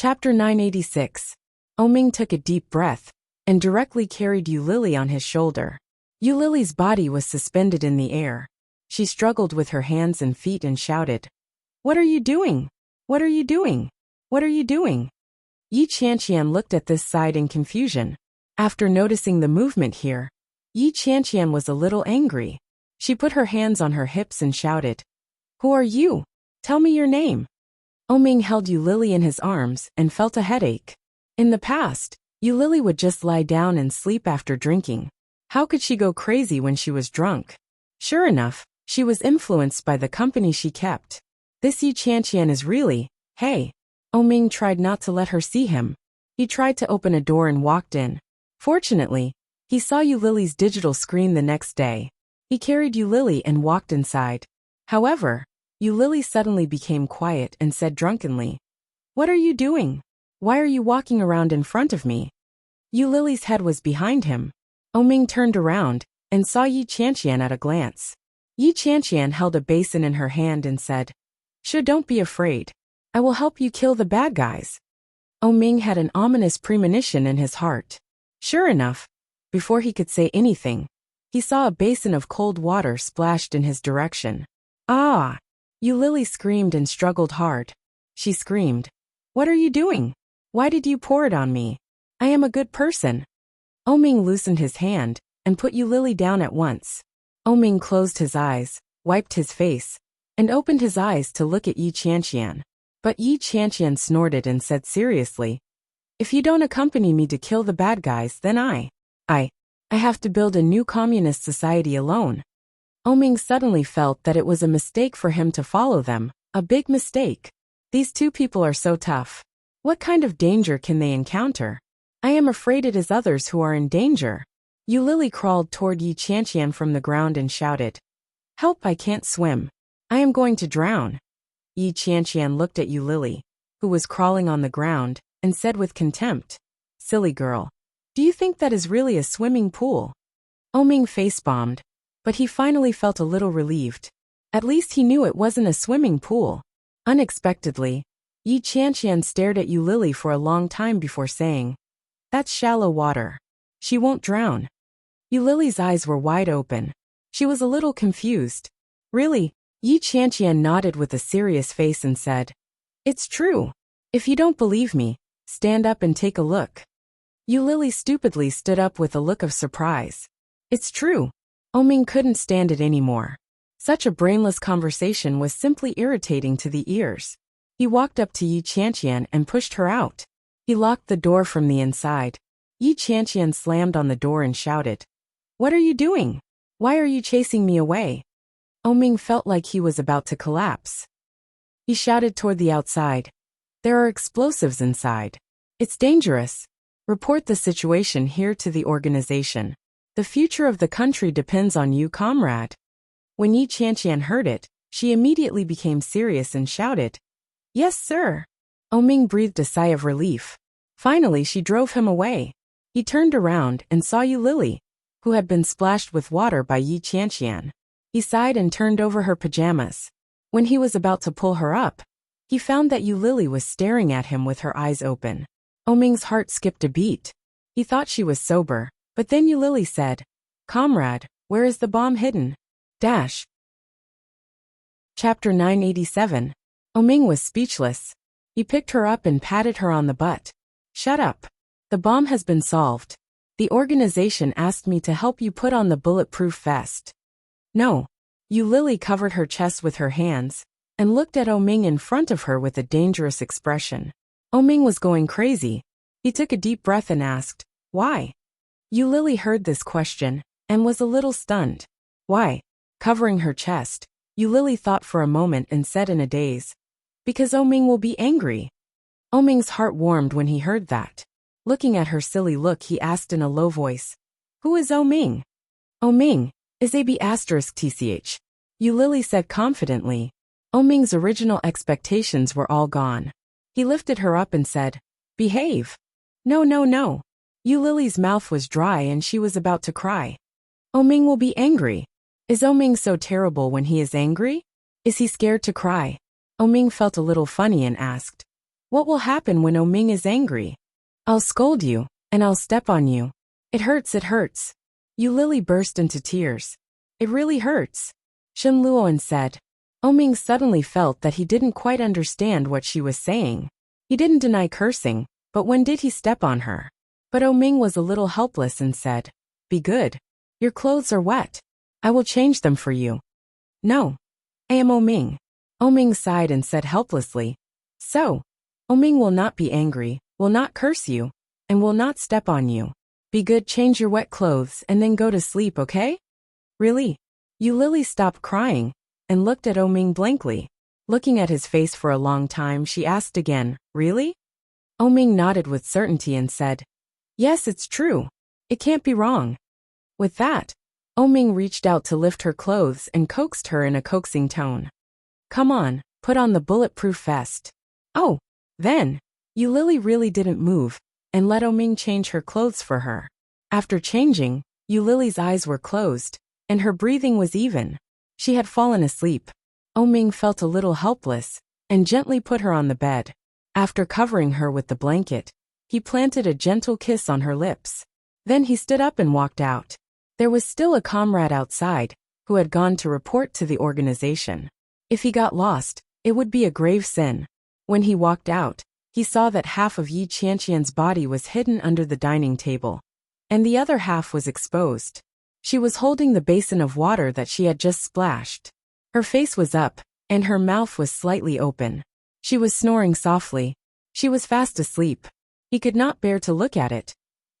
Chapter 986. Oming took a deep breath and directly carried Yulili on his shoulder. Yulili's body was suspended in the air. She struggled with her hands and feet and shouted, "What are you doing? What are you doing? What are you doing?" Yi Qianqian looked at this side in confusion. After noticing the movement here, Yi Qianqian was a little angry. She put her hands on her hips and shouted, "Who are you? Tell me your name." Oming held Yulili in his arms and felt a headache. In the past, Yulili would just lie down and sleep after drinking. How could she go crazy when she was drunk? Sure enough, she was influenced by the company she kept. This Yi Qianqian is really, hey. Oming tried not to let her see him. He tried to open a door and walked in. Fortunately, he saw Yulili's digital screen the next day. He carried Yulili and walked inside. However, Yulili suddenly became quiet and said drunkenly, "What are you doing? Why are you walking around in front of me?" Yulili's head was behind him. Oming turned around and saw Yi Qianqian at a glance. Yi Qianqian held a basin in her hand and said, Don't be afraid. I will help you kill the bad guys." Oming had an ominous premonition in his heart. Sure enough, before he could say anything, he saw a basin of cold water splashed in his direction. "Ah!" Yulili screamed and struggled hard. She screamed, "What are you doing? Why did you pour it on me? I am a good person." Oming loosened his hand and put Yulili down at once. Oming closed his eyes, wiped his face, and opened his eyes to look at Yi Qianqian. But Yi Qianqian snorted and said seriously, "If you don't accompany me to kill the bad guys, then I have to build a new communist society alone." Oming suddenly felt that it was a mistake for him to follow them, a big mistake. These two people are so tough. What kind of danger can they encounter? I am afraid it is others who are in danger. Yulili crawled toward Yi Qianqian from the ground and shouted, "Help, I can't swim. I am going to drown." Yi Qianqian looked at Yulili, who was crawling on the ground, and said with contempt, "Silly girl. Do you think that is really a swimming pool?" Oming face-bombed, but he finally felt a little relieved. At least he knew it wasn't a swimming pool. Unexpectedly, Yi Qianqian stared at Yulili for a long time before saying, "That's shallow water. She won't drown." Yulili's eyes were wide open. She was a little confused. "Really?" Yi Qianqian nodded with a serious face and said, "It's true. If you don't believe me, stand up and take a look." Yulili stupidly stood up with a look of surprise. It's true. Oming couldn't stand it anymore. Such a brainless conversation was simply irritating to the ears. He walked up to Yi Qianqian and pushed her out. He locked the door from the inside. Yi Qianqian slammed on the door and shouted, "What are you doing? Why are you chasing me away?" Oming felt like he was about to collapse. He shouted toward the outside, "There are explosives inside. It's dangerous. Report the situation here to the organization. The future of the country depends on you, comrade." When Yi Qianqian heard it, she immediately became serious and shouted, "Yes, sir." Oming breathed a sigh of relief. Finally, she drove him away. He turned around and saw Yulili, who had been splashed with water by Yi Qianqian. He sighed and turned over her pajamas. When he was about to pull her up, he found that Yulili was staring at him with her eyes open. Oming's heart skipped a beat. He thought she was sober, but then Yulili said, "Comrade, where is the bomb hidden?" Chapter 987. Oming was speechless. He picked her up and patted her on the butt. "Shut up. The bomb has been solved. The organization asked me to help you put on the bulletproof vest." "No." Yulili covered her chest with her hands and looked at Oming in front of her with a dangerous expression. Oming was going crazy. He took a deep breath and asked, "Why?" Yulili heard this question and was a little stunned. "Why?" Covering her chest, Yulili thought for a moment and said in a daze, "Because Oming will be angry." Oming's heart warmed when he heard that. Looking at her silly look, he asked in a low voice, "Who is Oming?" "Oming is AB*TCH. Yulili said confidently. Oming's original expectations were all gone. He lifted her up and said, "Behave." No. Yulili's mouth was dry and she was about to cry. "Oming will be angry. Is Oming so terrible when he is angry? Is he scared to cry?" Oming felt a little funny and asked, What will happen when Oming is angry? I'll scold you, and I'll step on you. It hurts, it hurts. Yulili burst into tears. It really hurts, Shen Luoan said. Oming suddenly felt that he didn't quite understand what she was saying. He didn't deny cursing, but when did he step on her? But Oming was a little helpless and said, Be good. Your clothes are wet. I will change them for you. No. I am Oming. Oming sighed and said helplessly, So, Oming will not be angry, will not curse you, and will not step on you. Be good, change your wet clothes, and then go to sleep, okay? Really? Yulili stopped crying and looked at Oming blankly. Looking at his face for a long time, she asked again, Really? Oming nodded with certainty and said, Yes, it's true. It can't be wrong. With that, Oming reached out to lift her clothes and coaxed her in a coaxing tone. Come on, put on the bulletproof vest. Oh, then, Yulili really didn't move and let Oming change her clothes for her. After changing, Yulili's eyes were closed, and her breathing was even. She had fallen asleep. Oming felt a little helpless and gently put her on the bed. After covering her with the blanket, he planted a gentle kiss on her lips. Then he stood up and walked out. There was still a comrade outside who had gone to report to the organization. If he got lost, it would be a grave sin. When he walked out, he saw that half of Yi Qianqian's body was hidden under the dining table, and the other half was exposed. She was holding the basin of water that she had just splashed. Her face was up, and her mouth was slightly open. She was snoring softly. She was fast asleep. He could not bear to look at it.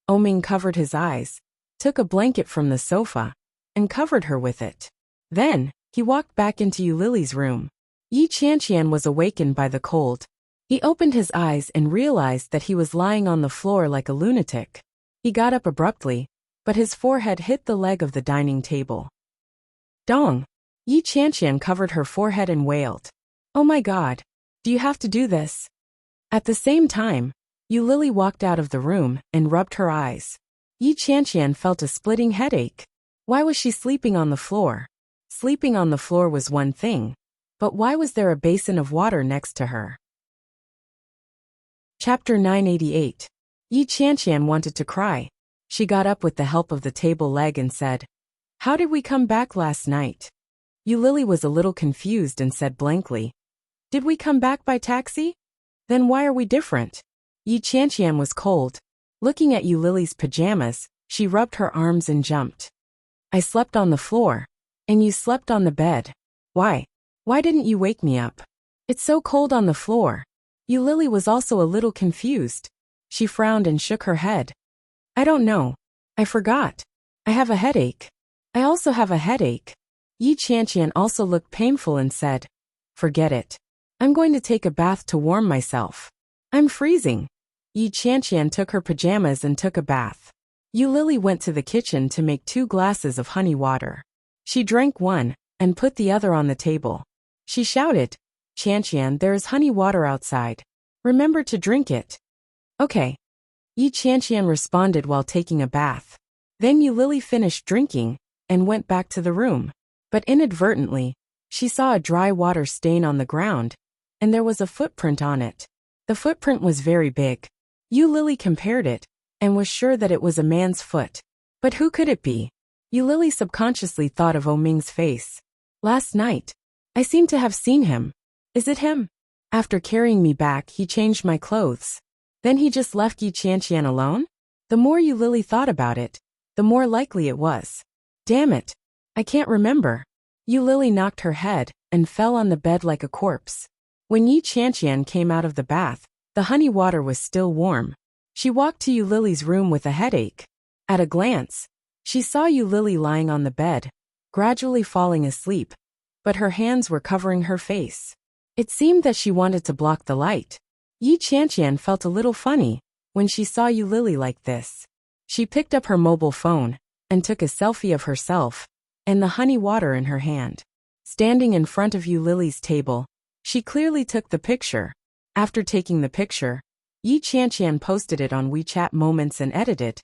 Oming covered his eyes, took a blanket from the sofa, and covered her with it. Then, he walked back into Yulili's room. Yi Qianqian was awakened by the cold. He opened his eyes and realized that he was lying on the floor like a lunatic. He got up abruptly, but his forehead hit the leg of the dining table. Dong! Yi Qianqian covered her forehead and wailed. Oh my God! Do you have to do this? At the same time, Yulili walked out of the room and rubbed her eyes. Yi Qianqian felt a splitting headache. Why was she sleeping on the floor? Sleeping on the floor was one thing, but why was there a basin of water next to her? Chapter 988. Yi Qianqian wanted to cry. She got up with the help of the table leg and said, How did we come back last night? Yulili was a little confused and said blankly, Did we come back by taxi? Then why are we different? Yi Qianqian was cold. Looking at Yulili's pajamas, she rubbed her arms and jumped. I slept on the floor, and you slept on the bed. Why? Why didn't you wake me up? It's so cold on the floor. Yulili was also a little confused. She frowned and shook her head. I don't know. I forgot. I have a headache. I also have a headache. Yi Qianqian also looked painful and said, Forget it. I'm going to take a bath to warm myself. I'm freezing. Yi Qianqian took her pajamas and took a bath. Yulili went to the kitchen to make 2 glasses of honey water. She drank one and put the other on the table. She shouted, Qianqian, there is honey water outside. Remember to drink it. Okay. Yi Qianqian responded while taking a bath. Then Yulili finished drinking and went back to the room. But inadvertently, she saw a dry water stain on the ground, and there was a footprint on it. The footprint was very big. Yulili compared it and was sure that it was a man's foot. But who could it be? Yulili subconsciously thought of Oming's face. Last night, I seem to have seen him. Is it him? After carrying me back, he changed my clothes. Then he just left Yi Qianqian alone? The more Yulili thought about it, the more likely it was. Damn it. I can't remember. Yulili knocked her head and fell on the bed like a corpse. When Yi Qianqian came out of the bath, the honey water was still warm. She walked to Yulili's room with a headache. At a glance, she saw Yulili lying on the bed, gradually falling asleep, but her hands were covering her face. It seemed that she wanted to block the light. Yi Qianqian felt a little funny when she saw Yulili like this. She picked up her mobile phone and took a selfie of herself and the honey water in her hand. Standing in front of Yulili's table, she clearly took the picture. After taking the picture, Yi Qianqian posted it on WeChat Moments and edited.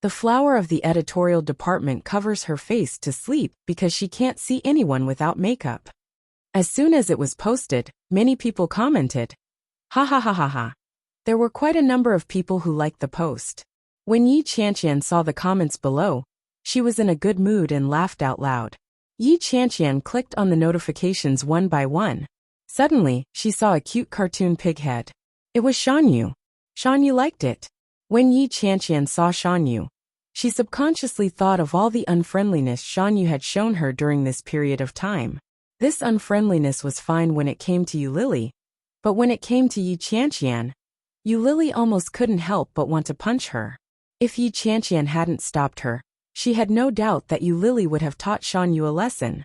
The flower of the editorial department covers her face to sleep because she can't see anyone without makeup. As soon as it was posted, many people commented, Ha ha ha ha ha. There were quite a number of people who liked the post. When Yi Qianqian saw the comments below, she was in a good mood and laughed out loud. Yi Qianqian clicked on the notifications one by one. Suddenly, she saw a cute cartoon pig head. It was Shanyu. Shanyu liked it. When Yi Qianqian saw Shanyu, she subconsciously thought of all the unfriendliness Shanyu had shown her during this period of time. This unfriendliness was fine when it came to Yulili, but when it came to Yi Qianqian, Yulili almost couldn't help but want to punch her. If Yi Qianqian hadn't stopped her, she had no doubt that Yulili would have taught Shanyu a lesson.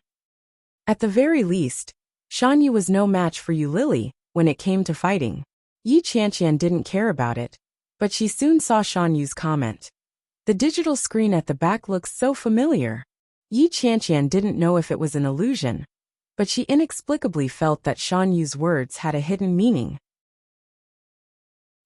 At the very least, Shanyu was no match for Yulili when it came to fighting. Yi Qianqian didn't care about it, but she soon saw Shanyu's comment. The digital screen at the back looks so familiar. Yi Qianqian didn't know if it was an illusion, but she inexplicably felt that Shanyu's words had a hidden meaning.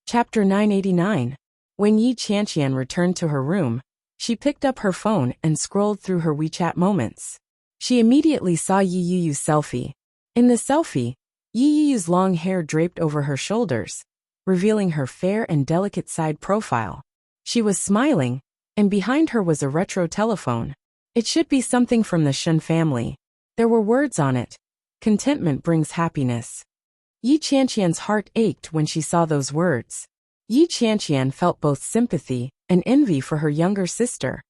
Chapter 989. When Yi Qianqian returned to her room, she picked up her phone and scrolled through her WeChat moments. She immediately saw Yi Yuyu's selfie. In the selfie, Yi Yuyu's long hair draped over her shoulders, revealing her fair and delicate side profile. She was smiling, and behind her was a retro telephone. It should be something from the Shen family. There were words on it. Contentment brings happiness. Yi Qianqian's heart ached when she saw those words. Yi Qianqian felt both sympathy and envy for her younger sister,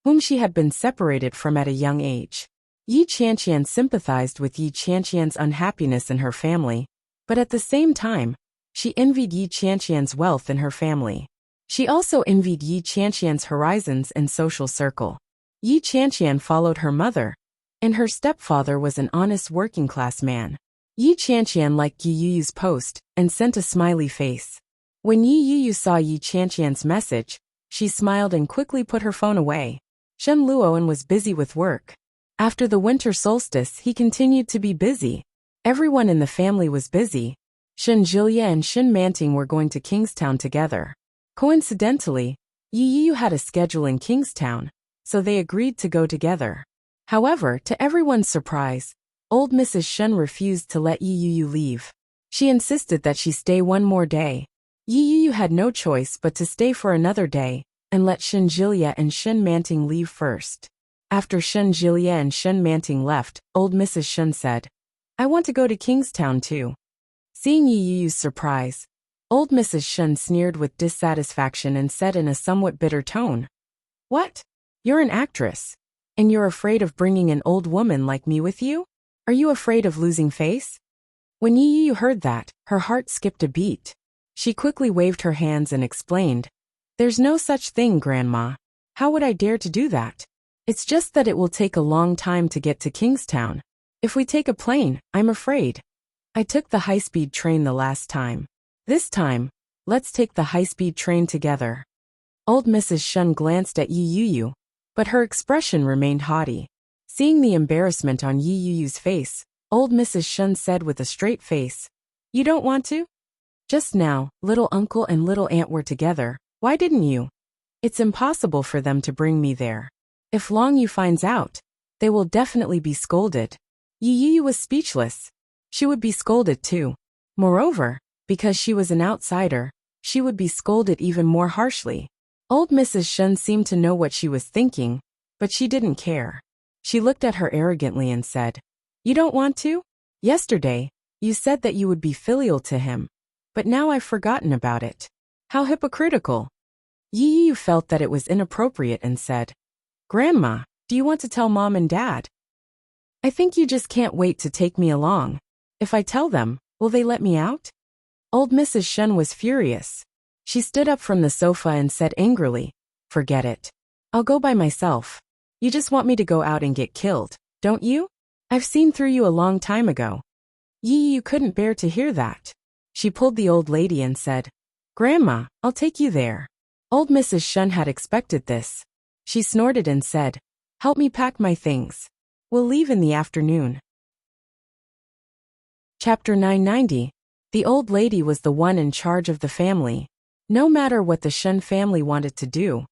whom she had been separated from at a young age. Yi Qianqian sympathized with Yi Qianqian's unhappiness in her family, but at the same time, she envied Yi Qianqian's wealth in her family. She also envied Yi Qianqian's horizons and social circle. Yi Qianqian followed her mother, and her stepfather was an honest working-class man. Yi Qianqian liked Yi Yuyu's post and sent a smiley face. When Yi Yuyu saw Yi Qianqian's message, she smiled and quickly put her phone away. Shen Luoan was busy with work. After the winter solstice, he continued to be busy. Everyone in the family was busy. Shen Jilya and Shen Manting were going to Kingstown together. Coincidentally, Yi Yuyu had a schedule in Kingstown, so they agreed to go together. However, to everyone's surprise, old Mrs. Shen refused to let Yi Yuyu leave. She insisted that she stay one more day. Yi Yuyu had no choice but to stay for another day and let Shen Jilya and Shen Manting leave first. After Shen Jilya and Shen Manting left, old Mrs. Shen said, "I want to go to Kingstown too." Seeing Yi Yuyu's surprise, old Mrs. Shen sneered with dissatisfaction and said in a somewhat bitter tone, "What? You're an actress, and you're afraid of bringing an old woman like me with you? Are you afraid of losing face?" When Yi Yuyu heard that, her heart skipped a beat. She quickly waved her hands and explained, "There's no such thing, Grandma. How would I dare to do that? It's just that it will take a long time to get to Kingstown. If we take a plane, I'm afraid. I took the high-speed train the last time. This time, let's take the high-speed train together." Old Mrs. Shen glanced at Yi Yuyu, but her expression remained haughty. Seeing the embarrassment on Yi Yuyu's face, old Mrs. Shen said with a straight face, "You don't want to? Just now, little uncle and little aunt were together. Why didn't you? It's impossible for them to bring me there. If Long Yu finds out, they will definitely be scolded." Yi Yuyu was speechless. She would be scolded too. Moreover, because she was an outsider, she would be scolded even more harshly. Old Mrs. Shen seemed to know what she was thinking, but she didn't care. She looked at her arrogantly and said, "You don't want to? Yesterday, you said that you would be filial to him, but now I've forgotten about it. How hypocritical." Yi Yuyu felt that it was inappropriate and said, "Grandma, do you want to tell Mom and Dad? I think you just can't wait to take me along. If I tell them, will they let me out?" Old Mrs. Shen was furious. She stood up from the sofa and said angrily, "Forget it. I'll go by myself. You just want me to go out and get killed, don't you? I've seen through you a long time ago." Yi Yuyu couldn't bear to hear that. She pulled the old lady and said, "Grandma, I'll take you there." Old Mrs. Shen had expected this. She snorted and said, "Help me pack my things. We'll leave in the afternoon." Chapter 990. The old lady was the one in charge of the family. No matter what the Shen family wanted to do,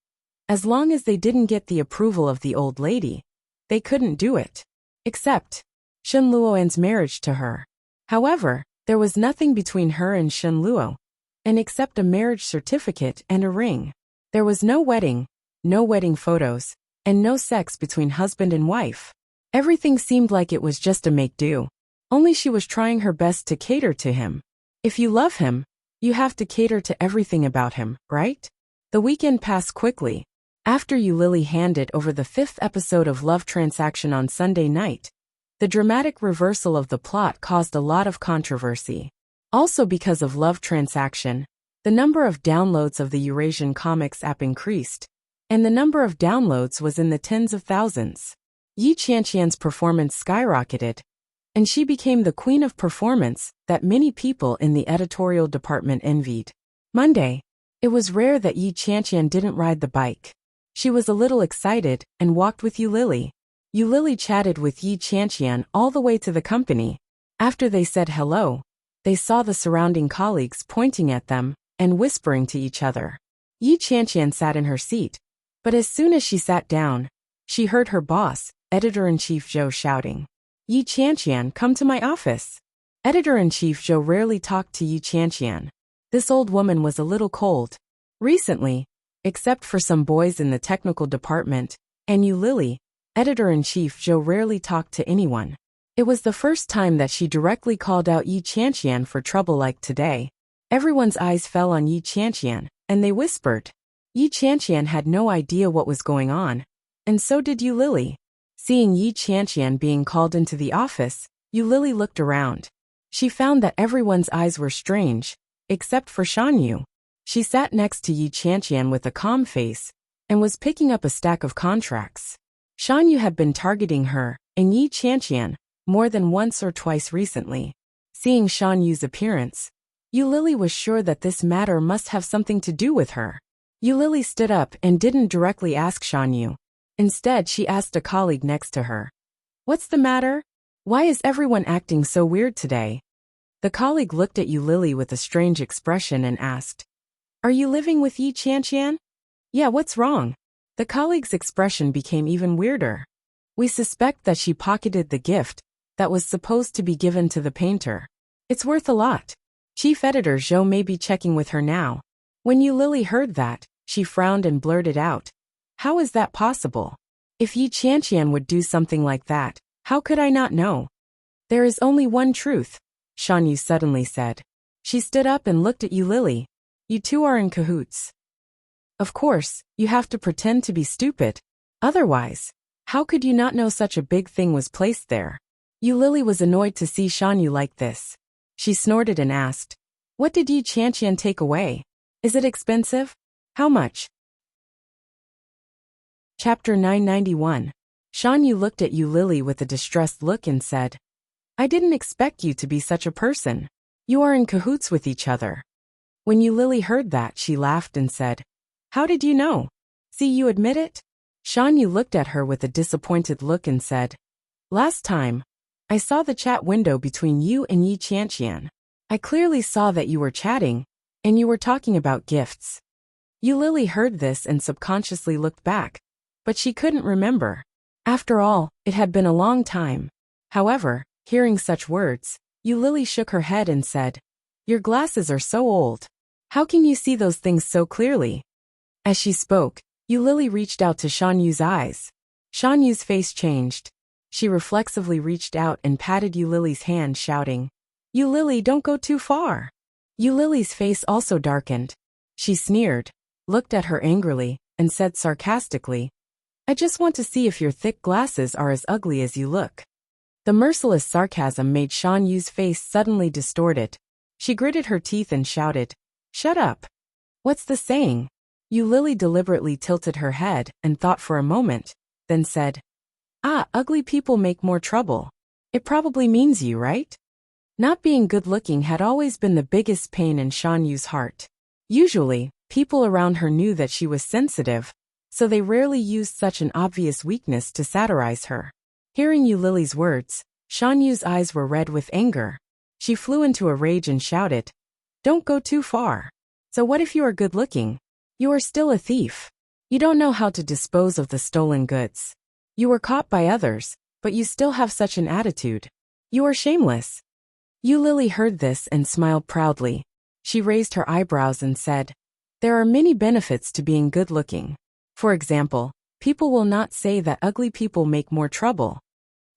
as long as they didn't get the approval of the old lady, they couldn't do it. Except Shen Luoan's marriage to her. However, There was nothing between her and Shen Luo, and except a marriage certificate and a ring. There was no wedding photos, and no sex between husband and wife. Everything seemed like it was just a make-do. Only she was trying her best to cater to him. If you love him, you have to cater to everything about him, right? The weekend passed quickly. After Yu Lily handed over the 5th episode of Love Transaction on Sunday night, the dramatic reversal of the plot caused a lot of controversy. Also because of Love Transaction, the number of downloads of the Eurasian Comics app increased, and the number of downloads was in the tens of thousands. Yi Qianqian's performance skyrocketed, and she became the queen of performance that many people in the editorial department envied. Monday. It was rare that Yi Qianqian didn't ride the bike. She was a little excited and walked with Yu Lily. Yu Lily chatted with Yi Qianqian all the way to the company. After they said hello, they saw the surrounding colleagues pointing at them and whispering to each other. Yi Qianqian sat in her seat, but as soon as she sat down, she heard her boss, Editor-in-Chief Zhou, shouting, "Yi Qianqian, come to my office." Editor-in-Chief Zhou rarely talked to Yi Qianqian. This old woman was a little cold. Recently, except for some boys in the technical department, and Yu Lily, Editor-in-Chief Zhou rarely talked to anyone. It was the first time that she directly called out Yi Qianqian for trouble like today. Everyone's eyes fell on Yi Qianqian, and they whispered. Yi Qianqian had no idea what was going on, and so did Yu Lily. Seeing Yi Qianqian being called into the office, Yu Lily looked around. She found that everyone's eyes were strange, except for Shan Yu. She sat next to Yi Qianqian with a calm face, and was picking up a stack of contracts. Shan Yu had been targeting her, and Yi Qianqian, more than once or twice recently. Seeing Shan Yu's appearance, Yu Lily was sure that this matter must have something to do with her. Yu Lily stood up and didn't directly ask Shan Yu. Instead, she asked a colleague next to her, "What's the matter? Why is everyone acting so weird today?" The colleague looked at Yu Lily with a strange expression and asked, "Are you living with Yi Qianqian?" "Yeah, what's wrong?" The colleague's expression became even weirder. "We suspect that she pocketed the gift that was supposed to be given to the painter. It's worth a lot. Chief Editor Zhou may be checking with her now." When Yu Lily heard that, she frowned and blurted out, "How is that possible? If Yi Qianqian would do something like that, how could I not know?" "There is only one truth," Shan Yu suddenly said. She stood up and looked at Yu Lily. "You two are in cahoots. Of course, you have to pretend to be stupid. Otherwise, how could you not know such a big thing was placed there?" Yu Lily was annoyed to see Shan Yu like this. She snorted and asked, "What did Yi Qianqian take away? Is it expensive? How much?" Chapter 991. Shan Yu looked at Yu Lily with a distressed look and said, "I didn't expect you to be such a person. You are in cahoots with each other." When Yu Lily heard that, she laughed and said, "How did you know? See, you admit it?" Shan Yu looked at her with a disappointed look and said, "Last time, I saw the chat window between you and Yi Qianqian. I clearly saw that you were chatting, and you were talking about gifts." Yu Lily heard this and subconsciously looked back, but she couldn't remember. After all, it had been a long time. However, hearing such words, Yu Lily shook her head and said, "Your glasses are so old. How can you see those things so clearly?" As she spoke, Yu Lily reached out to Shan Yu's eyes. Shan Yu's face changed. She reflexively reached out and patted Yu Lily's hand, shouting, "Yu Lily, don't go too far." Yu Lily's face also darkened. She sneered, looked at her angrily, and said sarcastically, "I just want to see if your thick glasses are as ugly as you look." The merciless sarcasm made Shan Yu's face suddenly distorted. She gritted her teeth and shouted, "Shut up. What's the saying?" Yu Lily deliberately tilted her head and thought for a moment, then said, "Ah, ugly people make more trouble. It probably means you, right?" Not being good-looking had always been the biggest pain in Shan Yu's heart. Usually, people around her knew that she was sensitive, so they rarely used such an obvious weakness to satirize her. Hearing Yu Lily's words, Shan Yu's eyes were red with anger. She flew into a rage and shouted, "Don't go too far. So what if you are good-looking? You are still a thief. You don't know how to dispose of the stolen goods. You were caught by others, but you still have such an attitude. You are shameless." Yu Lily heard this and smiled proudly. She raised her eyebrows and said, "There are many benefits to being good-looking. For example, people will not say that ugly people make more trouble."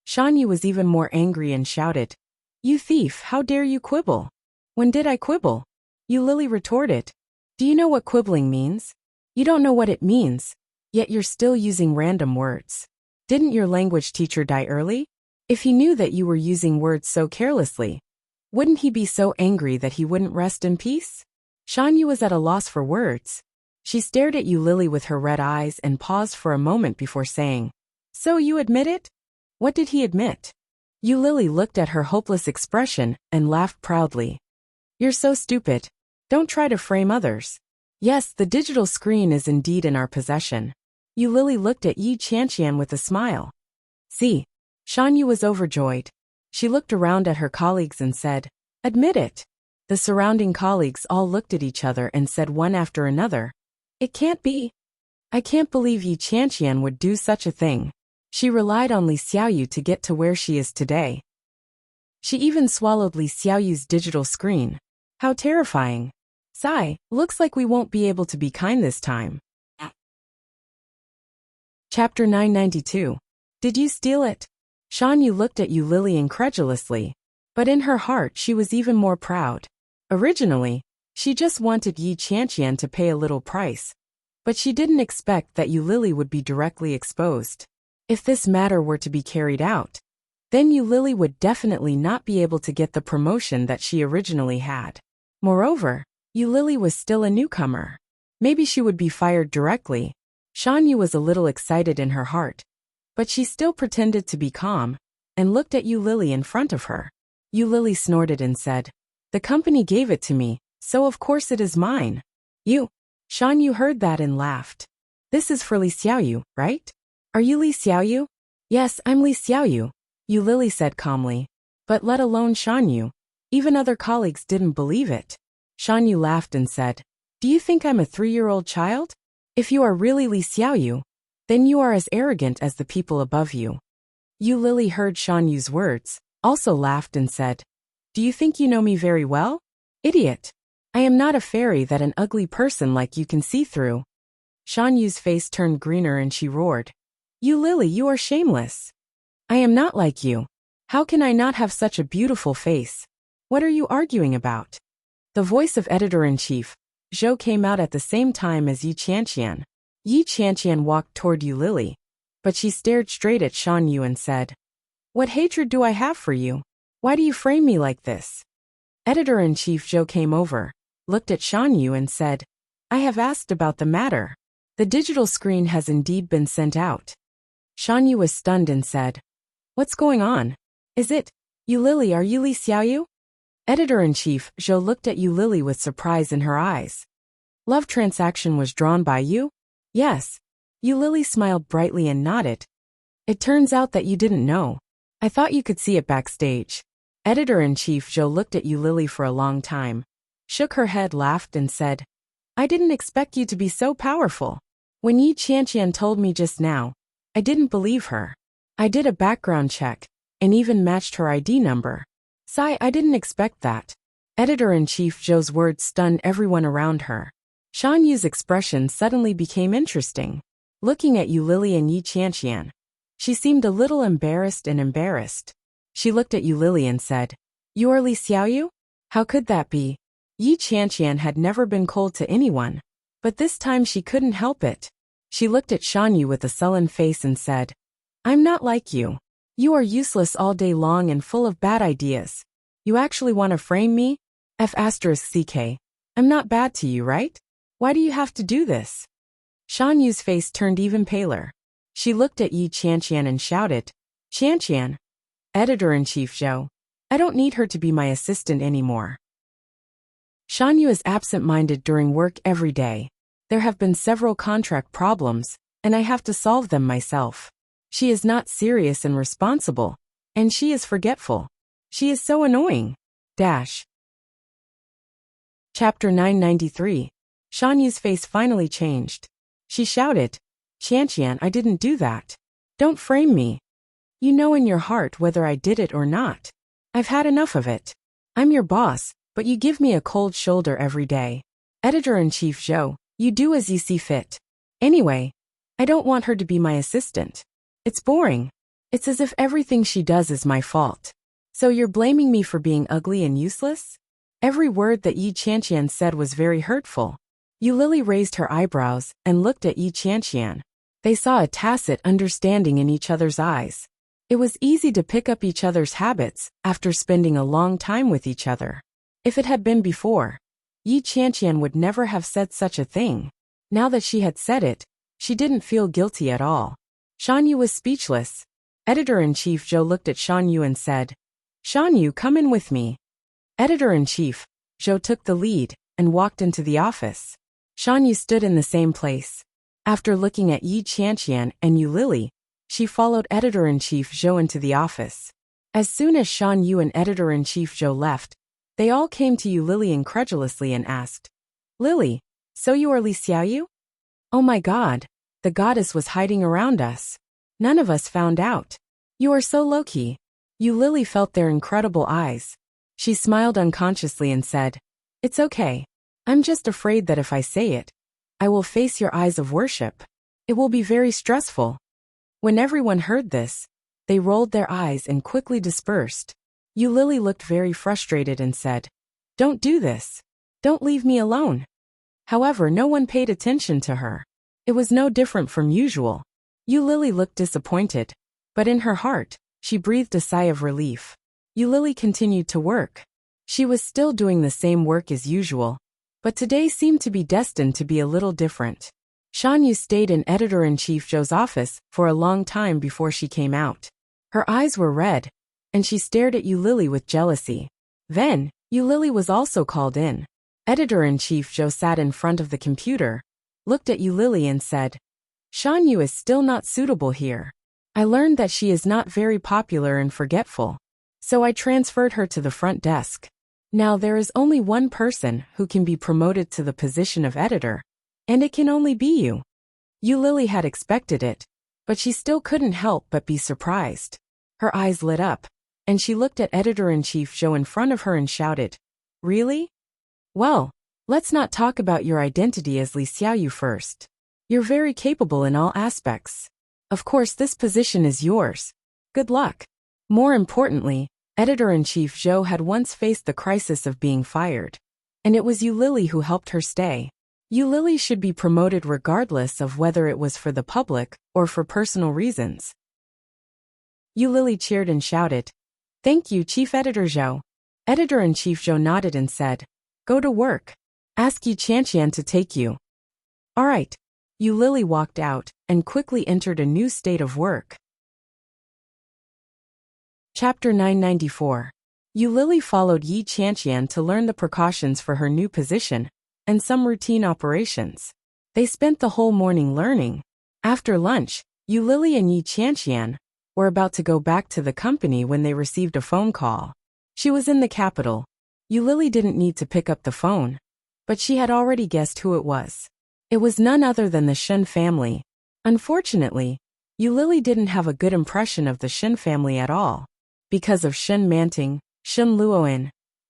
Shanyu was even more angry and shouted, "You thief, how dare you quibble?" "When did I quibble?" Yu Lily retorted. "Do you know what quibbling means? You don't know what it means, yet you're still using random words. Didn't your language teacher die early? If he knew that you were using words so carelessly, wouldn't he be so angry that he wouldn't rest in peace?" Shanyu was at a loss for words. She stared at Yu Lily with her red eyes and paused for a moment before saying, "So you admit it?" What did he admit? Yu Lily looked at her hopeless expression and laughed proudly. "You're so stupid. Don't try to frame others. Yes, the digital screen is indeed in our possession." Yu Lily looked at Yi Qianqian with a smile. "See." Shanyu was overjoyed. She looked around at her colleagues and said, "Admit it." The surrounding colleagues all looked at each other and said one after another, "It can't be. I can't believe Yi Qianqian would do such a thing. She relied on Li Xiaoyu to get to where she is today. She even swallowed Li Xiaoyu's digital screen. How terrifying. Sigh, looks like we won't be able to be kind this time." Chapter 992. Did you steal it? Shanyu looked at Yu Lily incredulously, but in her heart she was even more proud. Originally, she just wanted Yi Qianqian to pay a little price, but she didn't expect that Yu Lily would be directly exposed. If this matter were to be carried out, then Yu Lily would definitely not be able to get the promotion that she originally had. Moreover, Yu Lily was still a newcomer. Maybe she would be fired directly. Shanyu was a little excited in her heart, but she still pretended to be calm and looked at Yu Lily in front of her. Yu Lily snorted and said, "The company gave it to me, so of course it is mine." "You?" Shanyu heard that and laughed. "This is for Li Xiaoyu, right? Are you Li Xiaoyu?" "Yes, I'm Li Xiaoyu," Yu Lily said calmly. But let alone Shanyu, even other colleagues didn't believe it. Shanyu laughed and said, "Do you think I'm a 3-year-old child? If you are really Li Xiaoyu, then you are as arrogant as the people above you." Yu Lily heard Shanyu's words, also laughed and said, "Do you think you know me very well? Idiot. I am not a fairy that an ugly person like you can see through." Shanyu's face turned greener and she roared, "Yu Lily, you are shameless. I am not like you. How can I not have such a beautiful face? What are you arguing about?" The voice of Editor-in-Chief, Zhou, came out at the same time as Yi Qianqian. Yi Qianqian walked toward Yu Lily, but she stared straight at Shanyu and said, "What hatred do I have for you? Why do you frame me like this?" Editor-in-Chief Zhou came over, looked at Shanyu and said, "I have asked about the matter. The digital screen has indeed been sent out." Shanyu was stunned and said, "What's going on? Is it, Yu Lily, are you Li Xiaoyu?" Editor-in-Chief Zhou looked at Yu Lily with surprise in her eyes. "Love transaction was drawn by you?" "Yes." Yu Lily smiled brightly and nodded. "It turns out that you didn't know. I thought you could see it backstage." Editor-in-Chief Zhou looked at Yu Lily for a long time, shook her head, laughed and said, "I didn't expect you to be so powerful. When Yi Qianqian told me just now, I didn't believe her. I did a background check, and even matched her ID number. Sigh, I didn't expect that." Editor-in-Chief Zhou's words stunned everyone around her. Shanyu's expression suddenly became interesting. Looking at Yu Lily and Yi Qianqian, she seemed a little embarrassed and embarrassed. She looked at Yu Lily and said, "You are Li Xiaoyu? How could that be?" Yi Qianqian had never been cold to anyone, but this time she couldn't help it. She looked at Shanyu with a sullen face and said, "I'm not like you. You are useless all day long and full of bad ideas. You actually want to frame me? F***ck. I'm not bad to you, right? Why do you have to do this?" Shanyu's face turned even paler. She looked at Yi Qianqian and shouted, "Qianqian." Editor-in-Chief Zhou, "I don't need her to be my assistant anymore." Shanyu is absent-minded during work every day. There have been several contract problems, and I have to solve them myself. She is not serious and responsible, and she is forgetful. She is so annoying. Dash. Chapter 993. Shanyu's face finally changed. She shouted, "Qianqian, I didn't do that. Don't frame me. You know in your heart whether I did it or not. I've had enough of it." I'm your boss, but you give me a cold shoulder every day. Editor-in-Chief Joe, you do as you see fit. Anyway, I don't want her to be my assistant. It's boring. It's as if everything she does is my fault. So you're blaming me for being ugly and useless? Every word that Yi Qianqian said was very hurtful. Yu Lily raised her eyebrows and looked at Yi Qianqian. They saw a tacit understanding in each other's eyes. It was easy to pick up each other's habits after spending a long time with each other. If it had been before, Yi Qianqian would never have said such a thing. Now that she had said it, she didn't feel guilty at all. Shan Yu was speechless. Editor-in-Chief Zhou looked at Shan Yu and said, Shan Yu, come in with me. Editor-in-Chief Zhou took the lead and walked into the office. Shan Yu stood in the same place. After looking at Yi Qianqian and Yu Lily, she followed Editor-in-Chief Zhou into the office. As soon as Shan Yu and Editor-in-Chief Zhou left, they all came to Yu Lily incredulously and asked, Lily, so you are Li Xiaoyu? Oh my god, the goddess was hiding around us. None of us found out. You are so low-key. Yu Lily felt their incredible eyes. She smiled unconsciously and said, It's okay. I'm just afraid that if I say it, I will face your eyes of worship. It will be very stressful. When everyone heard this, they rolled their eyes and quickly dispersed. Yu Lily looked very frustrated and said, Don't do this. Don't leave me alone. However, no one paid attention to her. It was no different from usual. Yu Lily looked disappointed, but in her heart, she breathed a sigh of relief. Yu Lily continued to work. She was still doing the same work as usual, but today seemed to be destined to be a little different. Shan Yu stayed in Editor-in-Chief Zhou's office for a long time before she came out. Her eyes were red, and she stared at Yu Lily with jealousy. Then, Yu Lily was also called in. Editor-in-Chief Zhou sat in front of the computer, looked at Yu Lily and said, Shan Yu is still not suitable here. I learned that she is not very popular and forgetful, so I transferred her to the front desk. Now there is only one person who can be promoted to the position of editor, and it can only be you. Yu Lily had expected it, but she still couldn't help but be surprised. Her eyes lit up, and she looked at Editor-in-Chief Zhou in front of her and shouted, Really? Well, let's not talk about your identity as Li Xiaoyu first. You're very capable in all aspects. Of course, this position is yours. Good luck. More importantly, Editor-in-Chief Zhou had once faced the crisis of being fired, and it was Yu Lily who helped her stay. Yu Lily should be promoted regardless of whether it was for the public or for personal reasons. Yu Lily cheered and shouted, Thank you, Chief Editor Zhou. Editor-in-Chief Zhou nodded and said, Go to work. Ask Yi Qianqian to take you. All right. Yu Lily walked out and quickly entered a new state of work. Chapter 994. Yu Lily followed Yi Qianqian to learn the precautions for her new position and some routine operations. They spent the whole morning learning. After lunch, Yu Lily and Yi Qianqian were about to go back to the company when they received a phone call. She was in the capital. Yu Lily didn't need to pick up the phone, but she had already guessed who it was. It was none other than the Shen family. Unfortunately, Yu Lily didn't have a good impression of the Shen family at all, because of Shen Manting, Shen Luoan,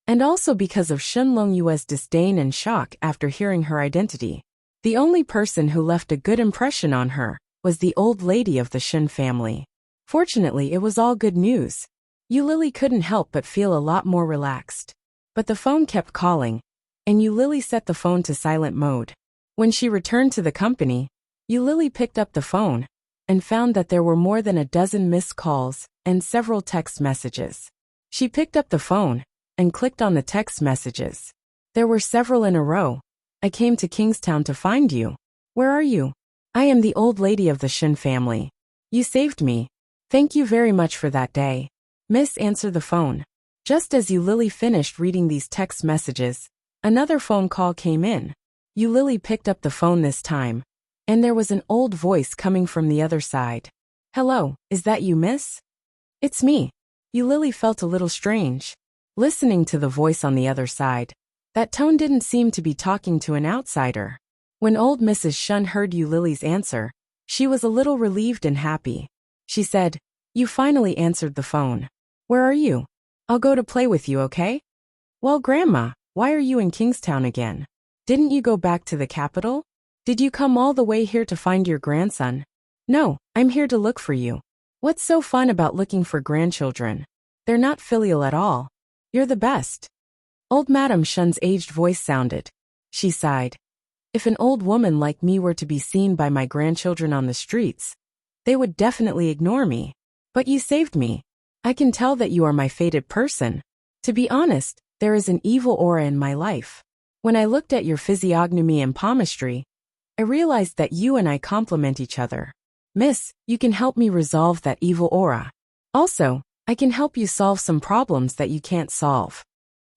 and also because of Shen Longyue's disdain and shock after hearing her identity. The only person who left a good impression on her was the old lady of the Shen family. Fortunately, it was all good news. Yu Lily couldn't help but feel a lot more relaxed. But the phone kept calling, and Yu Lily set the phone to silent mode. When she returned to the company, Yu Lily picked up the phone and found that there were more than a dozen missed calls and several text messages. She picked up the phone and clicked on the text messages. There were several in a row. I came to Kingstown to find you. Where are you? I am the old lady of the Shin family. You saved me. Thank you very much for that day. Miss, answered the phone. Just as Yu Lily finished reading these text messages, another phone call came in. Yu Lily picked up the phone this time, and there was an old voice coming from the other side. Hello, is that you, miss? It's me. Yu Lily felt a little strange, listening to the voice on the other side. That tone didn't seem to be talking to an outsider. When old Mrs. Shun heard Yu Lily's answer, she was a little relieved and happy. She said, You finally answered the phone. Where are you? I'll go to play with you, okay? Well, Grandma, why are you in Kingstown again? Didn't you go back to the capital? Did you come all the way here to find your grandson? No, I'm here to look for you. What's so fun about looking for grandchildren? They're not filial at all. You're the best. Old Madame Shun's aged voice sounded. She sighed. If an old woman like me were to be seen by my grandchildren on the streets, they would definitely ignore me. But you saved me. I can tell that you are my fated person. To be honest, there is an evil aura in my life. When I looked at your physiognomy and palmistry, I realized that you and I complement each other. Miss, you can help me resolve that evil aura. Also, I can help you solve some problems that you can't solve.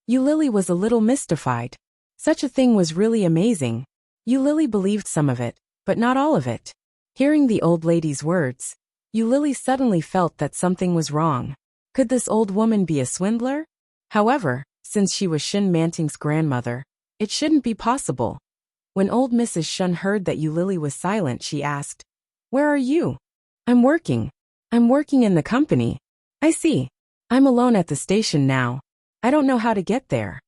Eulily was a little mystified. Such a thing was really amazing. Eulily believed some of it, but not all of it. Hearing the old lady's words, Eulily suddenly felt that something was wrong. Could this old woman be a swindler? However, since she was Shun Manting's grandmother, it shouldn't be possible. When old Mrs. Shun heard that Eulily was silent, she asked, "Where are you?" "I'm working. I'm working in the company." "I see. I'm alone at the station now. I don't know how to get there."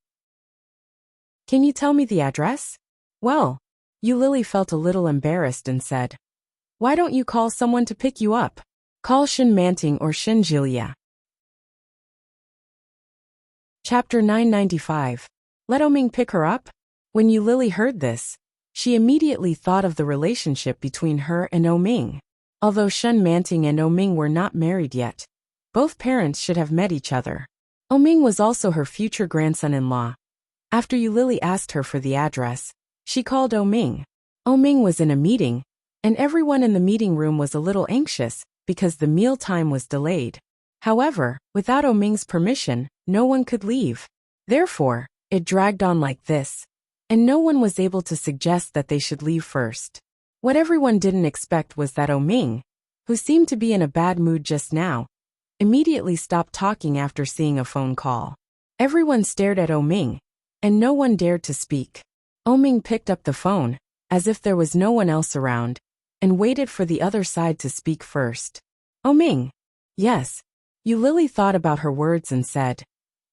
"Can you tell me the address?" "Well," Eulily felt a little embarrassed and said, "Why don't you call someone to pick you up? Call Shun Manting or Shun Jilia." Chapter 995. Let Oming pick her up? When Eulily heard this, she immediately thought of the relationship between her and Oming. Although Shun Manting and Oming were not married yet, both parents should have met each other. Oming was also her future grandson-in-law. After Eulily asked her for the address, she called Oming. Oming was in a meeting, and everyone in the meeting room was a little anxious because the meal time was delayed. However, without Oming's permission, no one could leave. Therefore, it dragged on like this, and no one was able to suggest that they should leave first. What everyone didn't expect was that Oming, who seemed to be in a bad mood just now, immediately stopped talking after seeing a phone call. Everyone stared at Oming, and no one dared to speak. Oming picked up the phone, as if there was no one else around, and waited for the other side to speak first. "Oming." "Yes." Eulily thought about her words and said,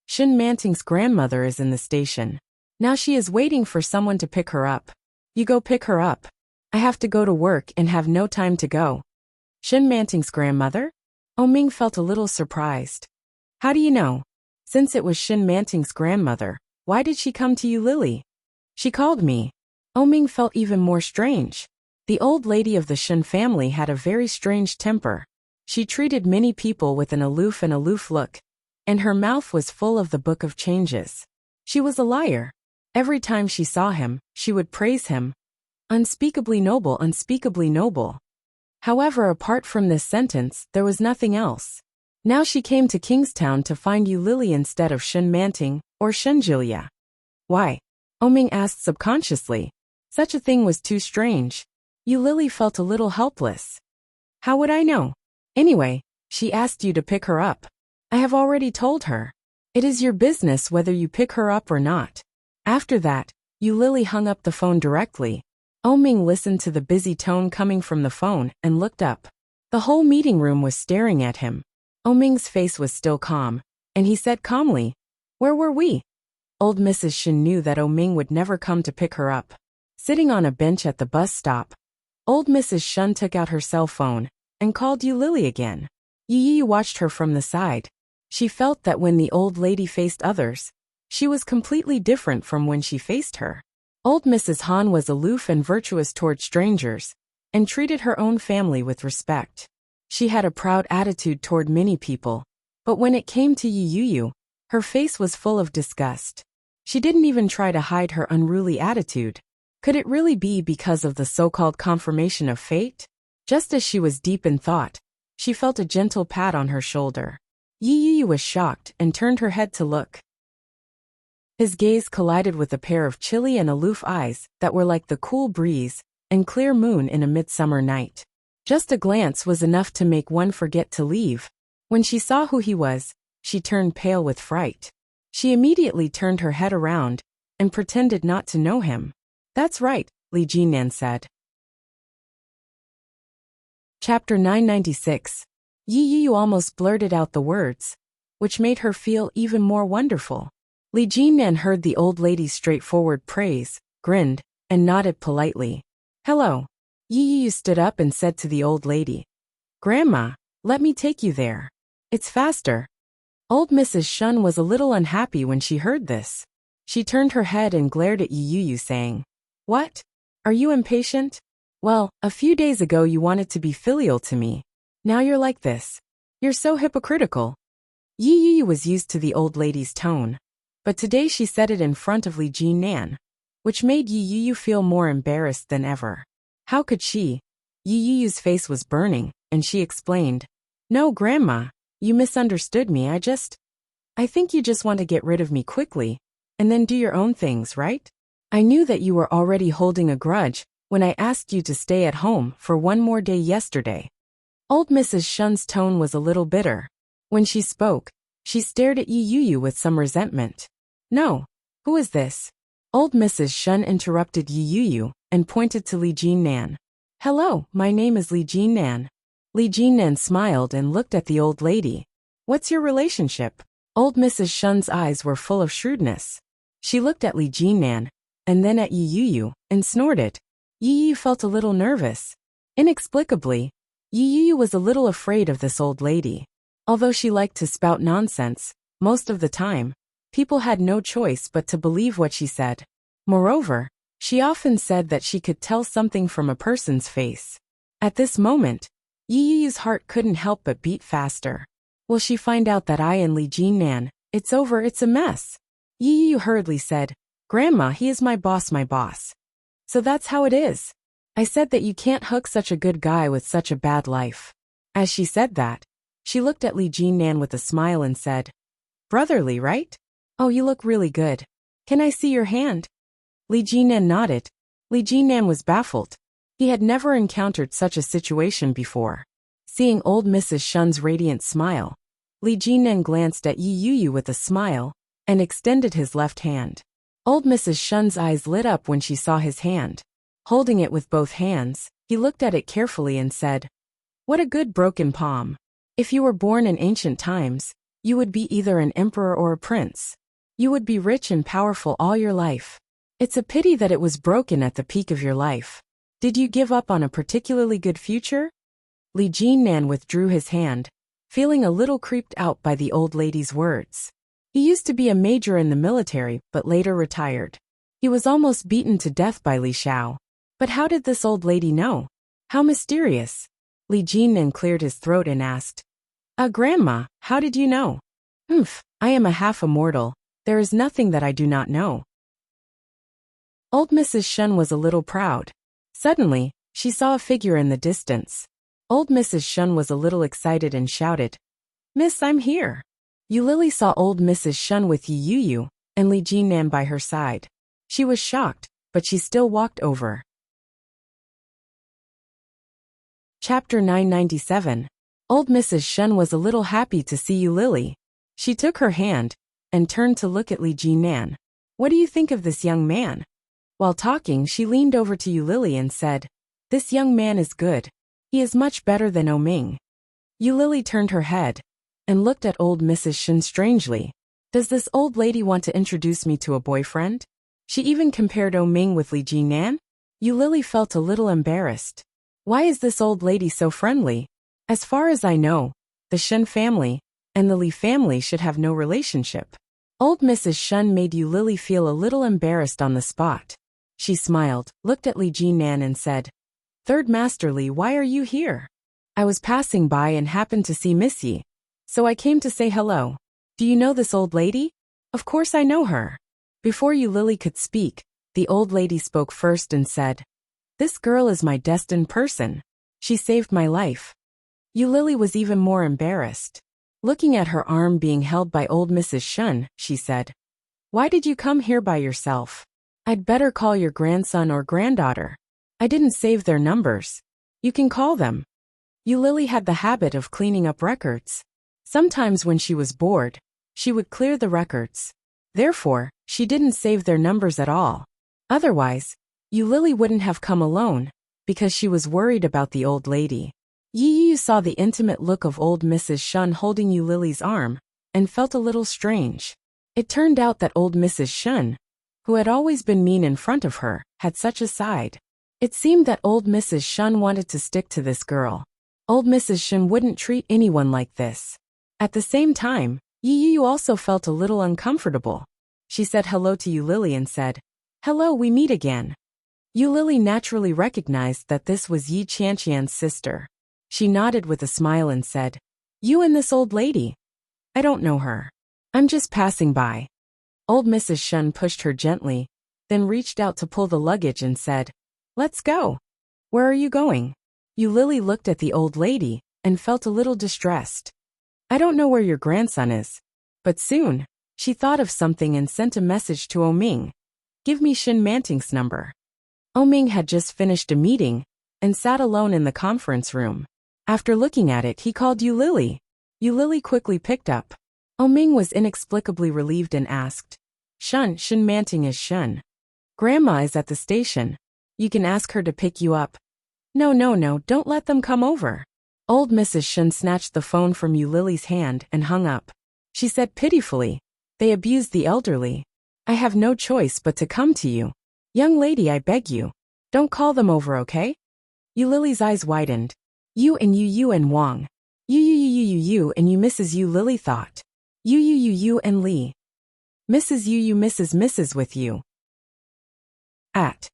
"Shun Manting's grandmother is in the station. Now she is waiting for someone to pick her up. You go pick her up. I have to go to work and have no time to go." "Shun Manting's grandmother?" Oming felt a little surprised. "How do you know? Since it was Shun Manting's grandmother, why did she come to Eulily?" "She called me." Oming felt even more strange. The old lady of the Shun family had a very strange temper. She treated many people with an aloof look, and her mouth was full of the book of changes. She was a liar. Every time she saw him, she would praise him. Unspeakably noble, unspeakably noble. However, apart from this sentence, there was nothing else. Now she came to Kingstown to find Eulily instead of Shun Manting or Shun Jilia. "Why?" Oming asked subconsciously. Such a thing was too strange. Eulily felt a little helpless. "How would I know? Anyway, she asked you to pick her up. I have already told her. It is your business whether you pick her up or not." After that, Eulily hung up the phone directly. Oming listened to the busy tone coming from the phone and looked up. The whole meeting room was staring at him. Oming's face was still calm, and he said calmly, "Where were we?" Old Mrs. Shun knew that Oming would never come to pick her up. Sitting on a bench at the bus stop, old Mrs. Shun took out her cell phone and called Eulily again. Yi watched her from the side. She felt that when the old lady faced others, she was completely different from when she faced her. Old Mrs. Han was aloof and virtuous toward strangers, and treated her own family with respect. She had a proud attitude toward many people, but when it came to Yu, her face was full of disgust. She didn't even try to hide her unruly attitude. Could it really be because of the so-called confirmation of fate? Just as she was deep in thought, she felt a gentle pat on her shoulder. Yi was shocked and turned her head to look. His gaze collided with a pair of chilly and aloof eyes that were like the cool breeze and clear moon in a midsummer night. Just a glance was enough to make one forget to leave. When she saw who he was, she turned pale with fright. She immediately turned her head around and pretended not to know him. "That's right," Li Jinan said. Chapter 996. Yi almost blurted out the words, which made her feel even more wonderful. Li Jinnan heard the old lady's straightforward praise, grinned, and nodded politely. Hello. Yi Yu stood up and said to the old lady, Grandma, let me take you there. It's faster. Old Mrs. Shun was a little unhappy when she heard this. She turned her head and glared at Yi Yu saying, What? Are you impatient? Well, a few days ago you wanted to be filial to me. Now you're like this. You're so hypocritical. Yi Yu was used to the old lady's tone, but today she said it in front of Li Jinnan, which made Yi Yu feel more embarrassed than ever. How could she? Yi Yu's face was burning, and she explained, No, Grandma, you misunderstood me. I think you just want to get rid of me quickly, and then do your own things, right? I knew that you were already holding a grudge when I asked you to stay at home for one more day yesterday. Old Mrs. Shun's tone was a little bitter. When she spoke, she stared at Yi Yu with some resentment. No. Who is this? Old Mrs. Shun interrupted Yi Yu and pointed to Li Jinnan. Hello, my name is Li Jinnan. Li Jinnan smiled and looked at the old lady. What's your relationship? Old Mrs. Shun's eyes were full of shrewdness. She looked at Li Jinnan, and then at Yi Yu, and snorted. Yi Yu felt a little nervous. Inexplicably, Yi Yu was a little afraid of this old lady. Although she liked to spout nonsense, most of the time, people had no choice but to believe what she said. Moreover, she often said that she could tell something from a person's face. At this moment, Yi Yu's heart couldn't help but beat faster. Will she find out that I and Li Jinnan, it's over, it's a mess? Yi Yu hurriedly said, Grandma, he is my boss, my boss. So that's how it is. I said that you can't hook such a good guy with such a bad life. As she said that, she looked at Li Jinnan with a smile and said, Brotherly, right? Oh, you look really good. Can I see your hand? Li Jinnan nodded. Li Jinnan was baffled. He had never encountered such a situation before. Seeing old Mrs. Shun's radiant smile, Li Jinnan glanced at Yi Yu with a smile and extended his left hand. Old Mrs. Shun's eyes lit up when she saw his hand. Holding it with both hands, he looked at it carefully and said, What a good broken palm. If you were born in ancient times, you would be either an emperor or a prince. You would be rich and powerful all your life. It's a pity that it was broken at the peak of your life. Did you give up on a particularly good future? Li Jinnan withdrew his hand, feeling a little creeped out by the old lady's words. He used to be a major in the military but later retired. He was almost beaten to death by Li Xiao. But how did this old lady know? How mysterious. Li Jinnan cleared his throat and asked, Grandma, how did you know? I am a half immortal. There is nothing that I do not know. Old Mrs. Shun was a little proud. Suddenly, she saw a figure in the distance. Old Mrs. Shun was a little excited and shouted, Miss, I'm here. Eulili saw old Mrs. Shun with Yi Yu and Li Jinnan by her side. She was shocked, but she still walked over. Chapter 997. Old Mrs. Shun was a little happy to see Eulili. She took her hand and turned to look at Li Jinnan. What do you think of this young man? While talking, she leaned over to Eulili and said, This young man is good. He is much better than Oming. Eulili turned her head and looked at old Mrs. Shun strangely. Does this old lady want to introduce me to a boyfriend? She even compared Oming with Li Jinnan? Eulili felt a little embarrassed. Why is this old lady so friendly? As far as I know, the Shun family and the Li family should have no relationship. Old Mrs. Shun made Eulili feel a little embarrassed on the spot. She smiled, looked at Li Jinnan and said, Third Master Li, why are you here? I was passing by and happened to see Miss Yi, so I came to say hello. Do you know this old lady? Of course I know her. Before Eulili could speak, the old lady spoke first and said, This girl is my destined person. She saved my life. Eulili was even more embarrassed. Looking at her arm being held by old Mrs. Shun, she said, Why did you come here by yourself? I'd better call your grandson or granddaughter. I didn't save their numbers. You can call them. Eulili had the habit of cleaning up records. Sometimes when she was bored, she would clear the records. Therefore, she didn't save their numbers at all. Otherwise, Eulili wouldn't have come alone, because she was worried about the old lady. Yi Yu saw the intimate look of old Mrs. Shun holding Eulili's arm, and felt a little strange. It turned out that old Mrs. Shun, who had always been mean in front of her, had such a side. It seemed that old Mrs. Shun wanted to stick to this girl. Old Mrs. Shun wouldn't treat anyone like this. At the same time, Yi Yu also felt a little uncomfortable. She said hello to Yu Lily and said, "Hello, we meet again." Yu Lily naturally recognized that this was Yi Qianqian's sister. She nodded with a smile and said, "You and this old lady? I don't know her. I'm just passing by." Old Mrs. Shun pushed her gently, then reached out to pull the luggage and said, "Let's go." "Where are you going?" Yu Lily looked at the old lady and felt a little distressed. "I don't know where your grandson is." But soon, she thought of something and sent a message to Oming. "Give me Shin Manting's number." Oming had just finished a meeting and sat alone in the conference room. After looking at it, he called Yu Lily. Yu Lily quickly picked up. Oming was inexplicably relieved and asked, Shin Manting is Shun. Grandma is at the station. You can ask her to pick you up." No, don't let them come over." Old Mrs. Shun snatched the phone from Yu Lily's hand and hung up. She said pitifully, "They abuse the elderly. I have no choice but to come to you. Young lady, I beg you. Don't call them over, okay?" Yu Lily's eyes widened. You and Wang. You and you Mrs. Yu Lily thought. You and Lee. Mrs. Yu Mrs. with you. At.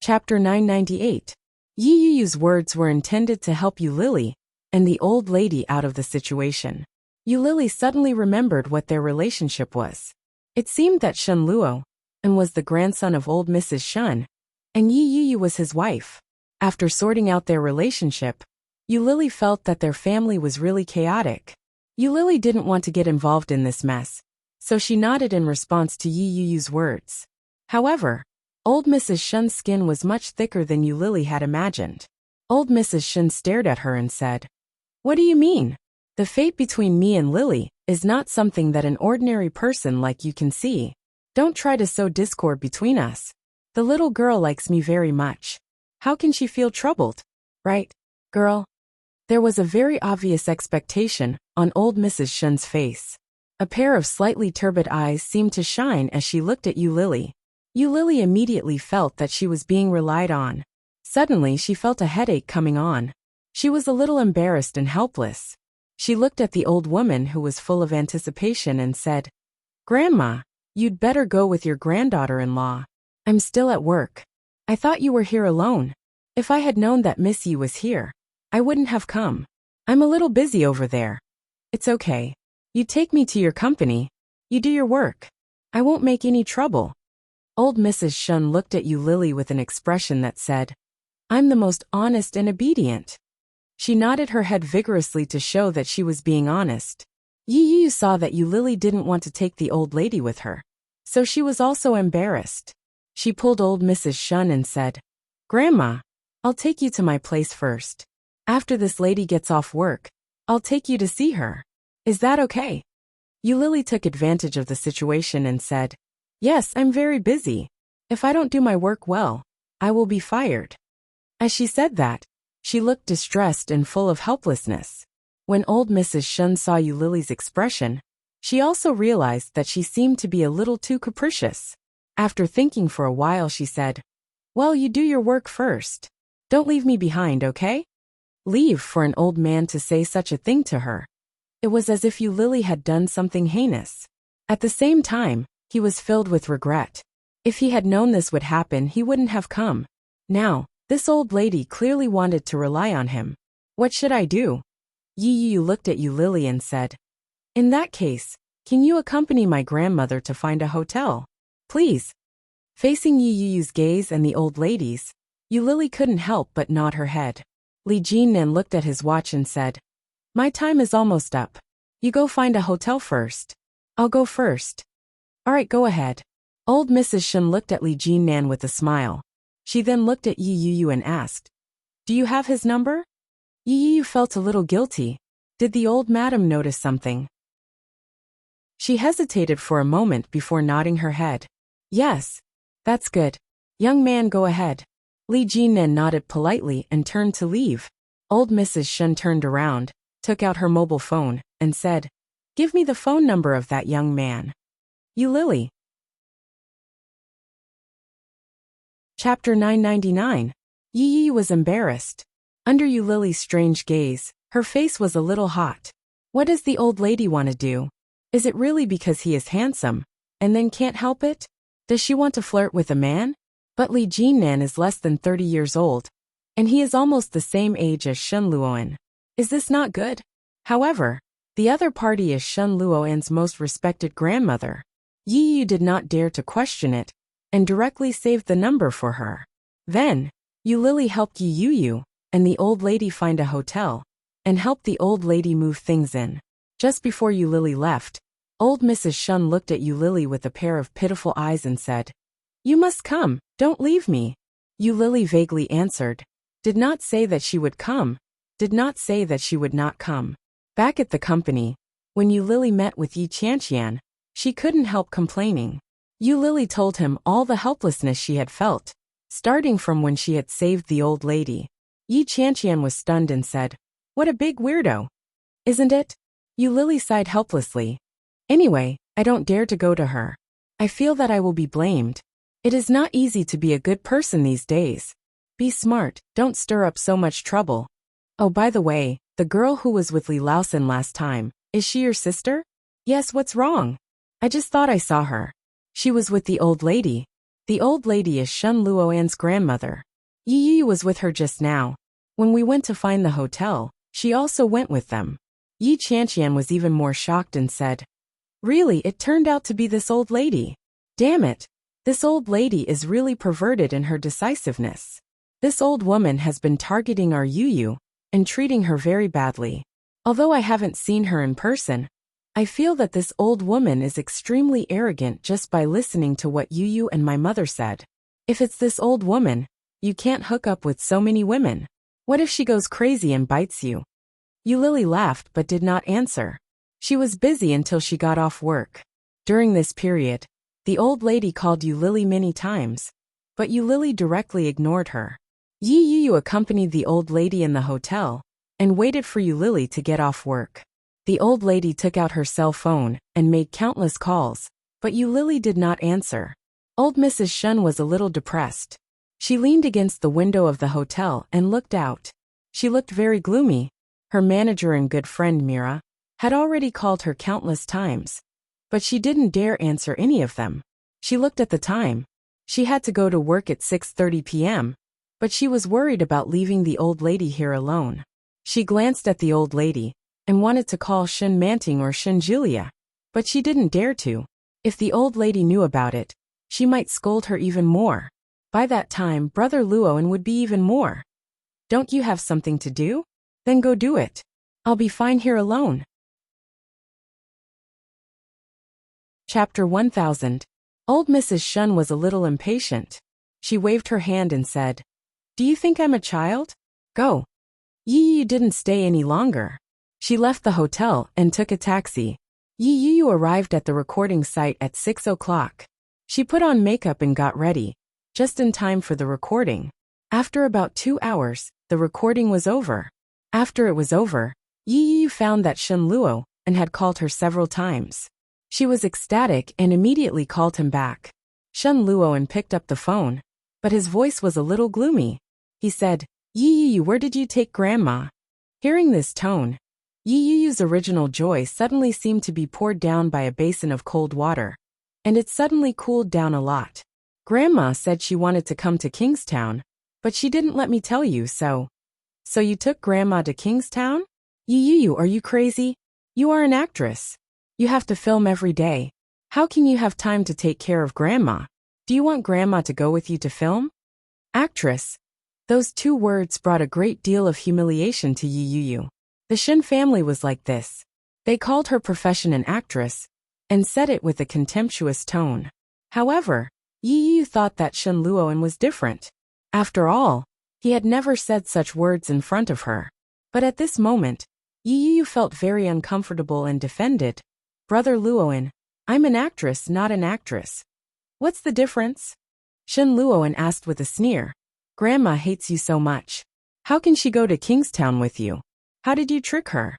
Chapter 998. Yi Yu's words were intended to help Yu Lily and the old lady out of the situation. Yu Lily suddenly remembered what their relationship was. It seemed that Shun Luo and was the grandson of old Mrs. Shun, and Yi Yu was his wife. After sorting out their relationship, Yu Lily felt that their family was really chaotic. Yu Lily didn't want to get involved in this mess, so she nodded in response to Yi Yu's words. However, old Mrs. Shun's skin was much thicker than Yu Lily had imagined. Old Mrs. Shun stared at her and said, "What do you mean? The fate between me and Lily is not something that an ordinary person like you can see. Don't try to sow discord between us. The little girl likes me very much. How can she feel troubled? Right, girl?" There was a very obvious expectation on old Mrs. Shun's face. A pair of slightly turbid eyes seemed to shine as she looked at Yu Lily. Yu Lily immediately felt that she was being relied on. Suddenly she felt a headache coming on. She was a little embarrassed and helpless. She looked at the old woman who was full of anticipation and said, "Grandma, you'd better go with your granddaughter-in-law. I'm still at work. I thought you were here alone. If I had known that Miss Yi was here, I wouldn't have come. I'm a little busy over there. It's okay. You take me to your company. You do your work. I won't make any trouble." Old Mrs. Shun looked at Yu Lily with an expression that said, "I'm the most honest and obedient." She nodded her head vigorously to show that she was being honest. Yi Yu saw that Yu Lily didn't want to take the old lady with her, so she was also embarrassed. She pulled old Mrs. Shun and said, "Grandma, I'll take you to my place first. After this lady gets off work, I'll take you to see her. Is that okay?" Yu Lily took advantage of the situation and said, "Yes, I'm very busy. If I don't do my work well, I will be fired." As she said that, she looked distressed and full of helplessness. When old Mrs. Shun saw Yu Lily's expression, she also realized that she seemed to be a little too capricious. After thinking for a while, she said, "Well, you do your work first. Don't leave me behind, okay?" Leave for an old man to say such a thing to her. It was as if Yu Lily had done something heinous. At the same time, he was filled with regret. If he had known this would happen, he wouldn't have come. Now, this old lady clearly wanted to rely on him. What should I do? Yi Yu looked at Yu Lily and said, "In that case, can you accompany my grandmother to find a hotel? Please." Facing Yi Yu's gaze and the old lady's, Yu Lily couldn't help but nod her head. Li Jinnan looked at his watch and said, "My time is almost up. You go find a hotel first. I'll go first." "All right, go ahead." Old Mrs. Shun looked at Li Jinnan with a smile. She then looked at Yi Yu and asked, "Do you have his number?" Yi Yu felt a little guilty. Did the old madam notice something? She hesitated for a moment before nodding her head. "Yes. That's good. Young man, go ahead." Li Jinnan nodded politely and turned to leave. Old Mrs. Shun turned around, took out her mobile phone, and said, Give me the phone number of that young man. You Lily. Chapter 999. Yi Yi was embarrassed. Under Yu Lily's strange gaze, her face was a little hot. What does the old lady want to do? Is it really because he is handsome, and then can't help it? Does she want to flirt with a man? But Li Jinnan is less than 30 years old, and he is almost the same age as Shen Luoan. Is this not good? However, the other party is Shen Luoan's most respected grandmother. Yi Yu did not dare to question it, and directly saved the number for her. Then, Yu Lily helped Yi Yu and the old lady find a hotel, and helped the old lady move things in. Just before Yu Lily left, old Mrs. Shun looked at Yu Lily with a pair of pitiful eyes and said, "You must come, don't leave me." Yu Lily vaguely answered, "Did not say that she would come, did not say that she would not come." Back at the company, when Yu Lily met with Yi Qianqian, she couldn't help complaining. Yu Lily told him all the helplessness she had felt, starting from when she had saved the old lady. Yi Qianqian was stunned and said, "What a big weirdo. Isn't it?" Yu Lily sighed helplessly. "Anyway, I don't dare to go to her. I feel that I will be blamed. It is not easy to be a good person these days. Be smart, don't stir up so much trouble. Oh, by the way, the girl who was with Li Laosan last time, is she your sister?" "Yes, what's wrong? I just thought I saw her. She was with the old lady." The old lady is Shen Luoan's grandmother. Yi Yi was with her just now. When we went to find the hotel, she also went with them. Yi Qianqian was even more shocked and said, "Really, it turned out to be this old lady. Damn it. This old lady is really perverted in her decisiveness. This old woman has been targeting our Yu Yu and treating her very badly. Although I haven't seen her in person, I feel that this old woman is extremely arrogant just by listening to what Yu Yu and my mother said. If it's this old woman, you can't hook up with so many women. What if she goes crazy and bites you?" Yu Lily laughed but did not answer. She was busy until she got off work. During this period, the old lady called Yu Lily many times, but Yu Lily directly ignored her. Yi Yu accompanied the old lady in the hotel and waited for Yu Lily to get off work. The old lady took out her cell phone and made countless calls, but Yu Lily did not answer. Old Mrs. Shun was a little depressed. She leaned against the window of the hotel and looked out. She looked very gloomy. Her manager and good friend Mira had already called her countless times, but she didn't dare answer any of them. She looked at the time. She had to go to work at 6:30 p.m., but she was worried about leaving the old lady here alone. She glanced at the old lady and wanted to call Shin Manting or Shin Julia, but she didn't dare to. If the old lady knew about it, she might scold her even more. By that time, Brother Luoan would be even more. "Don't you have something to do? Then go do it. I'll be fine here alone." Chapter 1000. Old Mrs. Shun was a little impatient. She waved her hand and said, "Do you think I'm a child? Go." Yi Yu didn't stay any longer. She left the hotel and took a taxi. Yi Yu arrived at the recording site at 6 o'clock. She put on makeup and got ready, just in time for the recording. After about 2 hours, the recording was over. After it was over, Yi Yu found that Shen Luo and had called her several times. She was ecstatic and immediately called him back. Shen Luoan picked up the phone, but his voice was a little gloomy. He said, "Yi Yu, where did you take Grandma?" Hearing this tone, Yi Yu's original joy suddenly seemed to be poured down by a basin of cold water, and it suddenly cooled down a lot. "Grandma said she wanted to come to Kingstown, but she didn't let me tell you so." "So you took Grandma to Kingstown? Yi Yu, are you crazy? You are an actress. You have to film every day. How can you have time to take care of Grandma? Do you want Grandma to go with you to film?" Actress. Those two words brought a great deal of humiliation to Yi Yu. The Shin family was like this. They called her profession an actress, and said it with a contemptuous tone. However, Yi Yu thought that Shen Luoan was different. After all, he had never said such words in front of her. But at this moment, Yi Yu felt very uncomfortable and defended. "Brother Luoan, I'm an actress, not an actress. What's the difference?" Shen Luoan asked with a sneer. "Grandma hates you so much. How can she go to Kingstown with you? How did you trick her?"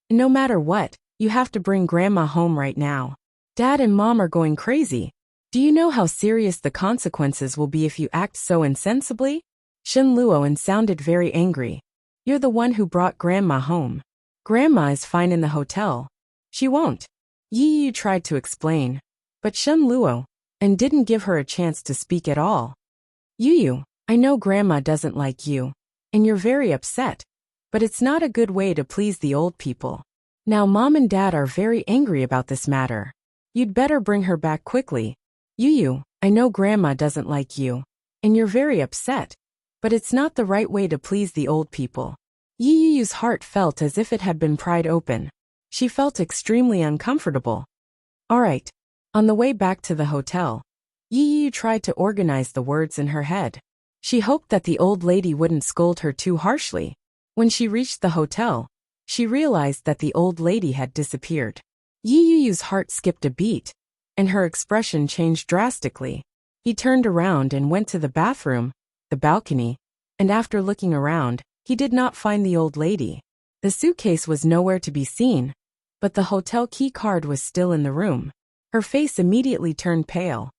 No matter what, You have to bring Grandma home right now. Dad and Mom are going crazy. Do you know how serious the consequences will be if you act so insensibly? Shen Luo sounded very angry. You're the one who brought Grandma home. Grandma is fine in the hotel. She won't. Yi Yu tried to explain, but Shen Luo didn't give her a chance to speak at all. Yu, I know Grandma doesn't like you, and you're very upset, but it's not a good way to please the old people. Now Mom and Dad are very angry about this matter. You'd better bring her back quickly. Yu, I know Grandma doesn't like you, and you're very upset, but it's not the right way to please the old people. Yu's heart felt as if it had been pried open. She felt extremely uncomfortable. All right. On the way back to the hotel, Yu tried to organize the words in her head. She hoped that the old lady wouldn't scold her too harshly. When she reached the hotel, she realized that the old lady had disappeared. Yu's heart skipped a beat, and her expression changed drastically. He turned around and went to the bathroom, the balcony, and after looking around, he did not find the old lady. The suitcase was nowhere to be seen, but the hotel key card was still in the room. Her face immediately turned pale.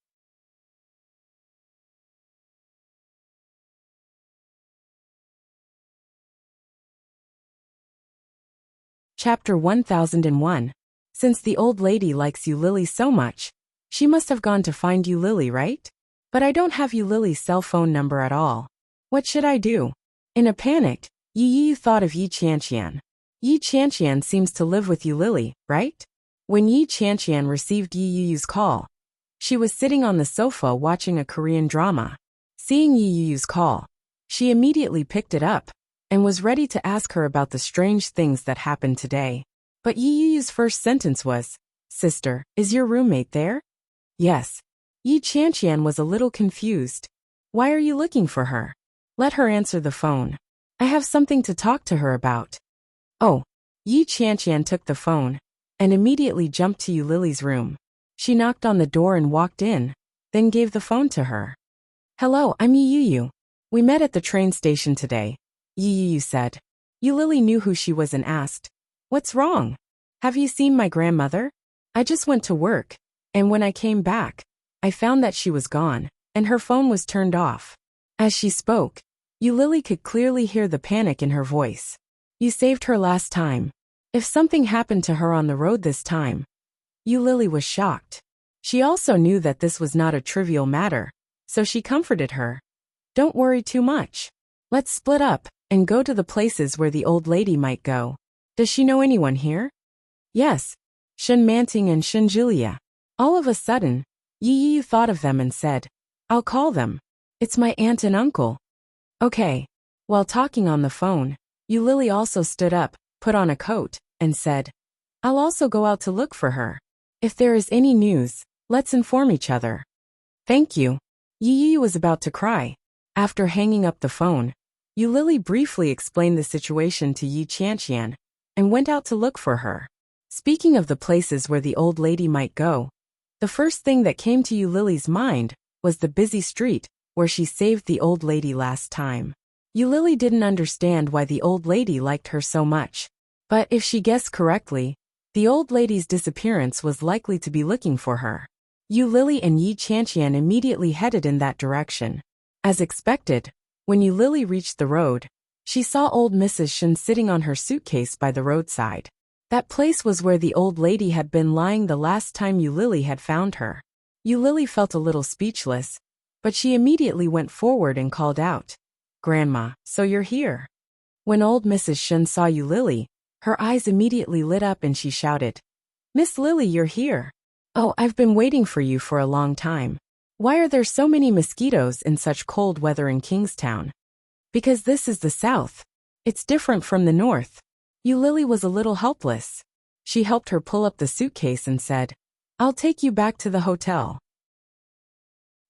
Chapter 1001. Since the old lady likes Lily so much, she must have gone to find Lily, right? But I don't have Lily's cell phone number at all. What should I do? In a panic, Yi thought of Yi Qianqian. Yi Qianqian seems to live with Lily, right? When Yi Qianqian received Yu's call, she was sitting on the sofa watching a Korean drama. Seeing Yu's call, she immediately picked it up and was ready to ask her about the strange things that happened today. But Yu's first sentence was, "Sister, is your roommate there?" Yes. Yi Qianqian was a little confused. Why are you looking for her? Let her answer the phone. I have something to talk to her about. Oh. Yi Qianqian took the phone and immediately jumped to Lily's room. She knocked on the door and walked in, then gave the phone to her. Hello, I'm Yu. We met at the train station today, Yu said. Lily knew who she was and asked, "What's wrong? Have you seen my grandmother? I just went to work, and when I came back, I found that she was gone, and her phone was turned off." As she spoke, Lily could clearly hear the panic in her voice. You saved her last time. If something happened to her on the road this time. Lily was shocked. She also knew that this was not a trivial matter, so she comforted her. Don't worry too much. Let's split up and go to the places where the old lady might go. Does she know anyone here? Yes. Shen Manting and Shen Julia. All of a sudden, Yi thought of them and said, I'll call them. It's my aunt and uncle. Okay. While talking on the phone, Lily also stood up, put on a coat, and said, I'll also go out to look for her. If there is any news, let's inform each other. Thank you. Yi was about to cry. After hanging up the phone, Lily briefly explained the situation to Yi Qianqian and went out to look for her. Speaking of the places where the old lady might go, the first thing that came to Lily's mind was the busy street where she saved the old lady last time. Lily didn't understand why the old lady liked her so much, but if she guessed correctly, the old lady's disappearance was likely to be looking for her. Lily and Yi Qianqian immediately headed in that direction. As expected, when Lily reached the road, she saw old Mrs. Shen sitting on her suitcase by the roadside. That place was where the old lady had been lying the last time Lily had found her. Lily felt a little speechless, but she immediately went forward and called out, Grandma, so you're here. When old Mrs. Shen saw Lily, her eyes immediately lit up and she shouted, Miss Lily, you're here. Oh, I've been waiting for you for a long time. Why are there so many mosquitoes in such cold weather in Kingstown? Because this is the South. It's different from the North. Lily was a little helpless. She helped her pull up the suitcase and said, I'll take you back to the hotel.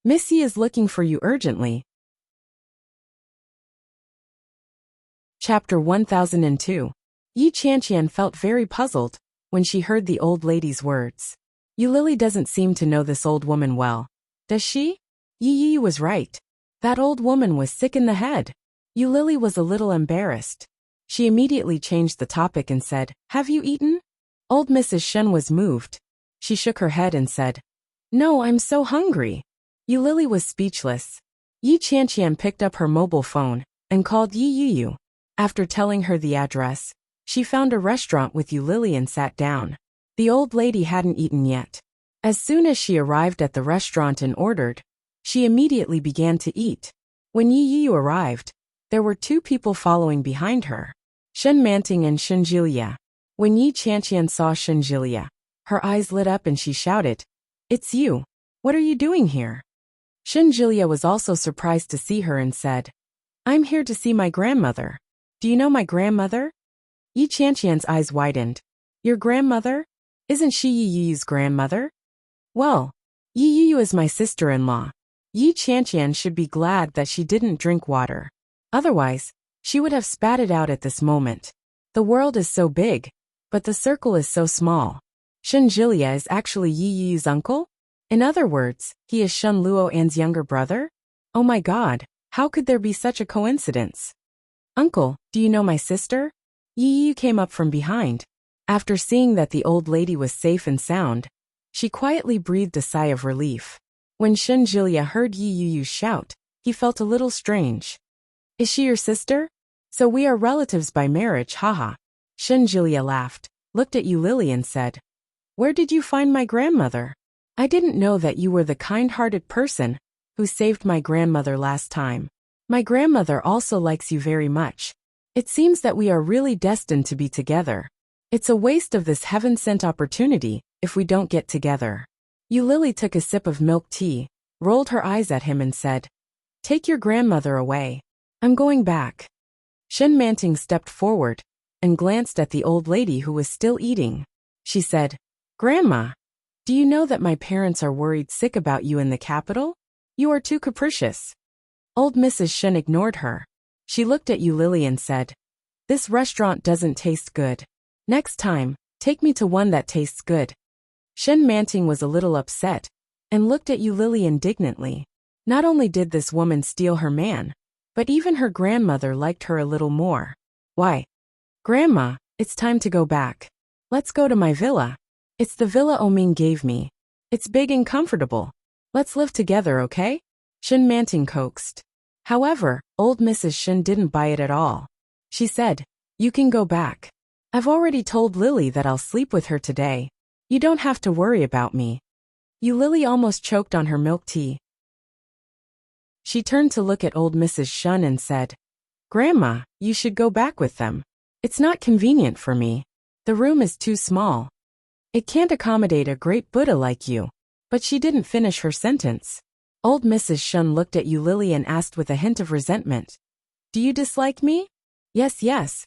Missy is looking for you urgently. Chapter 1002. Yi Qianqian felt very puzzled when she heard the old lady's words. Lily doesn't seem to know this old woman well. Does she? Yi was right. That old woman was sick in the head. Lily was a little embarrassed. She immediately changed the topic and said, Have you eaten? Old Mrs. Shen was moved. She shook her head and said, "No, I'm so hungry." Yu Lily was speechless. Yi Qianqian picked up her mobile phone and called Yi Yu. After telling her the address, she found a restaurant with Yu Lily and sat down. The old lady hadn't eaten yet. As soon as she arrived at the restaurant and ordered, she immediately began to eat. When Yi Yu arrived, there were two people following behind her, Shen Manting and Shen Jilia. When Yi Qianqian saw Shen Jilia, her eyes lit up and she shouted, "It's you! What are you doing here?" Shen Jilia was also surprised to see her and said, "I'm here to see my grandmother. Do you know my grandmother?" Yi Qianqian's eyes widened. "Your grandmother? Isn't she Yi Yu's grandmother?" "Well, Yi Yu is my sister-in-law." Yi Qianqian should be glad that she didn't drink water. Otherwise, she would have spat it out at this moment. The world is so big, but the circle is so small. Shen Jilia is actually Yi Yu's uncle? In other words, he is Shen Luo'an's younger brother? Oh my god, how could there be such a coincidence? "Uncle, do you know my sister?" Yi Yu came up from behind. After seeing that the old lady was safe and sound, she quietly breathed a sigh of relief. When Shen Jilia heard Yi Yu shout, he felt a little strange. "Is she your sister? So we are relatives by marriage, haha." Shen Jilia laughed, looked at Yu Lily and said, "Where did you find my grandmother? I didn't know that you were the kind-hearted person who saved my grandmother last time. My grandmother also likes you very much. It seems that we are really destined to be together. It's a waste of this heaven-sent opportunity if we don't get together." Yu Lily took a sip of milk tea, rolled her eyes at him and said, "Take your grandmother away. I'm going back." Shen Manting stepped forward and glanced at the old lady who was still eating. She said, "Grandma, do you know that my parents are worried sick about you in the capital? You are too capricious." Old Mrs. Shen ignored her. She looked at Yu Lily and said, "This restaurant doesn't taste good. Next time, take me to one that tastes good." Shen Manting was a little upset and looked at Yu Lily indignantly. Not only did this woman steal her man, but even her grandmother liked her a little more. "Why? Grandma, it's time to go back. Let's go to my villa. It's the villa Oming gave me. It's big and comfortable. Let's live together, okay?" Shen Manting coaxed. However, old Mrs. Shen didn't buy it at all. She said, "You can go back. I've already told Lily that I'll sleep with her today. You don't have to worry about me." Yu Lily almost choked on her milk tea. She turned to look at old Mrs. Shen and said, "Grandma, you should go back with them. It's not convenient for me. The room is too small. It can't accommodate a great Buddha like you." But she didn't finish her sentence. Old Mrs. Shen looked at Yu Lily and asked with a hint of resentment, "Do you dislike me?" "Yes, yes."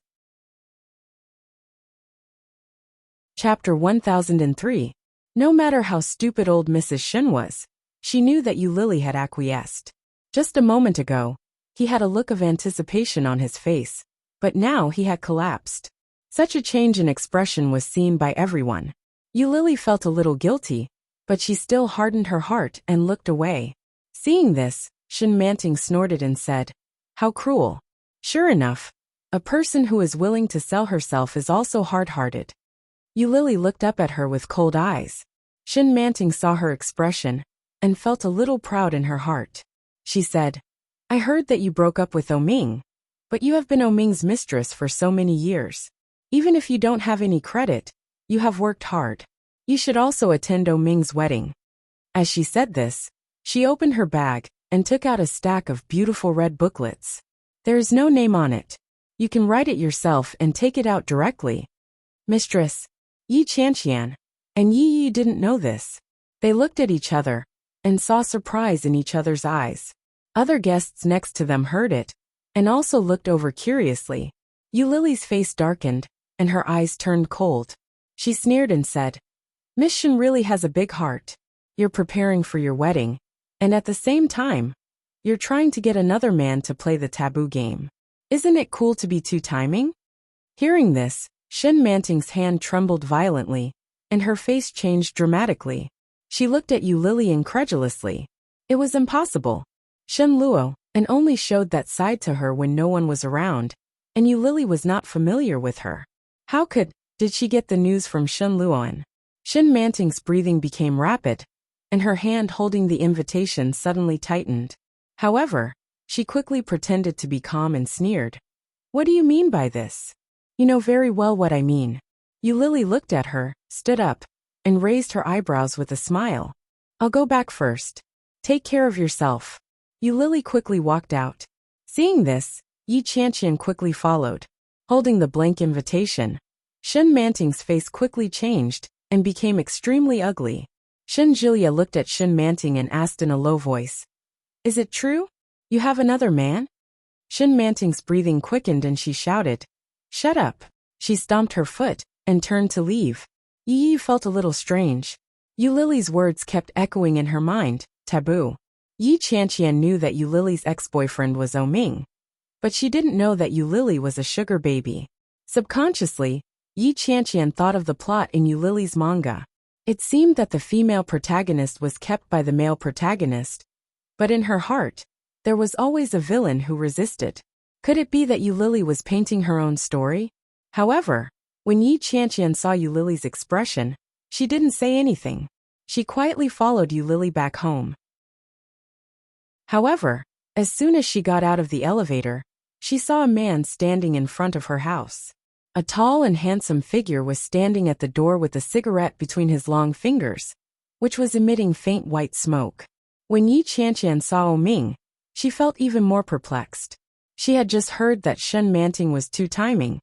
Chapter 1003. No matter how stupid old Mrs. Shen was, she knew that Yu Lily had acquiesced. Just a moment ago, he had a look of anticipation on his face, but now he had collapsed. Such a change in expression was seen by everyone. Yu Lily felt a little guilty, but she still hardened her heart and looked away. Seeing this, Shen Manting snorted and said, "How cruel." Sure enough, a person who is willing to sell herself is also hard-hearted. Yu Lily looked up at her with cold eyes. Shen Manting saw her expression and felt a little proud in her heart. She said, "I heard that you broke up with Oming, but you have been Oming's mistress for so many years. Even if you don't have any credit, you have worked hard. You should also attend Oming's wedding." As she said this, she opened her bag and took out a stack of beautiful red booklets. There is no name on it. You can write it yourself and take it out directly. Mistress Yi Qianqian and Yi Yu didn't know this. They looked at each other and saw surprise in each other's eyes. Other guests next to them heard it and also looked over curiously. Yu Lily's face darkened and her eyes turned cold. She sneered and said, "Miss Shen really has a big heart. You're preparing for your wedding, and at the same time, you're trying to get another man to play the taboo game. Isn't it cool to be two-timing?" Hearing this, Shen Manting's hand trembled violently, and her face changed dramatically. She looked at Yu Lily incredulously. It was impossible. Shen Luo and only showed that side to her when no one was around, and Yu Lily was not familiar with her. How could Did she get the news from Shun Luoan? Shin Manting's breathing became rapid, and her hand holding the invitation suddenly tightened. However, she quickly pretended to be calm and sneered. What do you mean by this? You know very well what I mean. Yu Lily looked at her, stood up, and raised her eyebrows with a smile. I'll go back first. Take care of yourself. Yu Lily quickly walked out. Seeing this, Yi Qianqian quickly followed. Holding the blank invitation, Shin Manting's face quickly changed and became extremely ugly. Shin Jilya looked at Shin Manting and asked in a low voice. Is it true? You have another man? Shin Manting's breathing quickened and she shouted. Shut up. She stomped her foot and turned to leave. Yi felt a little strange. Yu Lily's words kept echoing in her mind, taboo. Yi Qianqian knew that Yu Lily's ex-boyfriend was Ming, but she didn't know that Yu Lily was a sugar baby. Subconsciously, Yi Qianqian thought of the plot in Yu Lily's manga. It seemed that the female protagonist was kept by the male protagonist, but in her heart, there was always a villain who resisted. Could it be that Yu Lily was painting her own story? However, when Yi Qianqian saw Yu Lily's expression, she didn't say anything. She quietly followed Yu Lily back home. However, as soon as she got out of the elevator, she saw a man standing in front of her house. A tall and handsome figure was standing at the door with a cigarette between his long fingers, which was emitting faint white smoke. When Yi Qianqian saw Ming, she felt even more perplexed. She had just heard that Shin Manting was two-timing,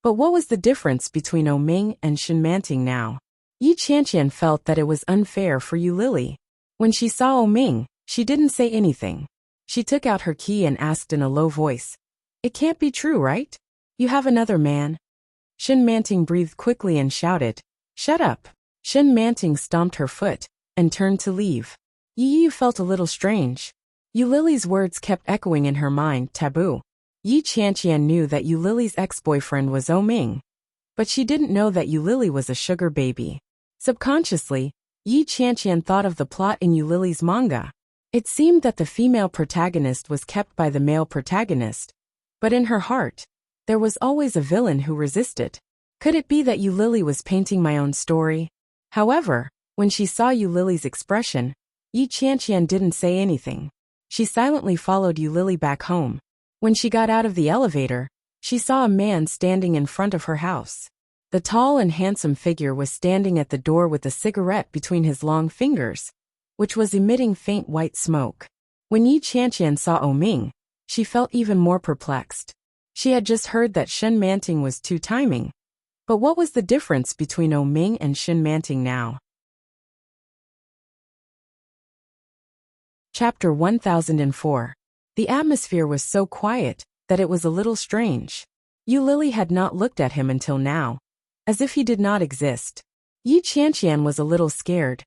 but what was the difference between Ming and Shin Manting now? Yi Qianqian felt that it was unfair for Yu Lily. When she saw Ming, she didn't say anything. She took out her key and asked in a low voice. It can't be true, right? You have another man? Shin Manting breathed quickly and shouted. Shut up. Shin Manting stomped her foot and turned to leave. Yi felt a little strange. Yu Lily's words kept echoing in her mind, taboo. Yi Qianqian knew that Yu Lily's ex-boyfriend was Ming, but she didn't know that Yu Lily was a sugar baby. Subconsciously, Yi Qianqian thought of the plot in Yu Lily's manga. It seemed that the female protagonist was kept by the male protagonist, but in her heart, there was always a villain who resisted. Could it be that Yu Lily was painting my own story? However, when she saw Yu Lily's expression, Yi Qianqian didn't say anything. She silently followed Yu Lily back home. When she got out of the elevator, she saw a man standing in front of her house. The tall and handsome figure was standing at the door with a cigarette between his long fingers, which was emitting faint white smoke. When Yi Qianqian saw Ming, she felt even more perplexed. She had just heard that Shin Manting was two-timing, but what was the difference between Ming and Shin Manting now? Chapter 1004. The atmosphere was so quiet that it was a little strange. Yu Lily had not looked at him until now, as if he did not exist. Yi Qianqian was a little scared,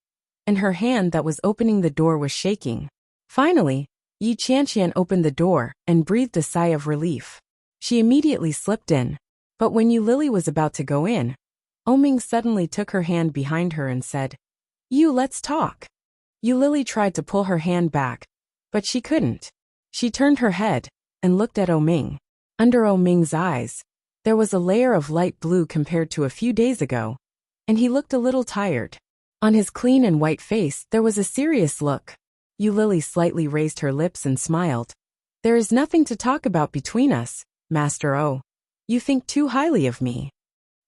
and her hand that was opening the door was shaking. Finally, Yi Qianqian opened the door and breathed a sigh of relief. She immediately slipped in, but when Yu Lily was about to go in, Ming suddenly took her hand behind her and said, You, let's talk. Yu Lily tried to pull her hand back, but she couldn't. She turned her head and looked at Ming. Under Ming's eyes, there was a layer of light blue compared to a few days ago, and he looked a little tired. On his clean and white face there was a serious look. Yu Lily slightly raised her lips and smiled. There is nothing to talk about between us, Master O. You think too highly of me.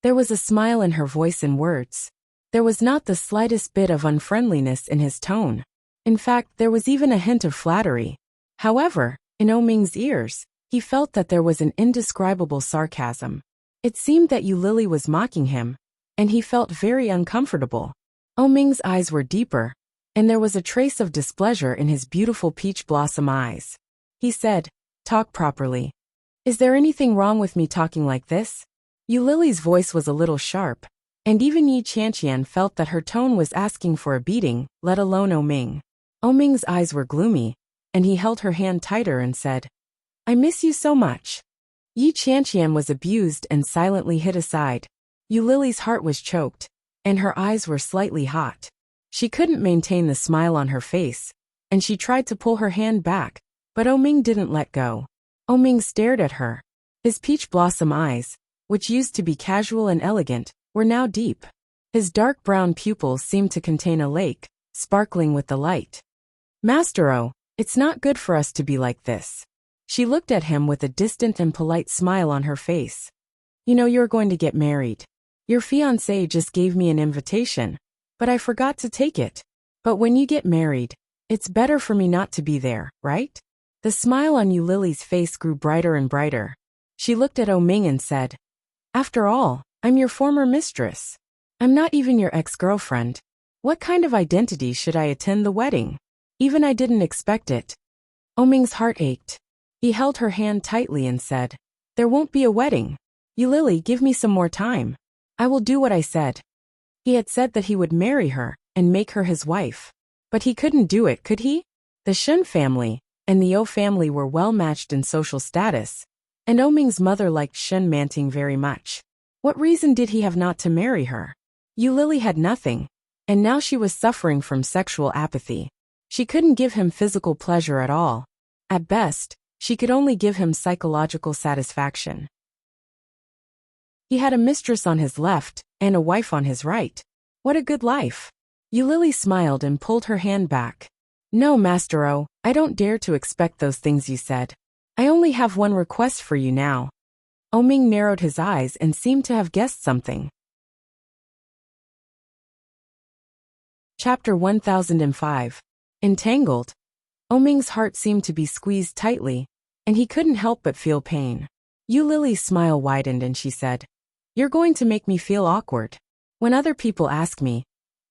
There was a smile in her voice and words. There was not the slightest bit of unfriendliness in his tone. In fact, there was even a hint of flattery. However, in Ming's ears, he felt that there was an indescribable sarcasm. It seemed that Yu Lily was mocking him, and he felt very uncomfortable. Ming's eyes were deeper, and there was a trace of displeasure in his beautiful peach blossom eyes. He said, Talk properly. Is there anything wrong with me talking like this? Yu Lily's voice was a little sharp, and even Yi Qianqian felt that her tone was asking for a beating, let alone Ming. Ming's eyes were gloomy, and he held her hand tighter and said, I miss you so much. Yi Qianqian was abused and silently hid aside. Yu Lily's heart was choked, and her eyes were slightly hot. She couldn't maintain the smile on her face, and she tried to pull her hand back, but Ming didn't let go. Ming stared at her. His peach blossom eyes, which used to be casual and elegant, were now deep. His dark brown pupils seemed to contain a lake, sparkling with the light. Master O, it's not good for us to be like this. She looked at him with a distant and polite smile on her face. You know you're going to get married. Your fiancé just gave me an invitation, but I forgot to take it. But when you get married, it's better for me not to be there, right? The smile on Lily's face grew brighter and brighter. She looked at Ming and said, After all, I'm your former mistress. I'm not even your ex-girlfriend. What kind of identity should I attend the wedding? Even I didn't expect it. Ming's heart ached. He held her hand tightly and said, There won't be a wedding. Lily, give me some more time. I will do what I said. He had said that he would marry her and make her his wife. But he couldn't do it, could he? The Shen family and the O family were well matched in social status, and Ming's mother liked Shen Manting very much. What reason did he have not to marry her? Lily had nothing, and now she was suffering from sexual apathy. She couldn't give him physical pleasure at all. At best, she could only give him psychological satisfaction. He had a mistress on his left and a wife on his right. What a good life. Lily smiled and pulled her hand back. No, Master O, I don't dare to expect those things you said. I only have one request for you now. Ming narrowed his eyes and seemed to have guessed something. Chapter 1005. Entangled. Ming's heart seemed to be squeezed tightly, and he couldn't help but feel pain. Lily's smile widened and she said, You're going to make me feel awkward. When other people ask me,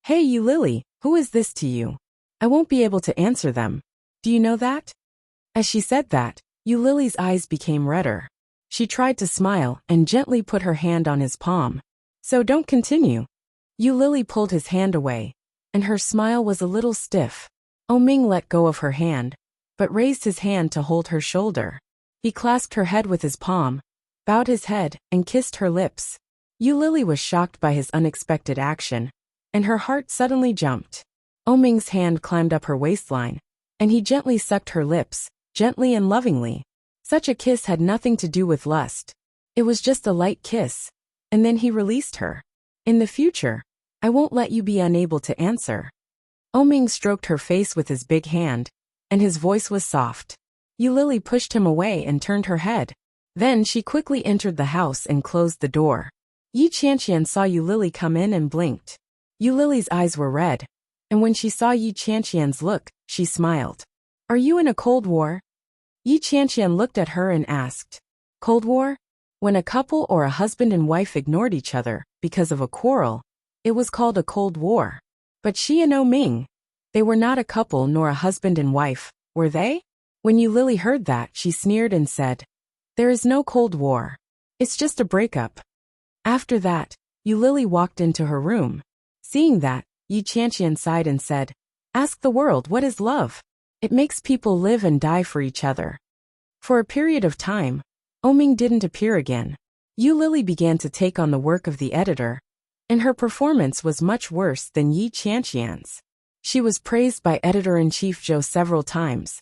Hey Lily, who is this to you? I won't be able to answer them. Do you know that? As she said that, Lily's eyes became redder. She tried to smile and gently put her hand on his palm. So don't continue. Lily pulled his hand away, and her smile was a little stiff. Ming let go of her hand, but raised his hand to hold her shoulder. He clasped her head with his palm, bowed his head, and kissed her lips. Lily was shocked by his unexpected action, and her heart suddenly jumped. Ming's hand climbed up her waistline, and he gently sucked her lips, gently and lovingly. Such a kiss had nothing to do with lust. It was just a light kiss, and then he released her. In the future, I won't let you be unable to answer. Ming stroked her face with his big hand, and his voice was soft. Lily pushed him away and turned her head. Then she quickly entered the house and closed the door. Yi Qianqian saw Lily come in and blinked. Lily's eyes were red, and when she saw Yi Qianqian's look, she smiled. Are you in a cold war? Yi Qianqian looked at her and asked. Cold war? When a couple or a husband and wife ignored each other because of a quarrel, it was called a cold war. But she and Ming, they were not a couple nor a husband and wife, were they? When Lily heard that, she sneered and said, There is no cold war. It's just a breakup. After that, Lily walked into her room. Seeing that, Yi Qianqian sighed and said, Ask the world what is love. It makes people live and die for each other. For a period of time, Ming didn't appear again. Lily began to take on the work of the editor, and her performance was much worse than Yi Qianqian's. She was praised by Editor-in-Chief Zhou several times,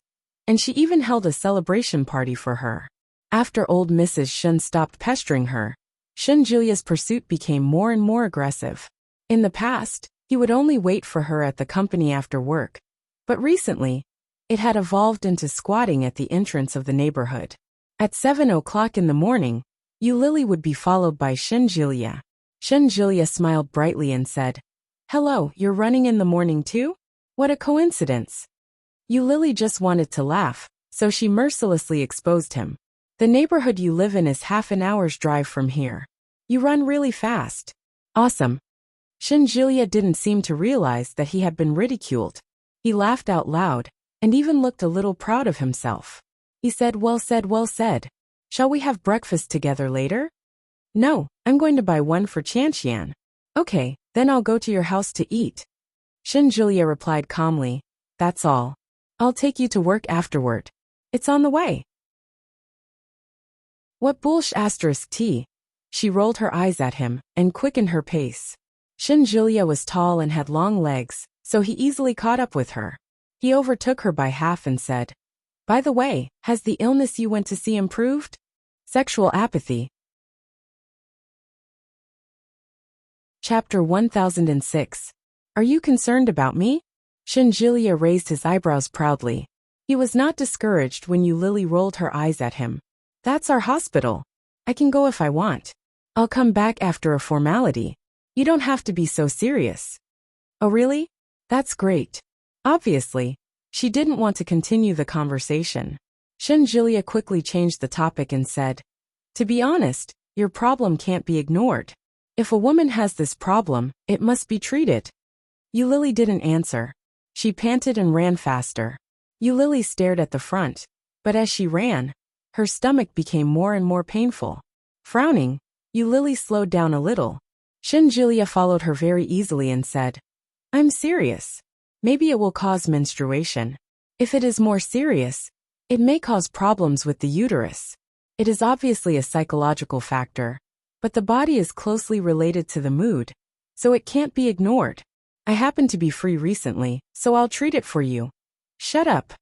and she even held a celebration party for her. After old Mrs. Shen stopped pestering her, Shen Julia's pursuit became more and more aggressive. In the past, he would only wait for her at the company after work, but recently, it had evolved into squatting at the entrance of the neighborhood. At 7 o'clock in the morning, Lily would be followed by Shen Julia. Shen Julia smiled brightly and said, Hello, you're running in the morning too? What a coincidence. Lily just wanted to laugh, so she mercilessly exposed him. The neighborhood you live in is half an hour's drive from here. You run really fast. Awesome. Shen Julia didn't seem to realize that he had been ridiculed. He laughed out loud, and even looked a little proud of himself. He said, Well said, well said. Shall we have breakfast together later? No, I'm going to buy one for Qianqian. Okay, then I'll go to your house to eat. Shen Julia replied calmly, That's all. I'll take you to work afterward. It's on the way. What bullsh asterisk T? She rolled her eyes at him and quickened her pace. Shen Julia was tall and had long legs, so he easily caught up with her. He overtook her by half and said, By the way, has the illness you went to see improved? Sexual apathy, Chapter 1006. Are you concerned about me? Shinjilia raised his eyebrows proudly. He was not discouraged when Yulili rolled her eyes at him. That's our hospital. I can go if I want. I'll come back after a formality. You don't have to be so serious. Oh really? That's great. Obviously, she didn't want to continue the conversation. Shinjilia quickly changed the topic and said, to be honest, your problem can't be ignored. If a woman has this problem, it must be treated. Yulili didn't answer. She panted and ran faster. Yulili stared at the front, but as she ran, her stomach became more and more painful. Frowning, Yulili slowed down a little. Shinjilia followed her very easily and said, I'm serious. Maybe it will cause menstruation. If it is more serious, it may cause problems with the uterus. It is obviously a psychological factor, but the body is closely related to the mood, so it can't be ignored. I happen to be free recently, so I'll treat it for you. Shut up.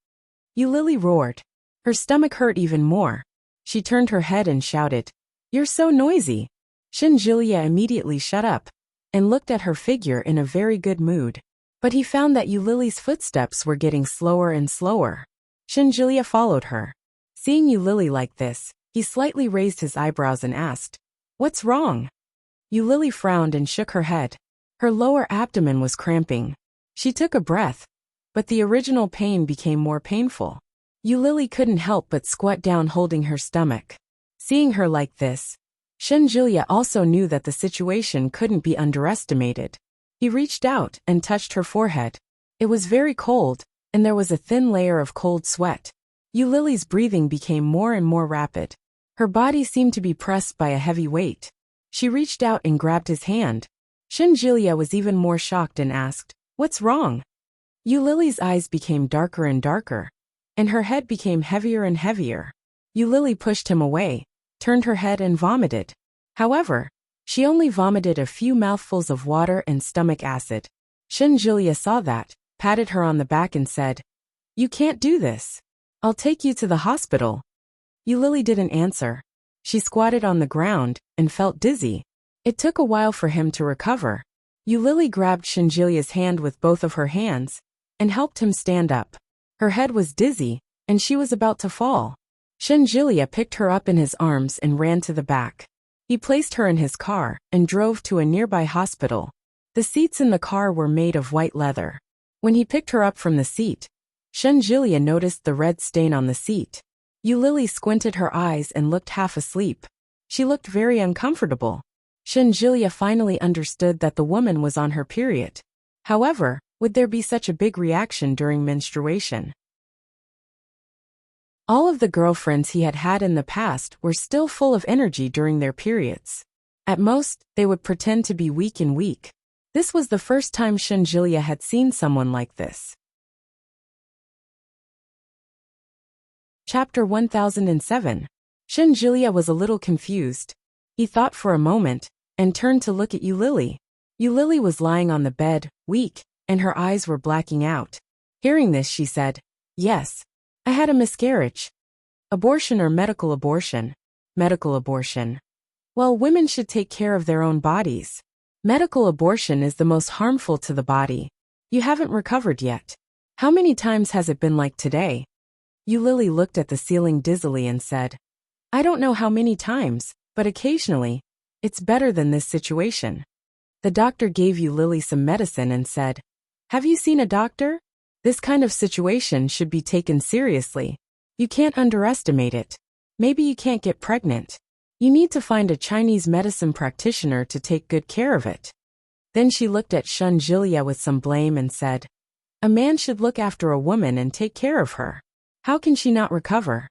Yulili roared. Her stomach hurt even more. She turned her head and shouted, You're so noisy. Shinjilia immediately shut up and looked at her figure in a very good mood. But he found that Yulili's footsteps were getting slower and slower. Shinjilia followed her. Seeing Yulili like this, he slightly raised his eyebrows and asked, What's wrong? Yulili frowned and shook her head. Her lower abdomen was cramping. She took a breath, but the original pain became more painful. Yulili couldn't help but squat down holding her stomach. Seeing her like this, Shinjilia also knew that the situation couldn't be underestimated. He reached out and touched her forehead. It was very cold, and there was a thin layer of cold sweat. Yulili's breathing became more and more rapid. Her body seemed to be pressed by a heavy weight. She reached out and grabbed his hand. Shinjilia was even more shocked and asked, What's wrong? Yulili's eyes became darker and darker, and her head became heavier and heavier. Yulili pushed him away, turned her head and vomited. However, she only vomited a few mouthfuls of water and stomach acid. Shinjilia saw that, patted her on the back and said, You can't do this. I'll take you to the hospital. Yulili didn't answer. She squatted on the ground and felt dizzy. It took a while for him to recover. Yulili grabbed Shinjilia's hand with both of her hands and helped him stand up. Her head was dizzy, and she was about to fall. Shinjilia picked her up in his arms and ran to the back. He placed her in his car and drove to a nearby hospital. The seats in the car were made of white leather. When he picked her up from the seat, Shinjilia noticed the red stain on the seat. Yulili squinted her eyes and looked half asleep. She looked very uncomfortable. Shinjilia finally understood that the woman was on her period. However, would there be such a big reaction during menstruation? All of the girlfriends he had had in the past were still full of energy during their periods. At most, they would pretend to be weak and weak. This was the first time Shinjilia had seen someone like this. Chapter 1007. Shinjilia was a little confused. He thought for a moment, and turned to look at Yulili. Yulili was lying on the bed, weak, and her eyes were blacking out. Hearing this, she said, Yes, I had a miscarriage. Abortion or medical abortion? Medical abortion. Well, women should take care of their own bodies. Medical abortion is the most harmful to the body. You haven't recovered yet. How many times has it been like today? Yulili looked at the ceiling dizzily and said, I don't know how many times, but occasionally. It's better than this situation. The doctor gave Yulili some medicine and said, Have you seen a doctor? This kind of situation should be taken seriously. You can't underestimate it. Maybe you can't get pregnant. You need to find a Chinese medicine practitioner to take good care of it. Then she looked at Shinjilia with some blame and said, A man should look after a woman and take care of her. How can she not recover?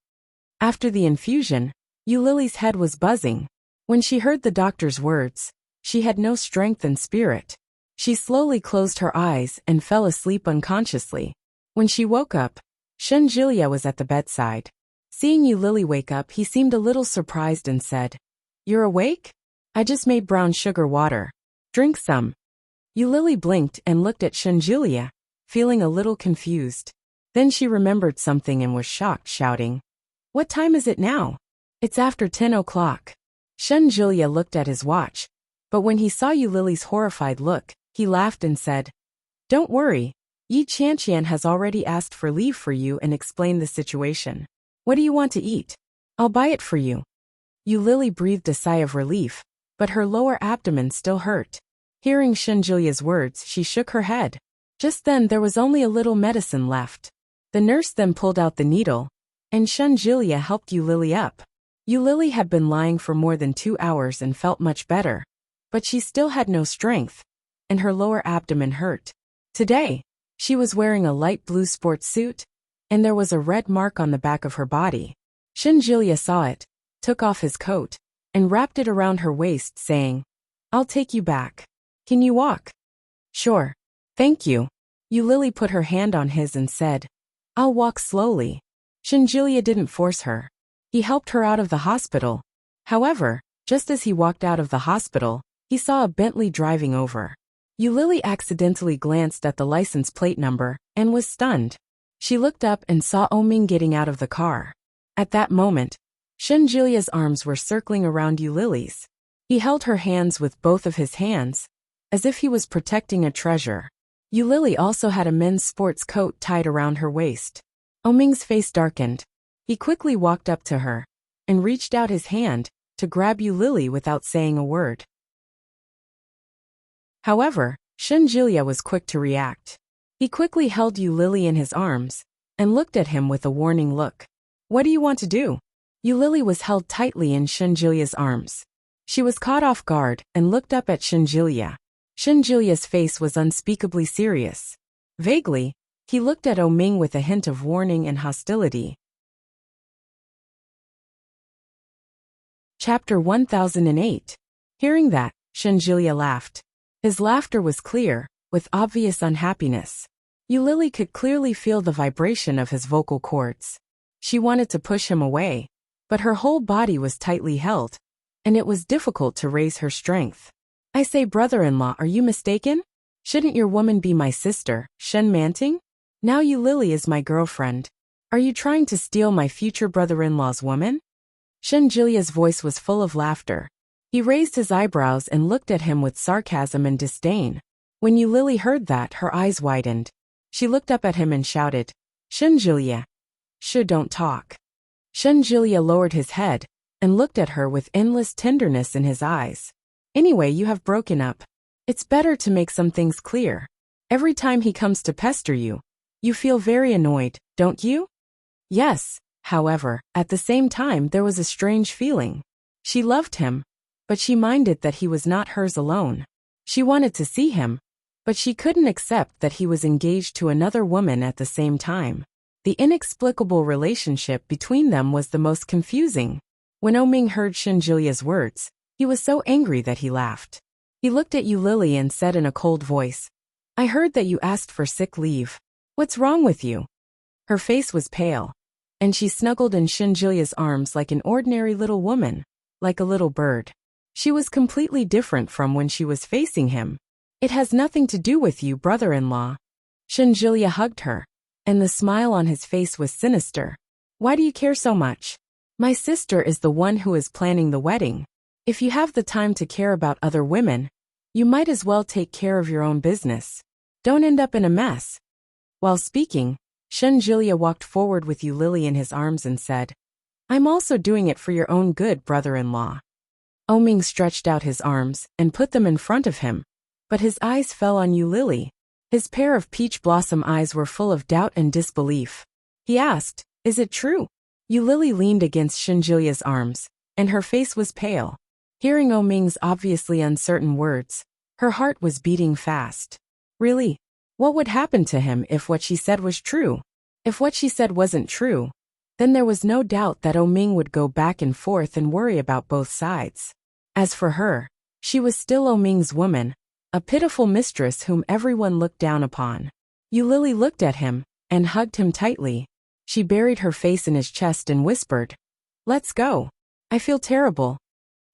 After the infusion, Yulili's head was buzzing. When she heard the doctor's words, she had no strength and spirit. She slowly closed her eyes and fell asleep unconsciously. When she woke up, Shinjilia was at the bedside. Seeing Yulili wake up, he seemed a little surprised and said, You're awake? I just made brown sugar water. Drink some. Yulili blinked and looked at Shinjilia, feeling a little confused. Then she remembered something and was shocked, shouting, What time is it now? It's after 10 o'clock. Shinjilia looked at his watch. But when he saw Lily's horrified look, he laughed and said, "Don't worry. Yi Qianqian has already asked for leave for you and explained the situation. What do you want to eat? I'll buy it for you." Lily breathed a sigh of relief, but her lower abdomen still hurt. Hearing Shenjulia's words, she shook her head. Just then there was only a little medicine left. The nurse then pulled out the needle, and Shenjulia helped Lily up. Lily had been lying for more than 2 hours and felt much better, but she still had no strength, and her lower abdomen hurt. Today, she was wearing a light blue sports suit, and there was a red mark on the back of her body. Shenjulia saw it, took off his coat, and wrapped it around her waist, saying, "I'll take you back. Can you walk?" "Sure. Thank you." Lily put her hand on his and said, "I'll walk slowly." Shenjulia didn't force her. He helped her out of the hospital. However, just as he walked out of the hospital, he saw a Bentley driving over. Lily accidentally glanced at the license plate number and was stunned. She looked up and saw Oming getting out of the car. At that moment, Shenjulia's arms were circling around Lily's. He held her hands with both of his hands, as if he was protecting a treasure. Lily also had a men's sports coat tied around her waist. Oming's face darkened. He quickly walked up to her and reached out his hand to grab Lily without saying a word. However, Shenjulia was quick to react. He quickly held Lily in his arms and looked at him with a warning look. "What do you want to do?" Lily was held tightly in Shenjulia's arms. She was caught off guard and looked up at Shenjulia. Shenjulia's face was unspeakably serious. Vaguely, he looked at Oming with a hint of warning and hostility. Chapter 1008. Hearing that, Shenjulia laughed. His laughter was clear, with obvious unhappiness. Lily could clearly feel the vibration of his vocal cords. She wanted to push him away, but her whole body was tightly held, and it was difficult to raise her strength. "I say, brother-in-law, are you mistaken? Shouldn't your woman be my sister, Shen Manting? Now Lily is my girlfriend. Are you trying to steal my future brother-in-law's woman?" Shenjulia's voice was full of laughter. He raised his eyebrows and looked at him with sarcasm and disdain. When Lily heard that, her eyes widened. She looked up at him and shouted, "Shenjulia! Don't talk." Shenjulia lowered his head and looked at her with endless tenderness in his eyes. "Anyway, you have broken up. It's better to make some things clear. Every time he comes to pester you, you feel very annoyed, don't you?" Yes, however, at the same time there was a strange feeling. She loved him, but she minded that he was not hers alone. She wanted to see him, but she couldn't accept that he was engaged to another woman at the same time. The inexplicable relationship between them was the most confusing. When Oming heard Shenjulia's words, he was so angry that he laughed. He looked at Lily and said in a cold voice, "I heard that you asked for sick leave. What's wrong with you?" Her face was pale, and she snuggled in Shenjulia's arms like an ordinary little woman, like a little bird. She was completely different from when she was facing him. "It has nothing to do with you, brother-in-law." Shenjulia hugged her, and the smile on his face was sinister. "Why do you care so much? My sister is the one who is planning the wedding. If you have the time to care about other women, you might as well take care of your own business. Don't end up in a mess." While speaking, Shenjulia walked forward with Lily in his arms and said, "I'm also doing it for your own good, brother-in-law." Oming stretched out his arms and put them in front of him, but his eyes fell on Lily. His pair of peach blossom eyes were full of doubt and disbelief. He asked, "Is it true?" Lily leaned against Shenjulia's arms, and her face was pale. Hearing Oming's obviously uncertain words, her heart was beating fast. Really? What would happen to him if what she said was true? If what she said wasn't true, then there was no doubt that Oming would go back and forth and worry about both sides. As for her, she was still Oming's woman, a pitiful mistress whom everyone looked down upon. Lily looked at him and hugged him tightly. She buried her face in his chest and whispered, "Let's go. I feel terrible."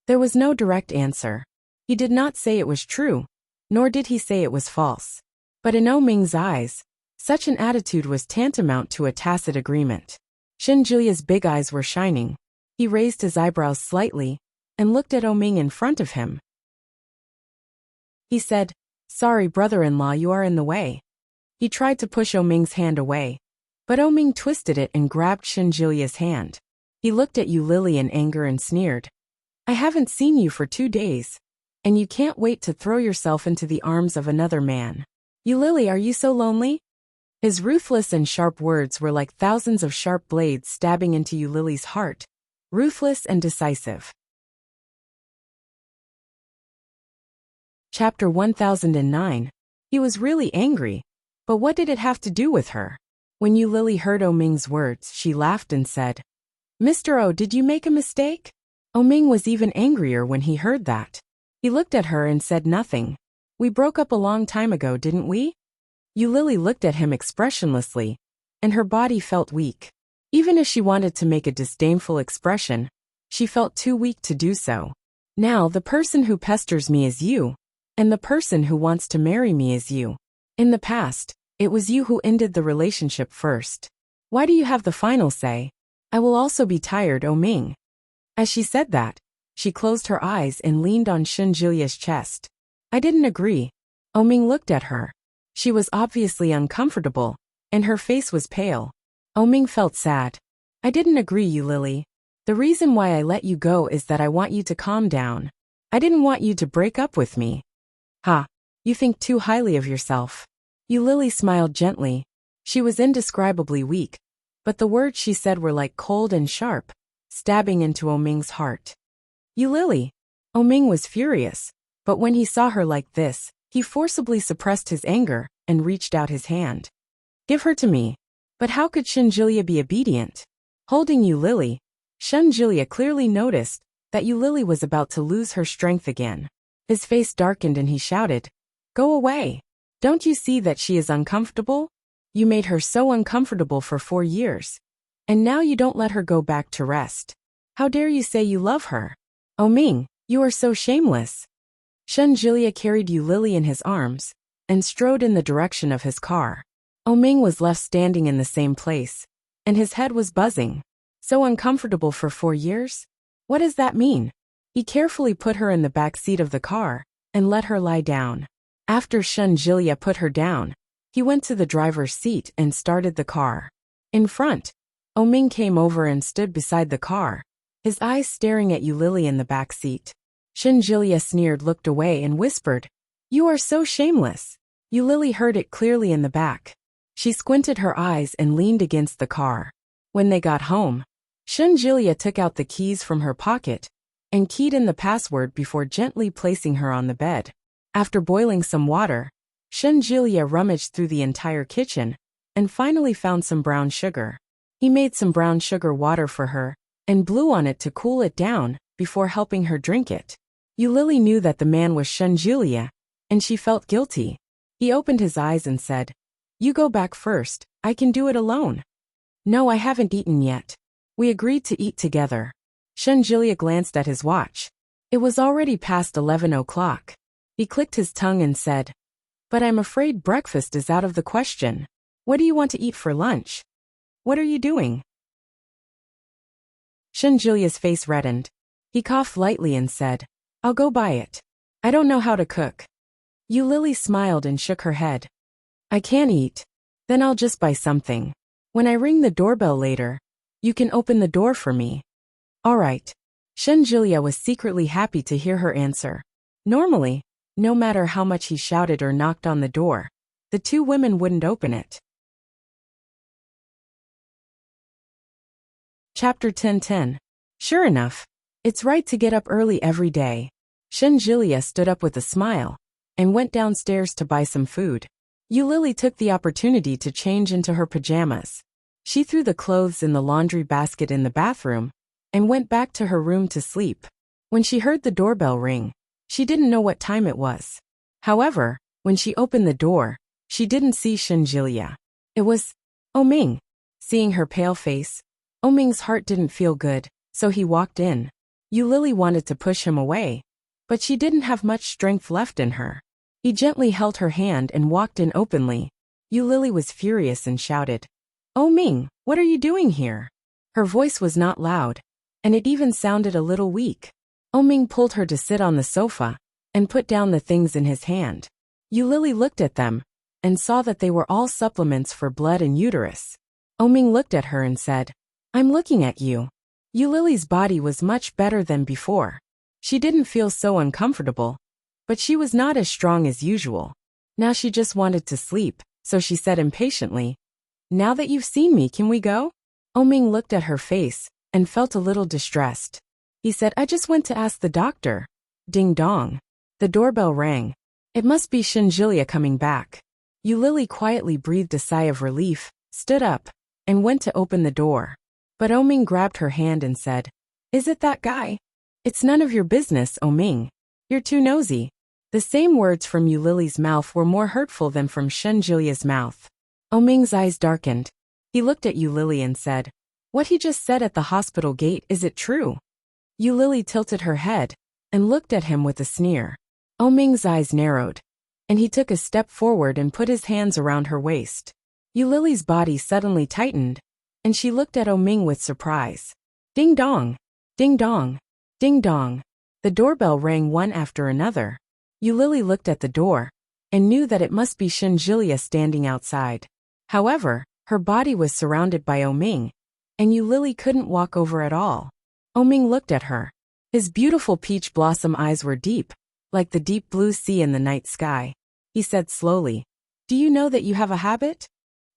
There was no direct answer. He did not say it was true, nor did he say it was false. But in Oming's eyes, such an attitude was tantamount to a tacit agreement. Shenjulia's big eyes were shining. He raised his eyebrows slightly and looked at Oming in front of him. He said, "Sorry, brother-in-law, you are in the way." He tried to push Oming's hand away, but Oming twisted it and grabbed Shinjilia's hand. He looked at Lily in anger and sneered. "I haven't seen you for 2 days, and you can't wait to throw yourself into the arms of another man. Lily, are you so lonely?" His ruthless and sharp words were like thousands of sharp blades stabbing into Lily's heart, ruthless and decisive. Chapter 1009. He was really angry, but what did it have to do with her? When Lily heard Oming's words, she laughed and said, "Mr. O, did you make a mistake?" Oming was even angrier when he heard that. He looked at her and said nothing. "We broke up a long time ago, didn't we?" Lily looked at him expressionlessly, and her body felt weak. Even if she wanted to make a disdainful expression, she felt too weak to do so. "Now the person who pesters me is you, and the person who wants to marry me is you. In the past, it was you who ended the relationship first. Why do you have the final say? I will also be tired, Oming." As she said that, she closed her eyes and leaned on Shinjilia's chest. "I didn't agree." Oming looked at her. She was obviously uncomfortable, and her face was pale. Oming felt sad. "I didn't agree, Lily. The reason why I let you go is that I want you to calm down. I didn't want you to break up with me." "Ha, you think too highly of yourself." Lily smiled gently. She was indescribably weak, but the words she said were like cold and sharp, stabbing into Oming's heart. "Lily." Oming was furious, but when he saw her like this, he forcibly suppressed his anger and reached out his hand. "Give her to me." But how could Shinjilia be obedient? Holding Lily, Shinjilia clearly noticed that Lily was about to lose her strength again. His face darkened and he shouted, "Go away. Don't you see that she is uncomfortable? You made her so uncomfortable for 4 years. And now you don't let her go back to rest. How dare you say you love her? Oming, you are so shameless." Shinjilia carried Lily in his arms and strode in the direction of his car. Oming was left standing in the same place, and his head was buzzing. So uncomfortable for 4 years? What does that mean? He carefully put her in the back seat of the car and let her lie down. After Shinjilia put her down, he went to the driver's seat and started the car. In front, Oming came over and stood beside the car, his eyes staring at Lily in the back seat. Shinjilia sneered, looked away and whispered, "You are so shameless." Lily heard it clearly in the back. She squinted her eyes and leaned against the car. When they got home, Shinjilia took out the keys from her pocket and keyed in the password before gently placing her on the bed. After boiling some water, Shinjilia rummaged through the entire kitchen and finally found some brown sugar. He made some brown sugar water for her and blew on it to cool it down before helping her drink it. Lily knew that the man was Shinjilia, and she felt guilty. He opened his eyes and said, "You go back first, I can do it alone." "No, I haven't eaten yet. We agreed to eat together." Shinjilia glanced at his watch. It was already past 11 o'clock. He clicked his tongue and said, "But I'm afraid breakfast is out of the question. What do you want to eat for lunch? What are you doing?" Shinjilia's face reddened. He coughed lightly and said, "I'll go buy it. I don't know how to cook." Lily smiled and shook her head. "I can't eat. Then I'll just buy something. When I ring the doorbell later, you can open the door for me." "All right." Shinjilia was secretly happy to hear her answer. Normally, no matter how much he shouted or knocked on the door, the two women wouldn't open it. Chapter 10:10. Sure enough, it's right to get up early every day. Shinjilia stood up with a smile and went downstairs to buy some food. Lily took the opportunity to change into her pajamas. She threw the clothes in the laundry basket in the bathroom and went back to her room to sleep. When she heard the doorbell ring, she didn't know what time it was. However, when she opened the door, she didn't see Shinjilia. It was Oming. Seeing her pale face, Oming's heart didn't feel good, so he walked in. Lily wanted to push him away, but she didn't have much strength left in her. He gently held her hand and walked in openly. Lily was furious and shouted, "Oming, what are you doing here?" Her voice was not loud, and it even sounded a little weak. Oming pulled her to sit on the sofa and put down the things in his hand. Yulili looked at them and saw that they were all supplements for blood and uterus. Oming looked at her and said, "I'm looking at you." Yulili's body was much better than before. She didn't feel so uncomfortable, but she was not as strong as usual. Now she just wanted to sleep, so she said impatiently, "Now that you've seen me, can we go?" Oming looked at her face and felt a little distressed. He said, "I just went to ask the doctor." Ding dong. The doorbell rang. It must be Shinjilia coming back. Yulili quietly breathed a sigh of relief, stood up, and went to open the door. But Oming grabbed her hand and said, "Is it that guy?" "It's none of your business, Oming. You're too nosy." The same words from Yulili's mouth were more hurtful than from Shinjilia's mouth. Oming's eyes darkened. He looked at Yulili and said, "What he just said at the hospital gate, is it true?" Yulili tilted her head and looked at him with a sneer. Oming's eyes narrowed, and he took a step forward and put his hands around her waist. Yulili's body suddenly tightened, and she looked at Oming with surprise. Ding dong! Ding dong! Ding dong! The doorbell rang one after another. Yulili looked at the door and knew that it must be Shinjilia standing outside. However, her body was surrounded by Oming, and Yulili couldn't walk over at all. Oming looked at her. His beautiful peach blossom eyes were deep, like the deep blue sea in the night sky. He said slowly, "Do you know that you have a habit?"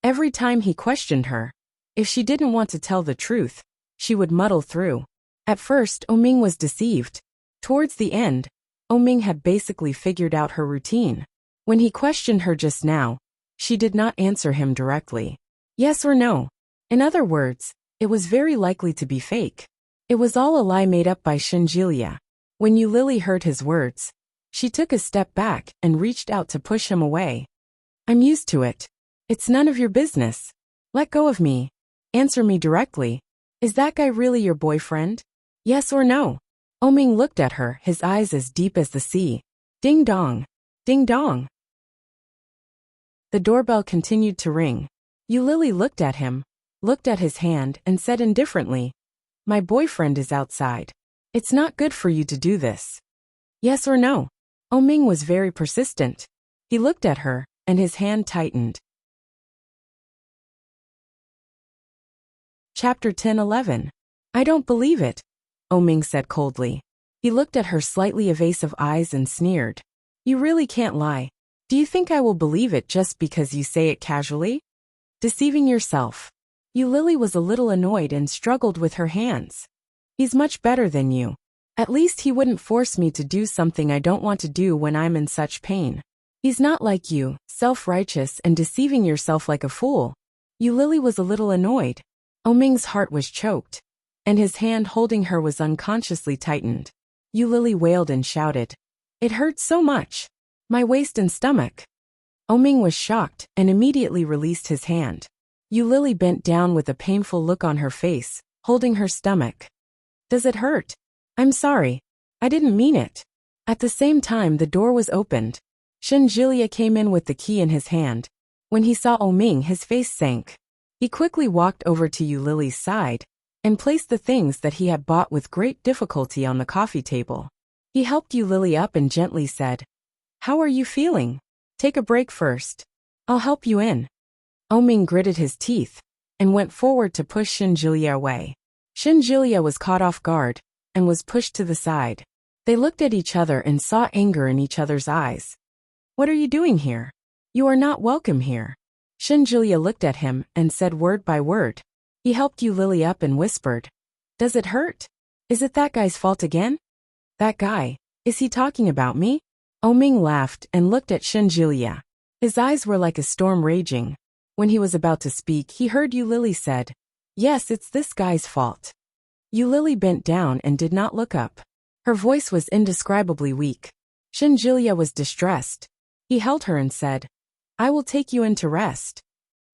Every time he questioned her, if she didn't want to tell the truth, she would muddle through. At first, Oming was deceived. Towards the end, Oming had basically figured out her routine. When he questioned her just now, she did not answer him directly. Yes or no. In other words, it was very likely to be fake. It was all a lie made up by Shinjilia. When Yulili heard his words, she took a step back and reached out to push him away. "I'm used to it. It's none of your business. Let go of me. Answer me directly. Is that guy really your boyfriend? Yes or no?" Oming looked at her, his eyes as deep as the sea. Ding dong. Ding dong. The doorbell continued to ring. Yulili looked at him, looked at his hand, and said indifferently, "My boyfriend is outside. It's not good for you to do this. Yes or no?" Oming was very persistent. He looked at her, and his hand tightened. Chapter 10:11. "I don't believe it," Oming said coldly. He looked at her slightly evasive eyes and sneered. "You really can't lie. Do you think I will believe it just because you say it casually? Deceiving yourself." Yulili was a little annoyed and struggled with her hands. "He's much better than you. At least he wouldn't force me to do something I don't want to do when I'm in such pain. He's not like you, self-righteous and deceiving yourself like a fool." Yulili was a little annoyed. Oming's heart was choked, and his hand holding her was unconsciously tightened. Yulili wailed and shouted, "It hurts so much. My waist and stomach." Oming was shocked and immediately released his hand. Yulili bent down with a painful look on her face, holding her stomach. "Does it hurt? I'm sorry. I didn't mean it." At the same time, the door was opened. Shinjilia came in with the key in his hand. When he saw Oming, his face sank. He quickly walked over to Yulili's side and placed the things that he had bought with great difficulty on the coffee table. He helped Yulili up and gently said, "How are you feeling? Take a break first. I'll help you in." Oming gritted his teeth and went forward to push Shinjilia away. Shinjilia was caught off guard and was pushed to the side. They looked at each other and saw anger in each other's eyes. "What are you doing here? You are not welcome here." Shinjilia looked at him and said word by word. He helped Yulili up and whispered, "Does it hurt? Is it that guy's fault again?" "That guy? Is he talking about me?" Oming laughed and looked at Shinjilia. His eyes were like a storm raging. When he was about to speak, he heard Yulili said, "Yes, it's this guy's fault." Yulili bent down and did not look up. Her voice was indescribably weak. Shinjilia was distressed. He held her and said, "I will take you in to rest."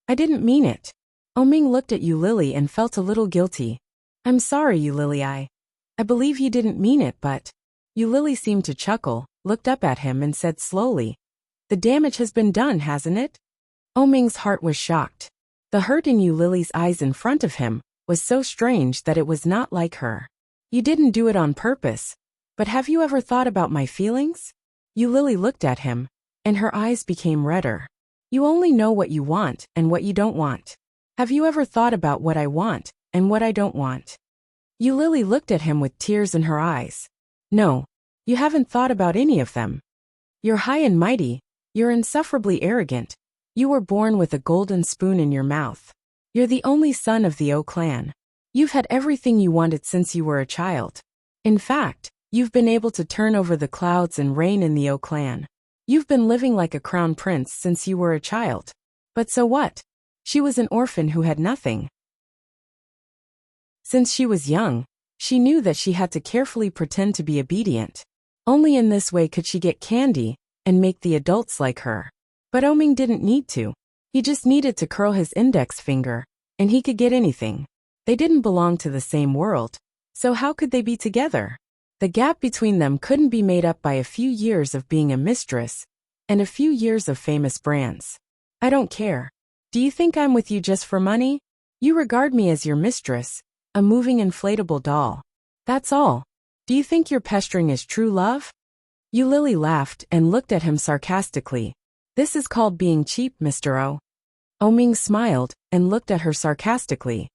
"I didn't mean it." Oming looked at Yulili and felt a little guilty. "I'm sorry, Yulili, I believe he didn't mean it, but..." Yulili seemed to chuckle, looked up at him and said slowly, "The damage has been done, hasn't it?" Oming's heart was shocked. The hurt in Yulili's eyes in front of him was so strange that it was not like her. "You didn't do it on purpose, but have you ever thought about my feelings?" Lily looked at him, and her eyes became redder. You only know what you want and what you don't want. Have you ever thought about what I want and what I don't want? Lily looked at him with tears in her eyes. No, you haven't thought about any of them. You're high and mighty, you're insufferably arrogant. You were born with a golden spoon in your mouth. You're the only son of the O clan. You've had everything you wanted since you were a child. In fact, you've been able to turn over the clouds and reign in the O clan. You've been living like a crown prince since you were a child. But so what? She was an orphan who had nothing. Since she was young, she knew that she had to carefully pretend to be obedient. Only in this way could she get candy and make the adults like her. But Oming didn't need to. He just needed to curl his index finger, and he could get anything. They didn't belong to the same world, so how could they be together? The gap between them couldn't be made up by a few years of being a mistress and a few years of famous brands. I don't care. Do you think I'm with you just for money? You regard me as your mistress, a moving inflatable doll. That's all. Do you think your pestering is true love? Lily laughed and looked at him sarcastically. This is called being cheap, Mr. O. Oming smiled and looked at her sarcastically.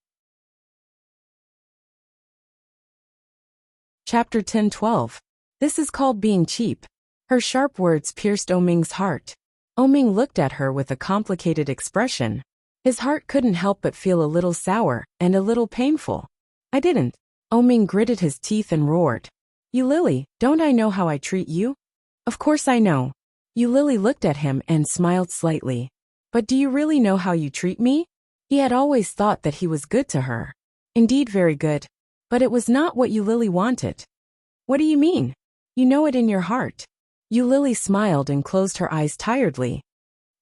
Chapter 10:12. This is called being cheap. Her sharp words pierced Oming's heart. Oming looked at her with a complicated expression. His heart couldn't help but feel a little sour and a little painful. I didn't. Oming gritted his teeth and roared. Lily, don't I know how I treat you? Of course I know. Lily looked at him and smiled slightly. But do you really know how you treat me? He had always thought that he was good to her. Indeed very good. But it was not what Lily wanted. What do you mean? You know it in your heart. Lily smiled and closed her eyes tiredly.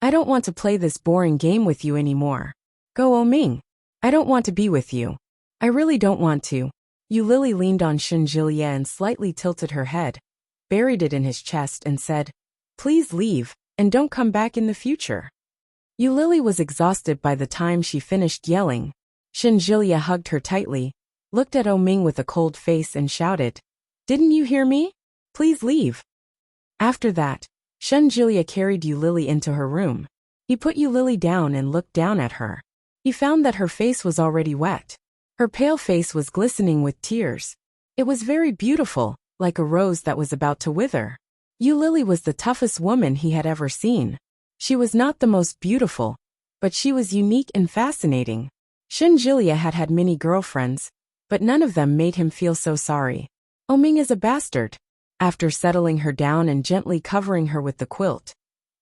I don't want to play this boring game with you anymore. Go, Oming. I don't want to be with you. I really don't want to. Lily leaned on Shinjilia and slightly tilted her head, buried it in his chest and said, Please leave, and don't come back in the future. Lily was exhausted by the time she finished yelling. Shinjilia hugged her tightly, looked at Oming with a cold face and shouted, Didn't you hear me? Please leave. After that, Shinjilia carried Lily into her room. He put Lily down and looked down at her. He found that her face was already wet. Her pale face was glistening with tears. It was very beautiful, like a rose that was about to wither. Lily was the toughest woman he had ever seen. She was not the most beautiful, but she was unique and fascinating. Shinjilia had had many girlfriends, but none of them made him feel so sorry. Oming is a bastard. After settling her down and gently covering her with the quilt,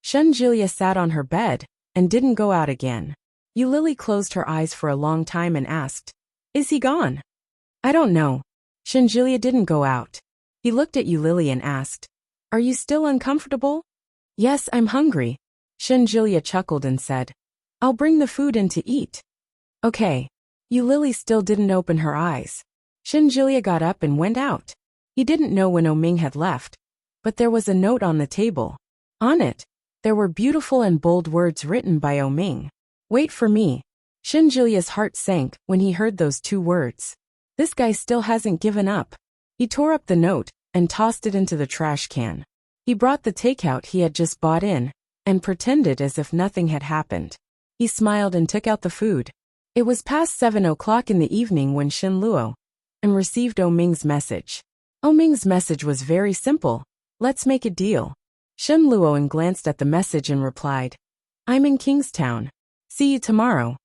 Shinjilia sat on her bed and didn't go out again. Lily closed her eyes for a long time and asked, Is he gone? I don't know. Shinjilia didn't go out. He looked at Lily and asked, Are you still uncomfortable? Yes, I'm hungry. Shinjilia chuckled and said, I'll bring the food in to eat. Okay. Lily still didn't open her eyes. Shinjilia got up and went out. He didn't know when Oming had left, but there was a note on the table. On it, there were beautiful and bold words written by Oming. Wait for me. Shinjilia's heart sank when he heard those two words. This guy still hasn't given up. He tore up the note and tossed it into the trash can. He brought the takeout he had just bought in and pretended as if nothing had happened. He smiled and took out the food. It was past 7 o'clock in the evening when Shin Luo received Oming's message. Oming's message was very simple. Let's make a deal. Shin Luo glanced at the message and replied, I'm in Kingstown. See you tomorrow.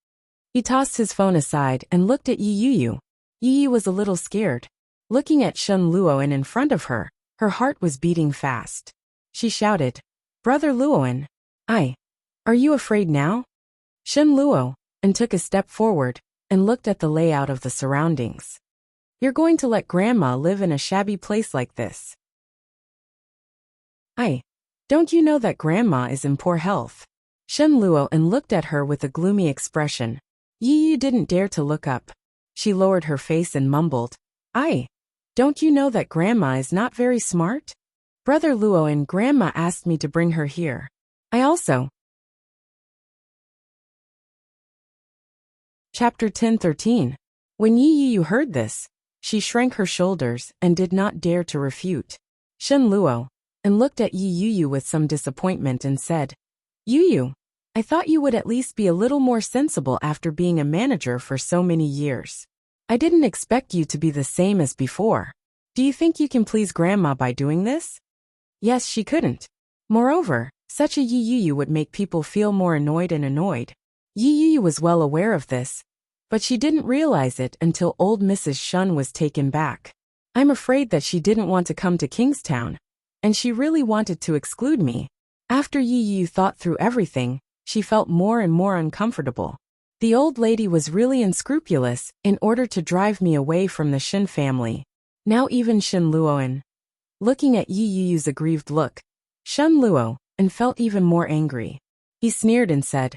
He tossed his phone aside and looked at Yi Yu. Yi Yu was a little scared. Looking at Shin Luo in front of her, her heart was beating fast. She shouted, Brother Luoan, are you afraid now? Shin Luo took a step forward and looked at the layout of the surroundings. You're going to let Grandma live in a shabby place like this? Don't you know that Grandma is in poor health? Shin Luo looked at her with a gloomy expression. Yi Yu didn't dare to look up. She lowered her face and mumbled, Don't you know that Grandma is not very smart? Brother Luo and Grandma asked me to bring her here. I also. Chapter 10:13. When Yi Yu heard this, she shrank her shoulders and did not dare to refute. Shin Luo, and looked at Yi Yu with some disappointment and said, Yu, I thought you would at least be a little more sensible after being a manager for so many years. I didn't expect you to be the same as before. Do you think you can please Grandma by doing this? Yes, she couldn't. Moreover, such a Yi Yu would make people feel more annoyed and annoyed. Yi Yu was well aware of this, but she didn't realize it until old Mrs. Shun was taken back. I'm afraid that she didn't want to come to Kingstown, and she really wanted to exclude me. After Yi Yu thought through everything, she felt more and more uncomfortable. The old lady was really unscrupulous in order to drive me away from the Shin family. Now even Shin Luoan. Looking at Yi Yu's aggrieved look, Shun Luo and felt even more angry. He sneered and said,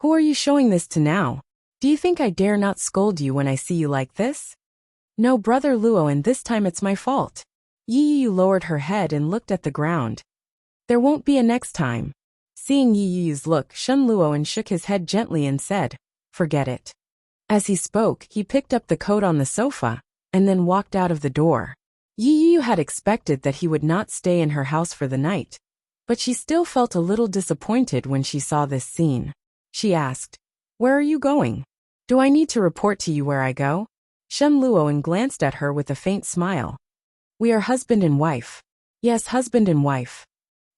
Who are you showing this to now? Do you think I dare not scold you when I see you like this? No, Brother Luo, and this time it's my fault. Yi Yu lowered her head and looked at the ground. There won't be a next time. Seeing Yi Yu's look, Shun Luoan shook his head gently and said, Forget it. As he spoke, he picked up the coat on the sofa and then walked out of the door. Yi Yu had expected that he would not stay in her house for the night, but she still felt a little disappointed when she saw this scene. She asked, Where are you going? Do I need to report to you where I go? Shun Luoan glanced at her with a faint smile. We are husband and wife. Yes, husband and wife.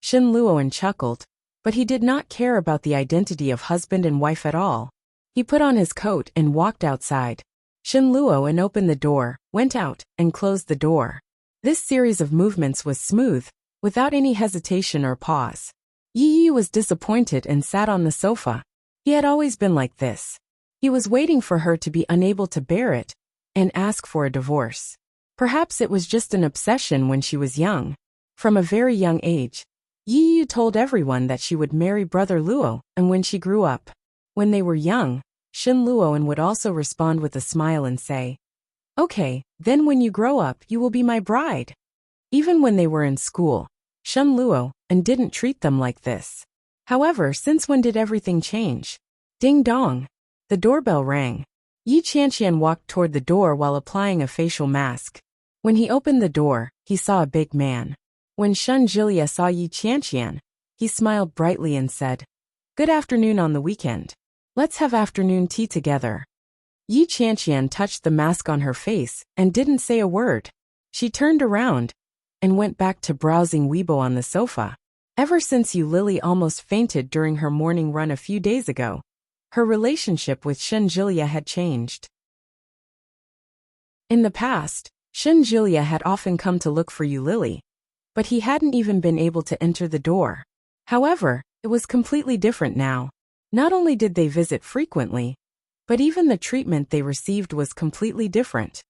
Shun Luoan chuckled, but he did not care about the identity of husband and wife at all. He put on his coat and walked outside. Shun Luoan opened the door, went out, and closed the door. This series of movements was smooth, without any hesitation or pause. Yi Yu was disappointed and sat on the sofa. He had always been like this. He was waiting for her to be unable to bear it and ask for a divorce. Perhaps it was just an obsession when she was young. From a very young age, Yi Yu told everyone that she would marry Brother Luo, and when she grew up. When they were young, Shin Luoan would also respond with a smile and say, Okay, then when you grow up you will be my bride. Even when they were in school, Shun Luo and didn't treat them like this. However, since when did everything change? Ding dong. The doorbell rang. Yi Qianqian walked toward the door while applying a facial mask. When he opened the door, he saw a big man. When Shun Jilia saw Yi Qianqian, he smiled brightly and said, Good afternoon on the weekend. Let's have afternoon tea together. Yi Qianqian touched the mask on her face and didn't say a word. She turned around and went back to browsing Weibo on the sofa. Ever since Yu Lily almost fainted during her morning run a few days ago, her relationship with Shen Jilia had changed. In the past, Shen Jilia had often come to look for Yu Lily, but he hadn't even been able to enter the door. However, it was completely different now. Not only did they visit frequently, but even the treatment they received was completely different.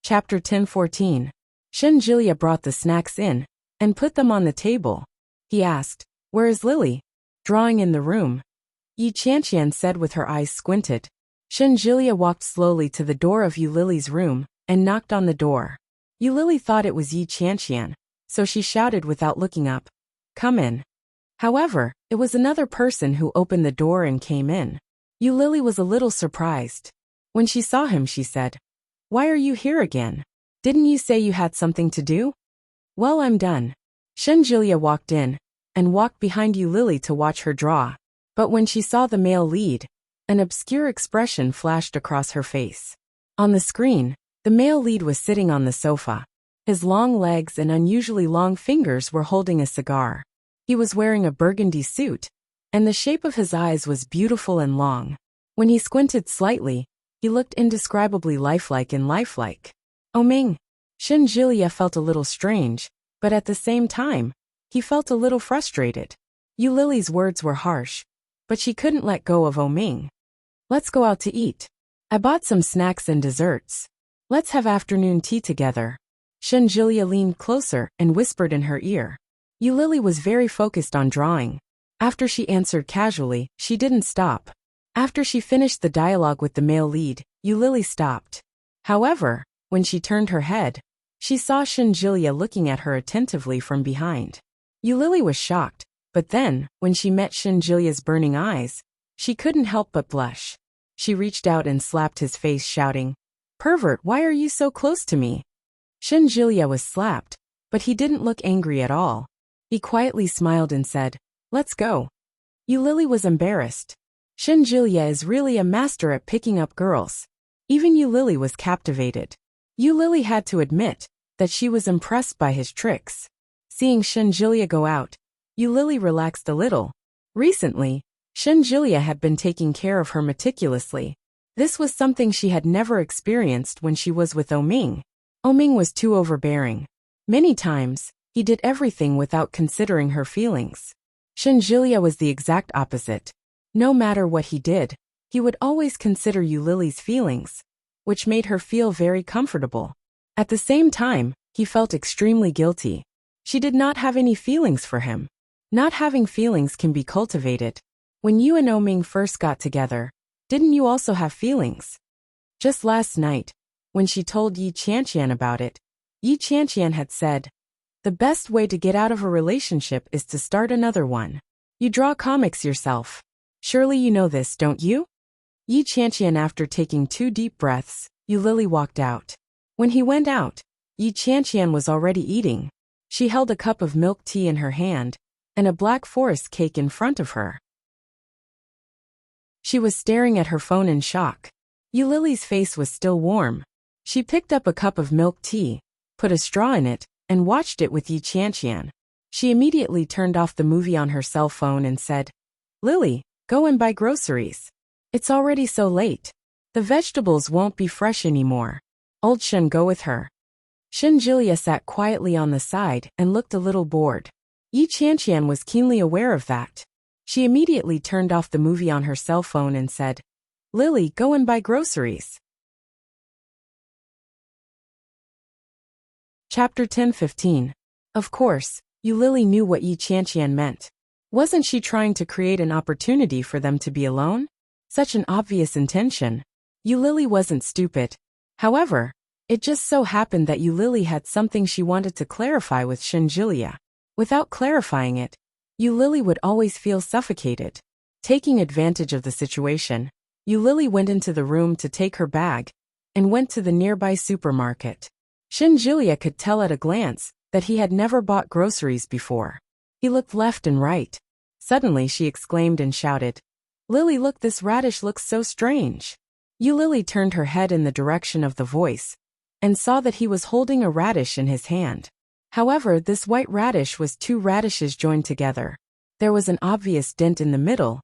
Chapter 10:14. Shen Jilia brought the snacks in and put them on the table. He asked, Where is Lily? Drawing in the room. Yi Qianqian said with her eyes squinted. Shen Jilia walked slowly to the door of Yu Lily's room and knocked on the door. Yu Lily thought it was Yi Qianqian, so she shouted without looking up, Come in. However, it was another person who opened the door and came in. Yu Lily was a little surprised. When she saw him, she said, Why are you here again? Didn't you say you had something to do? Well, I'm done. Shen Jilia walked in and walked behind Yu Lily to watch her draw. But when she saw the male lead, an obscure expression flashed across her face. On the screen, the male lead was sitting on the sofa. His long legs and unusually long fingers were holding a cigar. He was wearing a burgundy suit, and the shape of his eyes was beautiful and long. When he squinted slightly, he looked indescribably lifelike and lifelike. Oh Ming! Shen Jilia felt a little strange, but at the same time, he felt a little frustrated. Yu Lily's words were harsh, but she couldn't let go of Oh Ming. Let's go out to eat. I bought some snacks and desserts. Let's have afternoon tea together. Shen Jilia leaned closer and whispered in her ear. Yu Lily was very focused on drawing. After she answered casually, she didn't stop. After she finished the dialogue with the male lead, Yu Lily stopped. However, when she turned her head, she saw Shen Jilia looking at her attentively from behind. Yu Lily was shocked, but then, when she met Shen Jilia's burning eyes, she couldn't help but blush. She reached out and slapped his face, shouting, Pervert, why are you so close to me? Shinjulia was slapped, but he didn't look angry at all. He quietly smiled and said, "Let's go." Yulili was embarrassed. Shinjulia is really a master at picking up girls. Even Yulili was captivated. Yulili had to admit that she was impressed by his tricks. Seeing Shinjulia go out, Yulili relaxed a little. Recently, Shinjulia had been taking care of her meticulously. This was something she had never experienced when she was with Oming. Oming was too overbearing. Many times, he did everything without considering her feelings. Shinjulia was the exact opposite. No matter what he did, he would always consider Yulili's feelings, which made her feel very comfortable. At the same time, he felt extremely guilty. She did not have any feelings for him. Not having feelings can be cultivated. When you and Oming first got together, didn't you also have feelings? Just last night, when she told Yi Qianqian about it, Yi Qianqian had said, "The best way to get out of a relationship is to start another one. You draw comics yourself. Surely you know this, don't you?" Yi Qianqian, after taking 2 deep breaths, Yulili walked out. When he went out, Yi Qianqian was already eating. She held a cup of milk tea in her hand and a black forest cake in front of her. She was staring at her phone in shock. Yulili's face was still warm. She picked up a cup of milk tea, put a straw in it, and watched it with Yi Qianqian. She immediately turned off the movie on her cell phone and said, "Lily, go and buy groceries. It's already so late. The vegetables won't be fresh anymore. Old Shen, go with her." Shinjulia sat quietly on the side and looked a little bored. Yi Qianqian was keenly aware of that. She immediately turned off the movie on her cell phone and said, "Lily, go and buy groceries." Chapter 10:15. Of course, Yulili knew what Yi Qianqian meant. Wasn't she trying to create an opportunity for them to be alone? Such an obvious intention. Yulili wasn't stupid. However, it just so happened that Yulili had something she wanted to clarify with Shinjulia. Without clarifying it, Yulili would always feel suffocated. Taking advantage of the situation, Yulili went into the room to take her bag and went to the nearby supermarket. Shinjulia could tell at a glance that he had never bought groceries before. He looked left and right. Suddenly she exclaimed and shouted, "Lily, look, this radish looks so strange." Yulili turned her head in the direction of the voice and saw that he was holding a radish in his hand. However, this white radish was 2 radishes joined together. There was an obvious dent in the middle,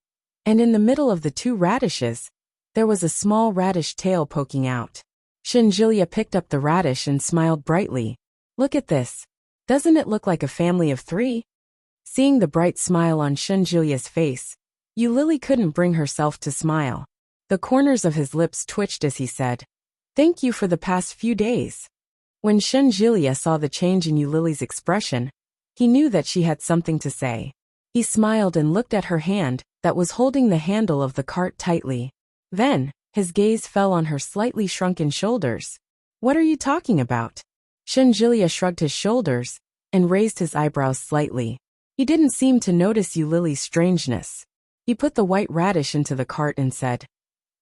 and in the middle of the 2 radishes, there was a small radish tail poking out. Shinjulia picked up the radish and smiled brightly. "Look at this. Doesn't it look like a family of 3? Seeing the bright smile on Shinjulia's face, Yulili couldn't bring herself to smile. The corners of his lips twitched as he said, "Thank you for the past few days." When Shinjulia saw the change in Yulili's expression, he knew that she had something to say. He smiled and looked at her hand that was holding the handle of the cart tightly. Then, his gaze fell on her slightly shrunken shoulders. "What are you talking about?" Shinjulia shrugged his shoulders and raised his eyebrows slightly. He didn't seem to notice Yulili's strangeness. He put the white radish into the cart and said,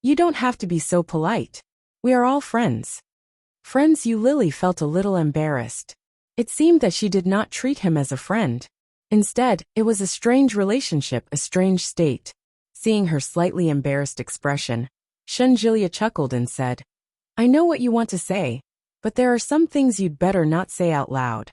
"You don't have to be so polite. We are all friends." Friends? Yulili felt a little embarrassed. It seemed that she did not treat him as a friend. Instead, it was a strange relationship, a strange state. Seeing her slightly embarrassed expression, Shinjulia chuckled and said, "I know what you want to say, but there are some things you'd better not say out loud."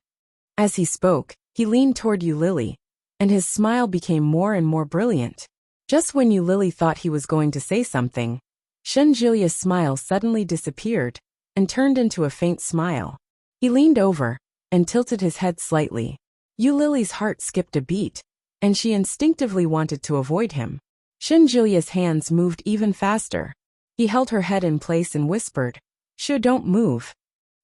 As he spoke, he leaned toward Yulili, and his smile became more and more brilliant. Just when Yulili thought he was going to say something, Shinjulia's smile suddenly disappeared and turned into a faint smile. He leaned over and tilted his head slightly. Yulili's heart skipped a beat, and she instinctively wanted to avoid him. Shinjulia's hands moved even faster. He held her head in place and whispered, "Shh, don't move."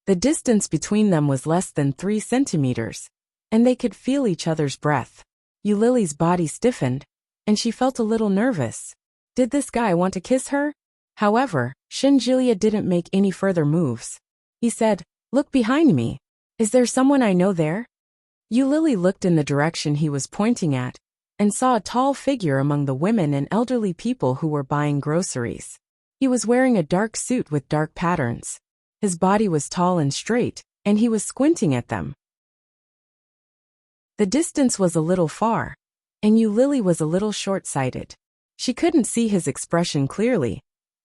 The distance between them was less than 3 centimeters, and they could feel each other's breath. Yulili's body stiffened, and she felt a little nervous. Did this guy want to kiss her? However, Shinjulia didn't make any further moves. He said, "Look behind me. Is there someone I know there?" Yulili looked in the direction he was pointing at and saw a tall figure among the women and elderly people who were buying groceries. He was wearing a dark suit with dark patterns. His body was tall and straight, and he was squinting at them. The distance was a little far, and Lily was a little short-sighted. She couldn't see his expression clearly,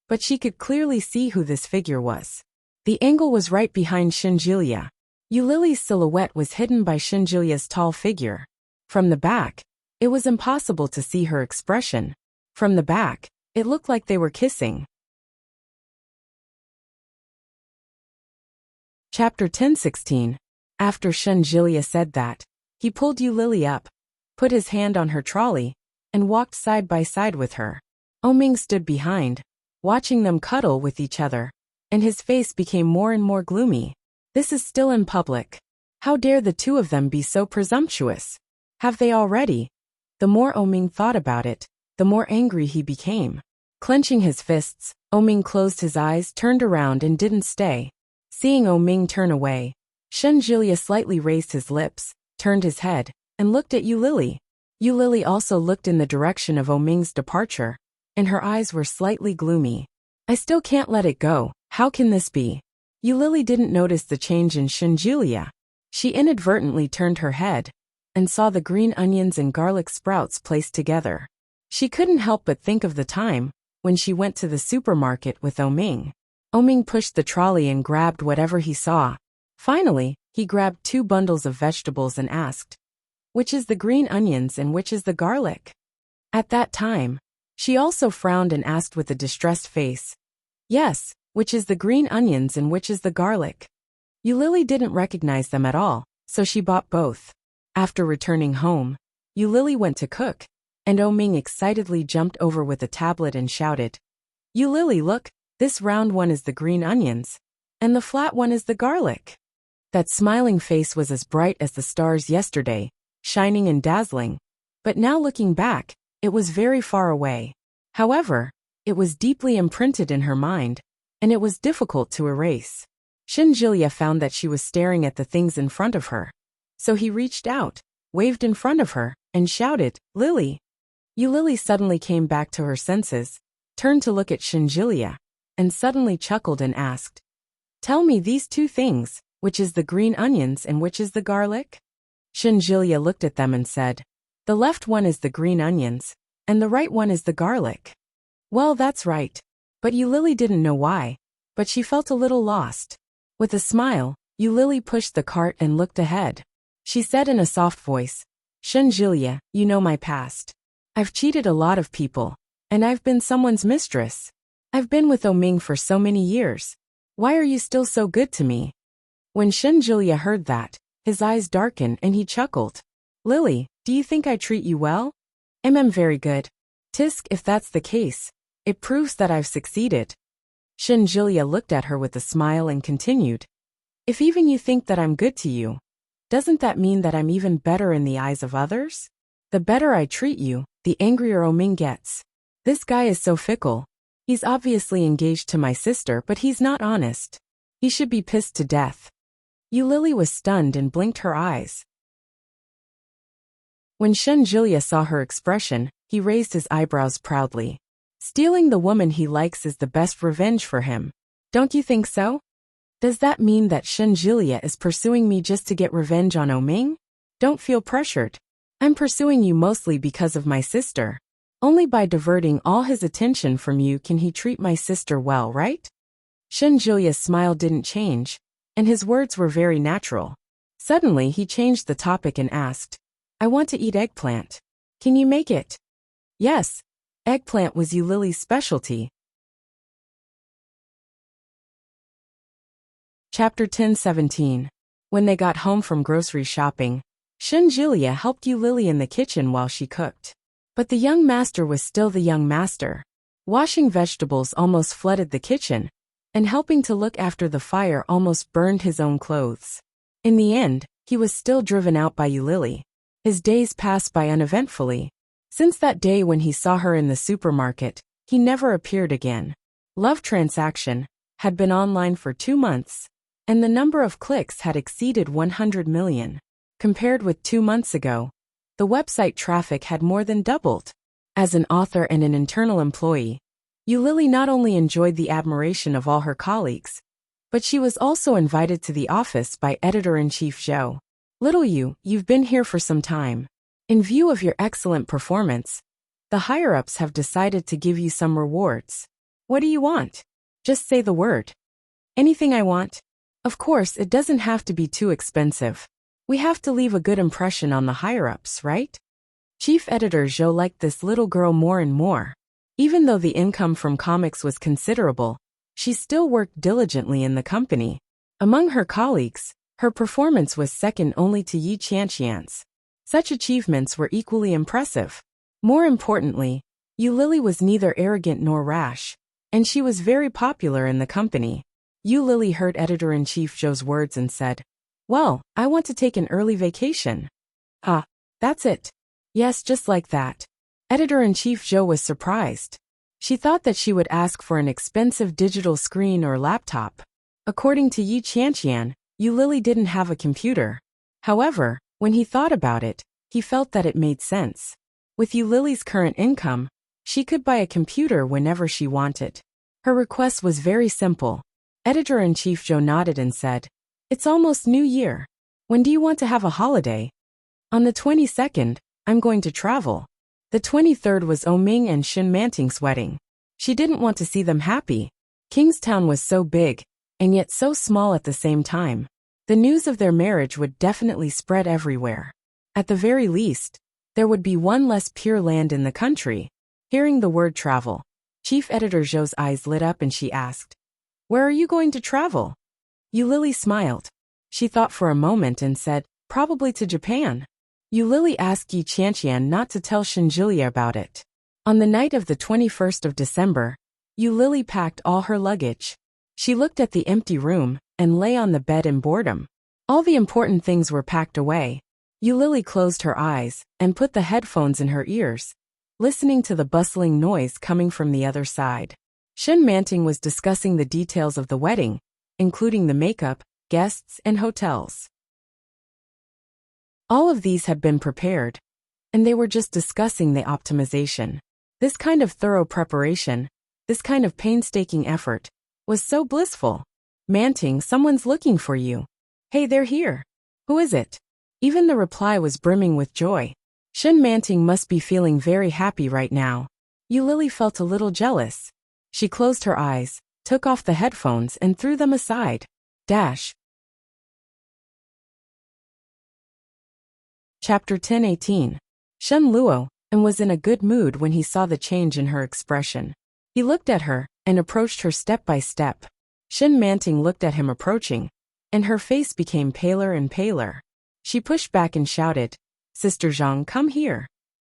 but she could clearly see who this figure was. The angle was right behind Shinjulia. Lily's silhouette was hidden by Shinjulia's tall figure. From the back, it was impossible to see her expression. From the back, it looked like they were kissing. Chapter 10:16. After Shinjulia said that, he pulled Lily up, put his hand on her trolley, and walked side by side with her. Oming stood behind, watching them cuddle with each other, and his face became more and more gloomy. This is still in public. How dare the two of them be so presumptuous? Have they already? The more Oming thought about it, the more angry he became. Clenching his fists, Oming closed his eyes, turned around and didn't stay. Seeing Oming turn away, Shinjulia slightly raised his lips, turned his head, and looked at Lily. Lily also looked in the direction of Oming's departure, and her eyes were slightly gloomy. I still can't let it go. How can this be? Lily didn't notice the change in Shinjulia. She inadvertently turned her head and saw the green onions and garlic sprouts placed together. She couldn't help but think of the time when she went to the supermarket with Oming. Oming pushed the trolley and grabbed whatever he saw. Finally, he grabbed 2 bundles of vegetables and asked, "Which is the green onions and which is the garlic?" At that time, she also frowned and asked with a distressed face, "Yes, which is the green onions and which is the garlic?" Lily didn't recognize them at all, so she bought both. After returning home, Lily went to cook, and Oming excitedly jumped over with a tablet and shouted, "Lily, look, this round one is the green onions, and the flat one is the garlic." That smiling face was as bright as the stars yesterday, shining and dazzling, but now looking back, it was very far away. However, it was deeply imprinted in her mind, and it was difficult to erase. Shinjulia found that she was staring at the things in front of her. So he reached out, waved in front of her, and shouted, "Lily." Lily suddenly came back to her senses, turned to look at Shinjulia, and suddenly chuckled and asked, "Tell me these 2 things, which is the green onions and which is the garlic?" Shinjulia looked at them and said, "The left one is the green onions, and the right one is the garlic." Well, that's right. But Lily didn't know why, but she felt a little lost. With a smile, Lily pushed the cart and looked ahead. She said in a soft voice, "Shinjulia, you know my past. I've cheated a lot of people, and I've been someone's mistress. I've been with Oming for so many years. Why are you still so good to me?" When Shinjulia heard that, his eyes darkened and he chuckled. "Lily, do you think I treat you well?" "I'm very good. Tisk, if that's the case, it proves that I've succeeded." Shinjulia looked at her with a smile and continued, "If even you think that I'm good to you, doesn't that mean that I'm even better in the eyes of others? The better I treat you, the angrier Oming gets. This guy is so fickle. He's obviously engaged to my sister, but he's not honest. He should be pissed to death." Lily was stunned and blinked her eyes. When Shinjulia saw her expression, he raised his eyebrows proudly. "Stealing the woman he likes is the best revenge for him. Don't you think so? Does that mean that Shinjulia is pursuing me just to get revenge on Oming? Don't feel pressured. I'm pursuing you mostly because of my sister. Only by diverting all his attention from you can he treat my sister well, right?" Shinjulia's smile didn't change, and his words were very natural. Suddenly he changed the topic and asked, "I want to eat eggplant. Can you make it?" Yes, eggplant was Lily's specialty. Chapter 10:17. When they got home from grocery shopping, Shinjulia helped Lily in the kitchen while she cooked. But the young master was still the young master. Washing vegetables almost flooded the kitchen, and helping to look after the fire almost burned his own clothes. In the end, he was still driven out by Lily. His days passed by uneventfully. Since that day when he saw her in the supermarket, he never appeared again. Love Transaction had been online for 2 months, and the number of clicks had exceeded 100 million. Compared with 2 months ago, the website traffic had more than doubled. As an author and an internal employee, Lily not only enjoyed the admiration of all her colleagues, But she was also invited to the office by Editor-in-Chief Zhou. Little you've been here for some time. In view of your excellent performance, the higher-ups have decided to give you some rewards. What do you want? Just say the word. Anything I want? Of course, it doesn't have to be too expensive. We have to leave a good impression on the higher-ups, right? Chief Editor Zhou liked this little girl more and more. Even though the income from comics was considerable, she still worked diligently in the company. Among her colleagues, her performance was second only to Yi Qianqian's. Such achievements were equally impressive. More importantly, Yu Lily was neither arrogant nor rash, and she was very popular in the company. Yu Lily heard Editor-in-Chief Zhou's words and said, "Well, I want to take an early vacation." "Ah, that's it." Yes, just like that. Editor-in-Chief Zhou was surprised. She thought that she would ask for an expensive digital screen or laptop. According to Yi Qianqian, Yu Lily didn't have a computer. However, when he thought about it, he felt that it made sense. With Yu Lily's current income, she could buy a computer whenever she wanted. Her request was very simple. Editor-in-Chief Zhou nodded and said, "It's almost New Year. When do you want to have a holiday?" "On the 22nd, I'm going to travel." The 23rd was Oming and Shen Manting's wedding. She didn't want to see them happy. Kingstown was so big, and yet so small at the same time. The news of their marriage would definitely spread everywhere. At the very least, there would be one less pure land in the country. Hearing the word travel, Chief Editor Zhou's eyes lit up and she asked, "Where are you going to travel?" Yu Lily smiled. She thought for a moment and said, "Probably to Japan." Yu Lily asked Yi Qianqian not to tell Shinjilia about it. On the night of the 21st of December, Yu Lily packed all her luggage. She looked at the empty room and lay on the bed in boredom. All the important things were packed away. Yu Lily closed her eyes and put the headphones in her ears, listening to the bustling noise coming from the other side. Shen Manting was discussing the details of the wedding, including the makeup, guests, and hotels. All of these had been prepared, and they were just discussing the optimization. This kind of thorough preparation, this kind of painstaking effort, was so blissful. "Manting, someone's looking for you." "Hey, they're here." "Who is it?" Even the reply was brimming with joy. Shen Manting must be feeling very happy right now. Yu Lily felt a little jealous. She closed her eyes, took off the headphones and threw them aside. Chapter 10:18. Shen Luo, and was in a good mood when he saw the change in her expression. He looked at her and approached her step by step. Shen Manting looked at him approaching, and her face became paler and paler. She pushed back and shouted, "Sister Zhang, come here."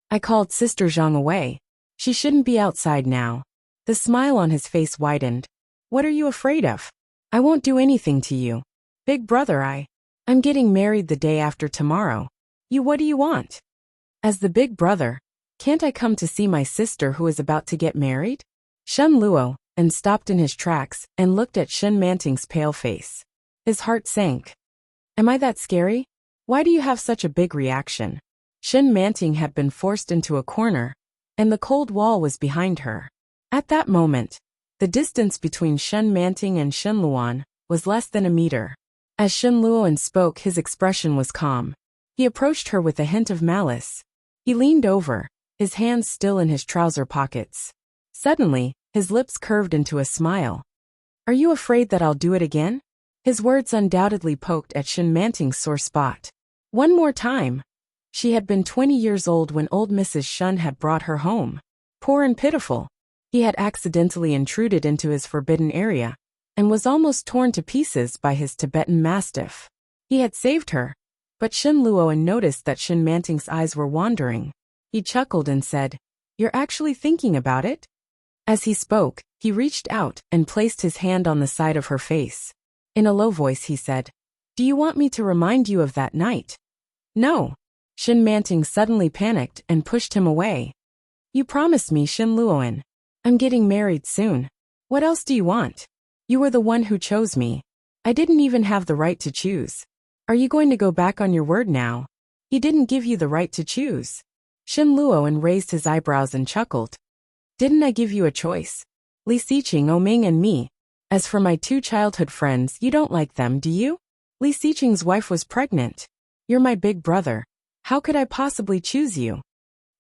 I called Sister Zhang away. She shouldn't be outside now. The smile on his face widened. "What are you afraid of? I won't do anything to you. Big brother, I'm getting married the day after tomorrow. What do you want?" As the big brother, can't I come to see my sister who is about to get married? Shen Luo, and stopped in his tracks and looked at Shen Manting's pale face. His heart sank. "Am I that scary? Why do you have such a big reaction?" Shen Manting had been forced into a corner, and the cold wall was behind her. At that moment, the distance between Shen Manting and Shen Luan was less than a meter. As Shen Luan spoke, his expression was calm. He approached her with a hint of malice. He leaned over, his hands still in his trouser pockets. Suddenly, his lips curved into a smile. "Are you afraid that I'll do it again?" His words undoubtedly poked at Shen Manting's sore spot. One more time. She had been 20 years old when old Mrs. Shen had brought her home. Poor and pitiful. He had accidentally intruded into his forbidden area, and was almost torn to pieces by his Tibetan Mastiff. He had saved her. But Shen Luoan noticed that Shen Manting's eyes were wandering. He chuckled and said, "You're actually thinking about it?" As he spoke, he reached out and placed his hand on the side of her face. In a low voice he said, "Do you want me to remind you of that night?" "No." Shen Manting suddenly panicked and pushed him away. "You promised me, Shen Luoan. I'm getting married soon. What else do you want? You were the one who chose me. I didn't even have the right to choose. Are you going to go back on your word now? He didn't give you the right to choose." Shen Luoan raised his eyebrows and chuckled. "Didn't I give you a choice? Li Xiqing, Oming and me. As for my two childhood friends, you don't like them, do you? Li Xiqing's wife was pregnant. You're my big brother. How could I possibly choose you?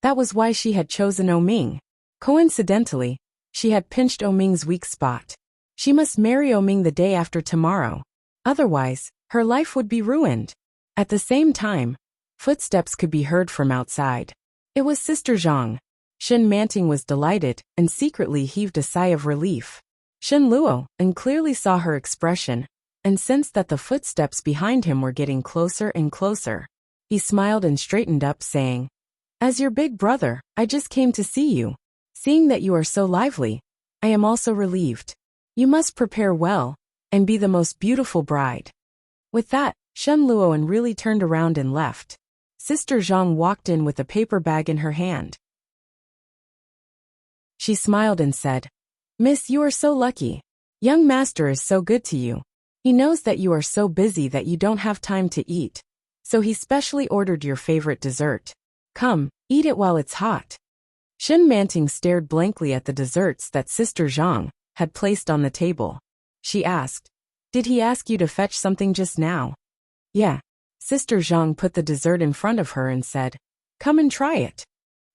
That was why she had chosen Oming. Coincidentally, she had pinched Oming's weak spot. She must marry Oming the day after tomorrow. Otherwise, her life would be ruined. At the same time, footsteps could be heard from outside. It was Sister Zhang. Shen Manting was delighted and secretly heaved a sigh of relief. Shen Luo and clearly saw her expression and sensed that the footsteps behind him were getting closer and closer. He smiled and straightened up, saying, "As your big brother, I just came to see you. Seeing that you are so lively, I am also relieved. You must prepare well and be the most beautiful bride." With that, Shen Luo really turned around and left. Sister Zhang walked in with a paper bag in her hand. She smiled and said, "Miss, you are so lucky. Young master is so good to you. He knows that you are so busy that you don't have time to eat, so he specially ordered your favorite dessert. Come, eat it while it's hot." Shen Manting stared blankly at the desserts that Sister Zhang had placed on the table. She asked, "Did he ask you to fetch something just now?" "Yeah." Sister Zhang put the dessert in front of her and said, "Come and try it."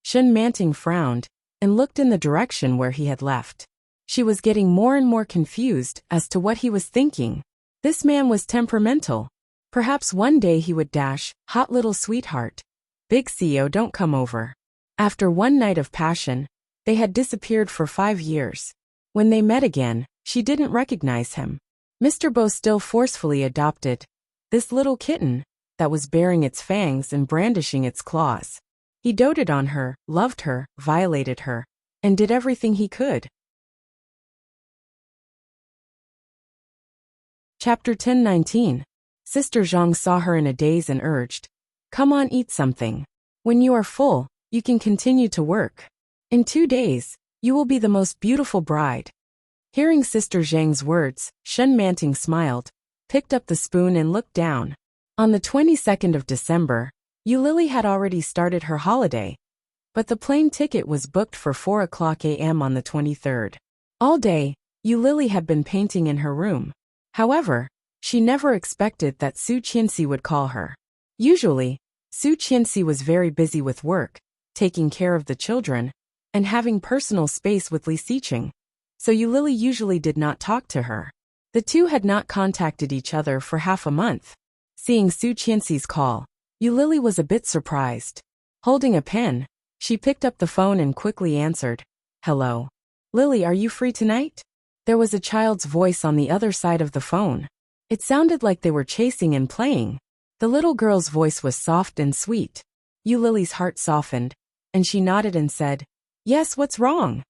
Shen Manting frowned and looked in the direction where he had left. She was getting more and more confused as to what he was thinking. This man was temperamental. Perhaps one day he would dash, "Hot little sweetheart. Big CEO, don't come over." After one night of passion, they had disappeared for 5 years. When they met again, she didn't recognize him. Mr. Bo still forcefully adopted this little kitten that was baring its fangs and brandishing its claws. He doted on her, loved her, violated her, and did everything he could. Chapter 10:19. Sister Zhang saw her in a daze and urged, "Come on, eat something. When you are full, you can continue to work. In 2 days, you will be the most beautiful bride." Hearing Sister Zhang's words, Shen Manting smiled, picked up the spoon and looked down. On the 22nd of December, Yulili had already started her holiday, but the plane ticket was booked for 4 a.m. on the 23rd. All day, Yulili had been painting in her room. However, she never expected that Su Qianxi would call her. Usually, Su Qianxi was very busy with work, taking care of the children, and having personal space with Li Xiqing, so Yulili usually did not talk to her. The two had not contacted each other for half a month. Seeing Su Qianxi's call, Yulili was a bit surprised. Holding a pen, she picked up the phone and quickly answered, "Hello. Lily, are you free tonight?" There was a child's voice on the other side of the phone. It sounded like they were chasing and playing. The little girl's voice was soft and sweet. Yuli's heart softened, and she nodded and said, "Yes, what's wrong?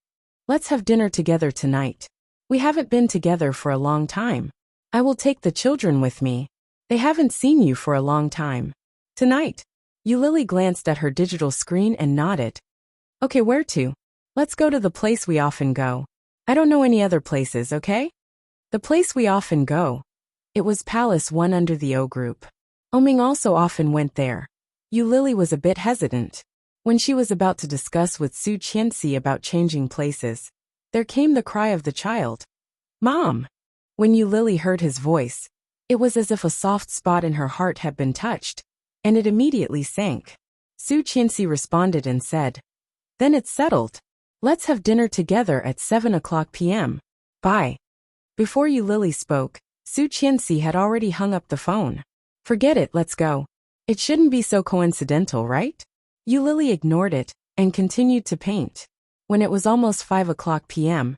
Let's have dinner together tonight. We haven't been together for a long time. I will take the children with me. They haven't seen you for a long time. Tonight." Yulili glanced at her digital screen and nodded. "Okay, where to? Let's go to the place we often go. I don't know any other places, okay?" The place we often go. It was Palace 1 under the O Group. Oming also often went there. Yulili was a bit hesitant. When she was about to discuss with Su Qianxi about changing places, there came the cry of the child. "Mom!" When Yulili heard his voice, it was as if a soft spot in her heart had been touched, and it immediately sank. Su Qianxi responded and said, "Then it's settled. Let's have dinner together at 7 p.m. Bye." Before Yulili spoke, Su Qianxi had already hung up the phone. "Forget it, let's go. It shouldn't be so coincidental, right?" Yulili ignored it and continued to paint. When it was almost 5 p.m.,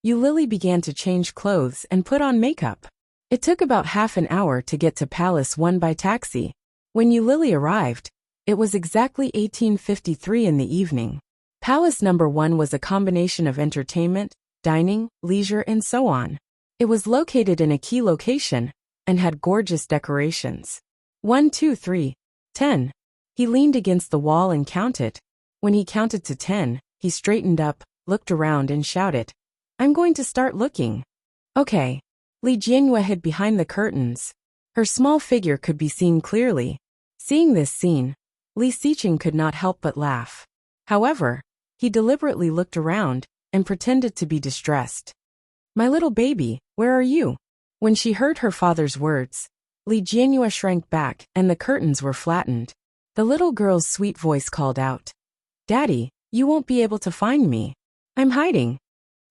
Yulili began to change clothes and put on makeup. It took about half an hour to get to Palace 1 by taxi. When Yulili arrived, it was exactly 18:53 in the evening. Palace number 1 was a combination of entertainment, dining, leisure, and so on. It was located in a key location and had gorgeous decorations. 1, 2, 3, 10. He leaned against the wall and counted. When he counted to 10, he straightened up, looked around and shouted, "I'm going to start looking." "Okay." Li Jianyue hid behind the curtains. Her small figure could be seen clearly. Seeing this scene, Li Xiqing could not help but laugh. However, he deliberately looked around and pretended to be distressed. My little baby, where are you? When she heard her father's words, Li Jianhua shrank back and the curtains were flattened. The little girl's sweet voice called out, Daddy, you won't be able to find me. I'm hiding.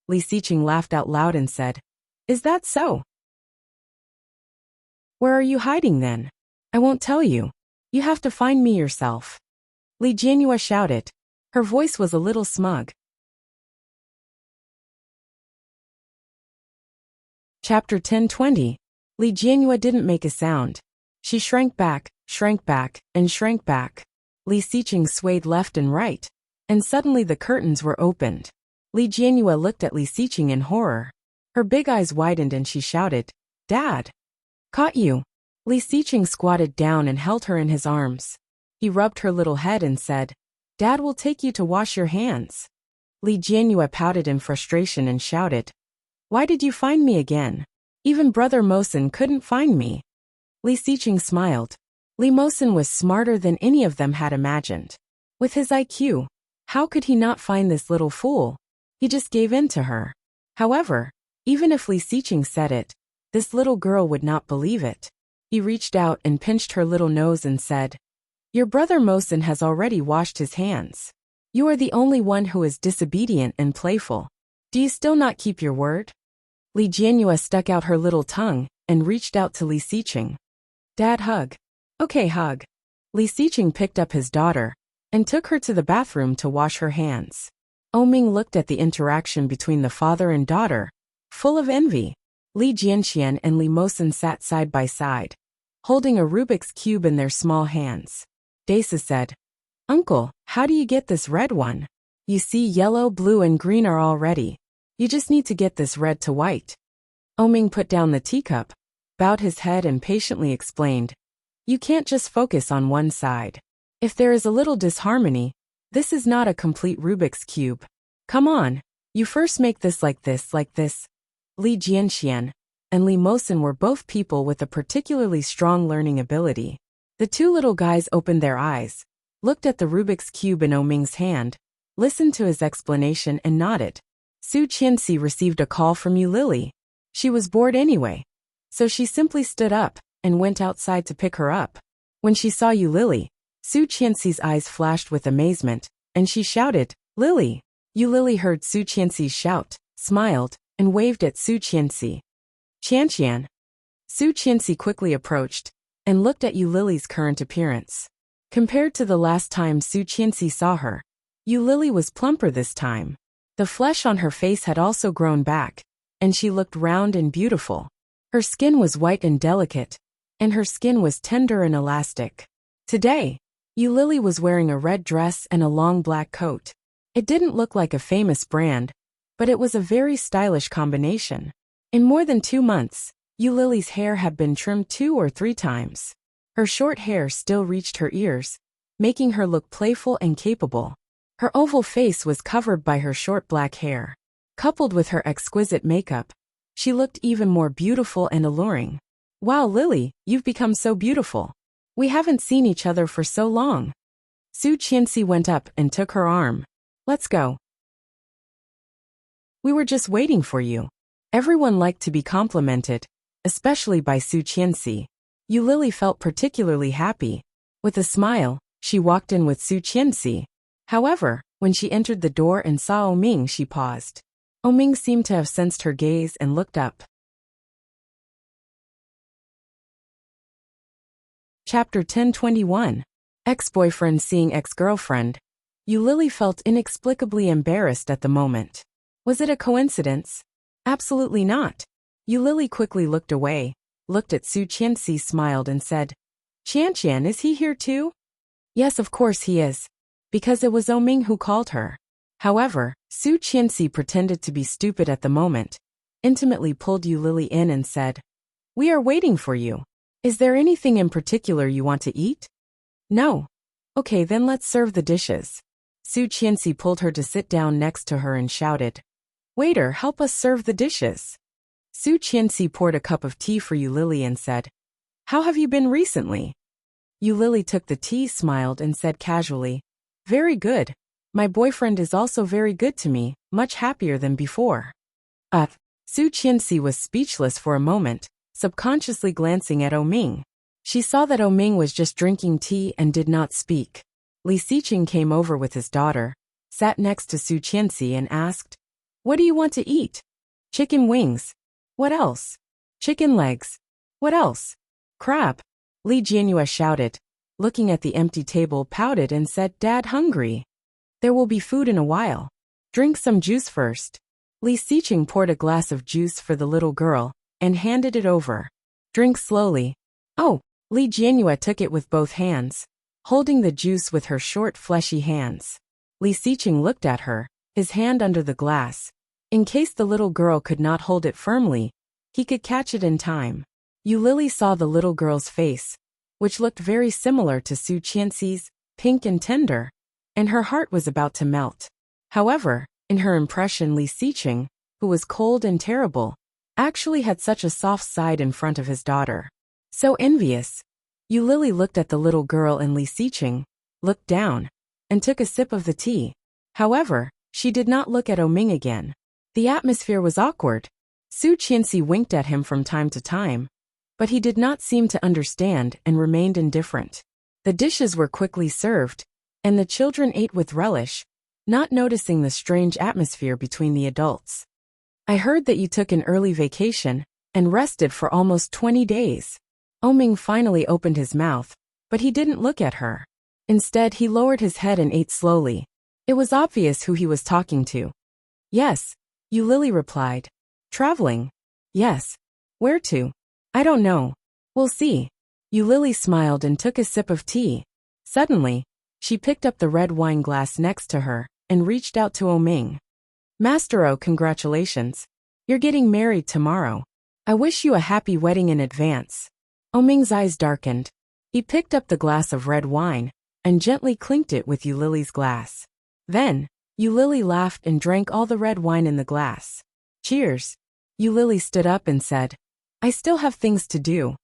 Li Xiqing laughed out loud and said, Is that so? Where are you hiding then? I won't tell you. You have to find me yourself. Li Jianhua shouted. Her voice was a little smug. Chapter 10:20. Li Jianhua didn't make a sound. She shrank back, and shrank back. Li Xiqing swayed left and right, and suddenly the curtains were opened. Li Jianhua looked at Li Xiqing in horror. Her big eyes widened and she shouted, Dad! Caught you! Li Xiqing squatted down and held her in his arms. He rubbed her little head and said, Dad will take you to wash your hands. Li Jianhua pouted in frustration and shouted, Why did you find me again? Even Brother Mosin couldn't find me. Li Xiqing smiled. Li Mosin was smarter than any of them had imagined. With his IQ, how could he not find this little fool? He just gave in to her. However, even if Li Xiqing said it, this little girl would not believe it. He reached out and pinched her little nose and said, Your brother Mosin has already washed his hands. You are the only one who is disobedient and playful. Do you still not keep your word? Li Jianhua stuck out her little tongue and reached out to Li Xiqing. Dad, hug. Okay, hug. Li Xiqing picked up his daughter and took her to the bathroom to wash her hands. Oming looked at the interaction between the father and daughter, full of envy. Li Jianxian and Li Mosin sat side by side, holding a Rubik's Cube in their small hands. Daisa said, Uncle, how do you get this red one? You see, yellow, blue, and green are all ready. You just need to get this red to white. Oming put down the teacup, bowed his head and patiently explained, You can't just focus on one side. If there is a little disharmony, this is not a complete Rubik's Cube. Come on, you first make this like this, like this. Li Jianxian and Li Mosin were both people with a particularly strong learning ability. The two little guys opened their eyes, looked at the Rubik's Cube in Oming's hand, listened to his explanation and nodded. Su Qianxi received a call from Yu Lily. She was bored anyway, so she simply stood up and went outside to pick her up. When she saw Yu Lily, Su Qianxi's eyes flashed with amazement, and she shouted, Lily! Yu Lily heard Su Qianxi's shout, smiled, and waved at Su Qianxi. Qianxian. Su Qianxi quickly approached and looked at Yu Lily's current appearance. Compared to the last time Su Qianxi saw her, Yu Lily was plumper this time. The flesh on her face had also grown back, and she looked round and beautiful. Her skin was white and delicate, and her skin was tender and elastic. Today, Yu Lily was wearing a red dress and a long black coat. It didn't look like a famous brand, but it was a very stylish combination. In more than 2 months, Yu Lily's hair had been trimmed 2 or 3 times. Her short hair still reached her ears, making her look playful and capable. Her oval face was covered by her short black hair. Coupled with her exquisite makeup, she looked even more beautiful and alluring. Wow, Lily, you've become so beautiful. We haven't seen each other for so long. Su Qianxi went up and took her arm. Let's go. We were just waiting for you. Everyone liked to be complimented, especially by Su Qianxi. Yu Lily felt particularly happy. With a smile, she walked in with Su Qianxi. However, when she entered the door and saw Oming, she paused. Oming seemed to have sensed her gaze and looked up. Chapter 10:21. Ex-boyfriend seeing ex-girlfriend. Yu Lily felt inexplicably embarrassed at the moment. Was it a coincidence? Absolutely not. Yu Lily quickly looked away, looked at Su Qianxi, smiled and said, Qianxian, is he here too? Yes, of course he is. Because it was Oming who called her. However, Su Qianxi pretended to be stupid at the moment, intimately pulled Yu Lily in and said, We are waiting for you. Is there anything in particular you want to eat? No. Okay, then let's serve the dishes. Su Qianxi pulled her to sit down next to her and shouted, Waiter, help us serve the dishes. Su Qianxi poured a cup of tea for Yu Lily and said, How have you been recently? Yu Lily took the tea, smiled and said casually, Very good. My boyfriend is also very good to me, much happier than before. Su Qianxi was speechless for a moment, subconsciously glancing at Oming. She saw that Oming was just drinking tea and did not speak. Li Xiqing came over with his daughter, sat next to Su Qianxi and asked, "What do you want to eat?" "Chicken wings." "What else?" "Chicken legs." "What else?" "Crab." Li Jianyue shouted, looking at the empty table, pouted and said, "Dad hungry." "There will be food in a while. Drink some juice first." Li Xiqing poured a glass of juice for the little girl and handed it over. "Drink slowly." "Oh." Li Jianyue took it with both hands, holding the juice with her short, fleshy hands. Li Xiqing looked at her, his hand under the glass. In case the little girl could not hold it firmly, he could catch it in time. Yu Lili saw the little girl's face, which looked very similar to Su Qianxi's, pink and tender, and her heart was about to melt. However, in her impression, Li Xiqing, who was cold and terrible, actually had such a soft side in front of his daughter. So envious. Yu Lili looked at the little girl, and Li Xiqing looked down and took a sip of the tea. However, she did not look at Oming again. The atmosphere was awkward. Su Qianxi winked at him from time to time, but he did not seem to understand and remained indifferent. The dishes were quickly served, and the children ate with relish, not noticing the strange atmosphere between the adults. "I heard that you took an early vacation and rested for almost 20 days. Oming finally opened his mouth, but he didn't look at her. Instead, he lowered his head and ate slowly. It was obvious who he was talking to. "Yes," Yu Lili replied. "Traveling." "Yes." "Where to?" "I don't know. We'll see." Yu Lili smiled and took a sip of tea. Suddenly, she picked up the red wine glass next to her and reached out to Oming. "Master O, congratulations. You're getting married tomorrow. I wish you a happy wedding in advance." Oming's eyes darkened. He picked up the glass of red wine and gently clinked it with Yu Lili's glass. Then, Yu Lili laughed and drank all the red wine in the glass. "Cheers." Yu Lili stood up and said, "I still have things to do.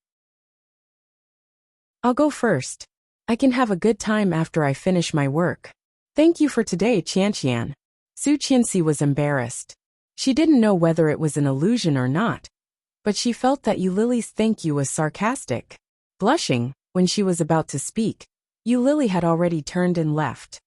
I'll go first. I can have a good time after I finish my work. Thank you for today, Qianqian." Su Qianxi was embarrassed. She didn't know whether it was an illusion or not, but she felt that Yu Lili's thank you was sarcastic. Blushing, when she was about to speak, Yu Lili had already turned and left.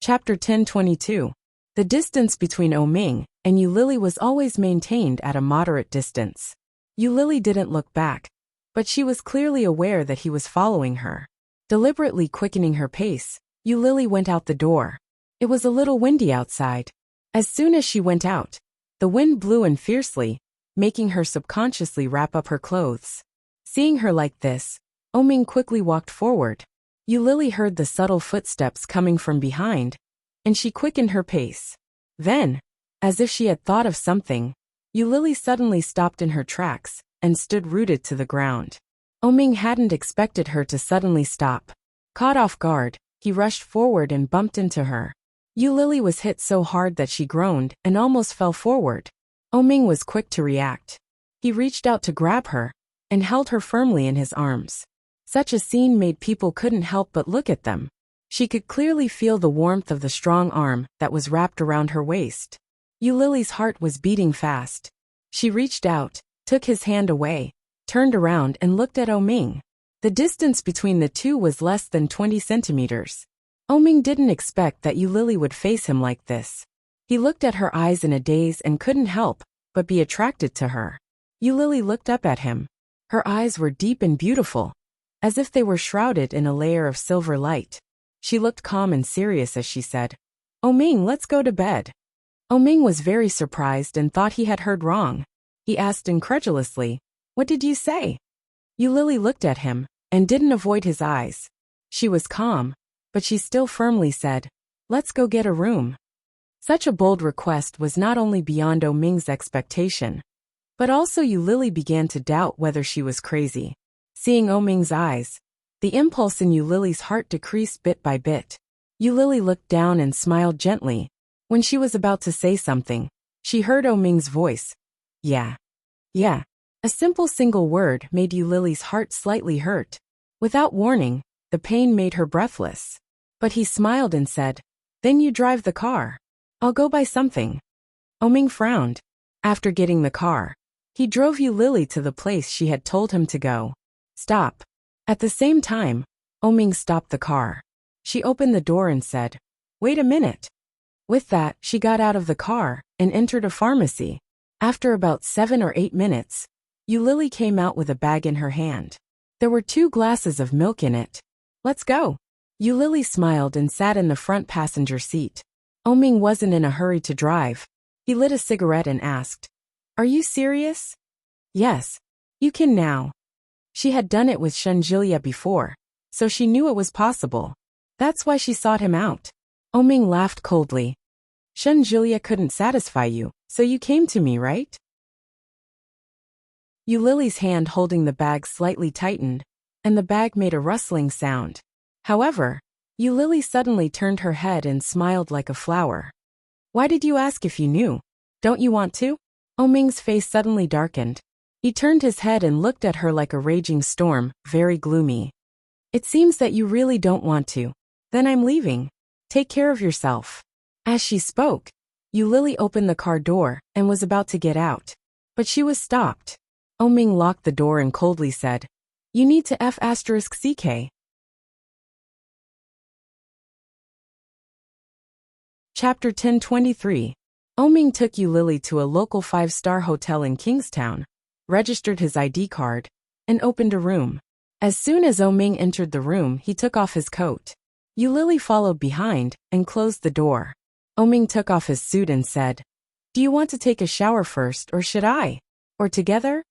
Chapter 10:22. The distance between Oming and Yu Lili was always maintained at a moderate distance. Yu Lili didn't look back, but she was clearly aware that he was following her. Deliberately quickening her pace, Yu Lili went out the door. It was a little windy outside. As soon as she went out, the wind blew in fiercely, making her subconsciously wrap up her clothes. Seeing her like this, Oming quickly walked forward. Yu Lili heard the subtle footsteps coming from behind, and she quickened her pace. Then, as if she had thought of something, Yu Lili suddenly stopped in her tracks and stood rooted to the ground. Oming hadn't expected her to suddenly stop. Caught off guard, he rushed forward and bumped into her. Yu Lili was hit so hard that she groaned and almost fell forward. Oming was quick to react. He reached out to grab her and held her firmly in his arms. Such a scene made people couldn't help but look at them. She could clearly feel the warmth of the strong arm that was wrapped around her waist. Yu Lili's heart was beating fast. She reached out, took his hand away, turned around and looked at Oming. The distance between the two was less than 20 centimeters. Oming didn't expect that Yu Lili would face him like this. He looked at her eyes in a daze and couldn't help but be attracted to her. Yu Lili looked up at him. Her eyes were deep and beautiful, as if they were shrouded in a layer of silver light. She looked calm and serious as she said, "Oming, let's go to bed." Oming was very surprised and thought he had heard wrong. He asked incredulously, "What did you say?" Yu Lili looked at him and didn't avoid his eyes. She was calm, but she still firmly said, "Let's go get a room." Such a bold request was not only beyond Oming's expectation, but also Yu Lili began to doubt whether she was crazy. Seeing Oming's eyes, the impulse in Yu Lili's heart decreased bit by bit. Yu Lili looked down and smiled gently. When she was about to say something, she heard Oming's voice. Yeah. Yeah. A simple single word made Yu Lili's heart slightly hurt. Without warning, the pain made her breathless. But he smiled and said, "Then you drive the car." I'll go buy something. Oming frowned. After getting the car, he drove Yu Lily to the place she had told him to go. Stop. At the same time, Oming stopped the car. She opened the door and said, "Wait a minute." With that, she got out of the car and entered a pharmacy. After about 7 or 8 minutes, Yu Lily came out with a bag in her hand. There were 2 glasses of milk in it. Let's go. Yu Lily smiled and sat in the front passenger seat. Oming wasn't in a hurry to drive. He lit a cigarette and asked, "Are you serious?" "Yes. You can now." She had done it with Shenjilia before, so she knew it was possible. That's why she sought him out. Oming laughed coldly. "Shenjilia couldn't satisfy you, so you came to me, right?" Yu Lily's hand holding the bag slightly tightened, and the bag made a rustling sound. However, Yu Lily suddenly turned her head and smiled like a flower. "Why did you ask if you knew? Don't you want to?" Oming's face suddenly darkened. He turned his head and looked at her like a raging storm, very gloomy. "It seems that you really don't want to. Then I'm leaving. Take care of yourself." As she spoke, Yu Lily opened the car door and was about to get out. But she was stopped. Oming locked the door and coldly said, "You need to F***CK. Chapter 1023. Oming took Yu Lily to a local 5-star hotel in Kingstown, registered his ID card, and opened a room. As soon as Oming entered the room, he took off his coat. Yu Lily followed behind and closed the door. Oming took off his suit and said, "Do you want to take a shower first, or should I? Or together?"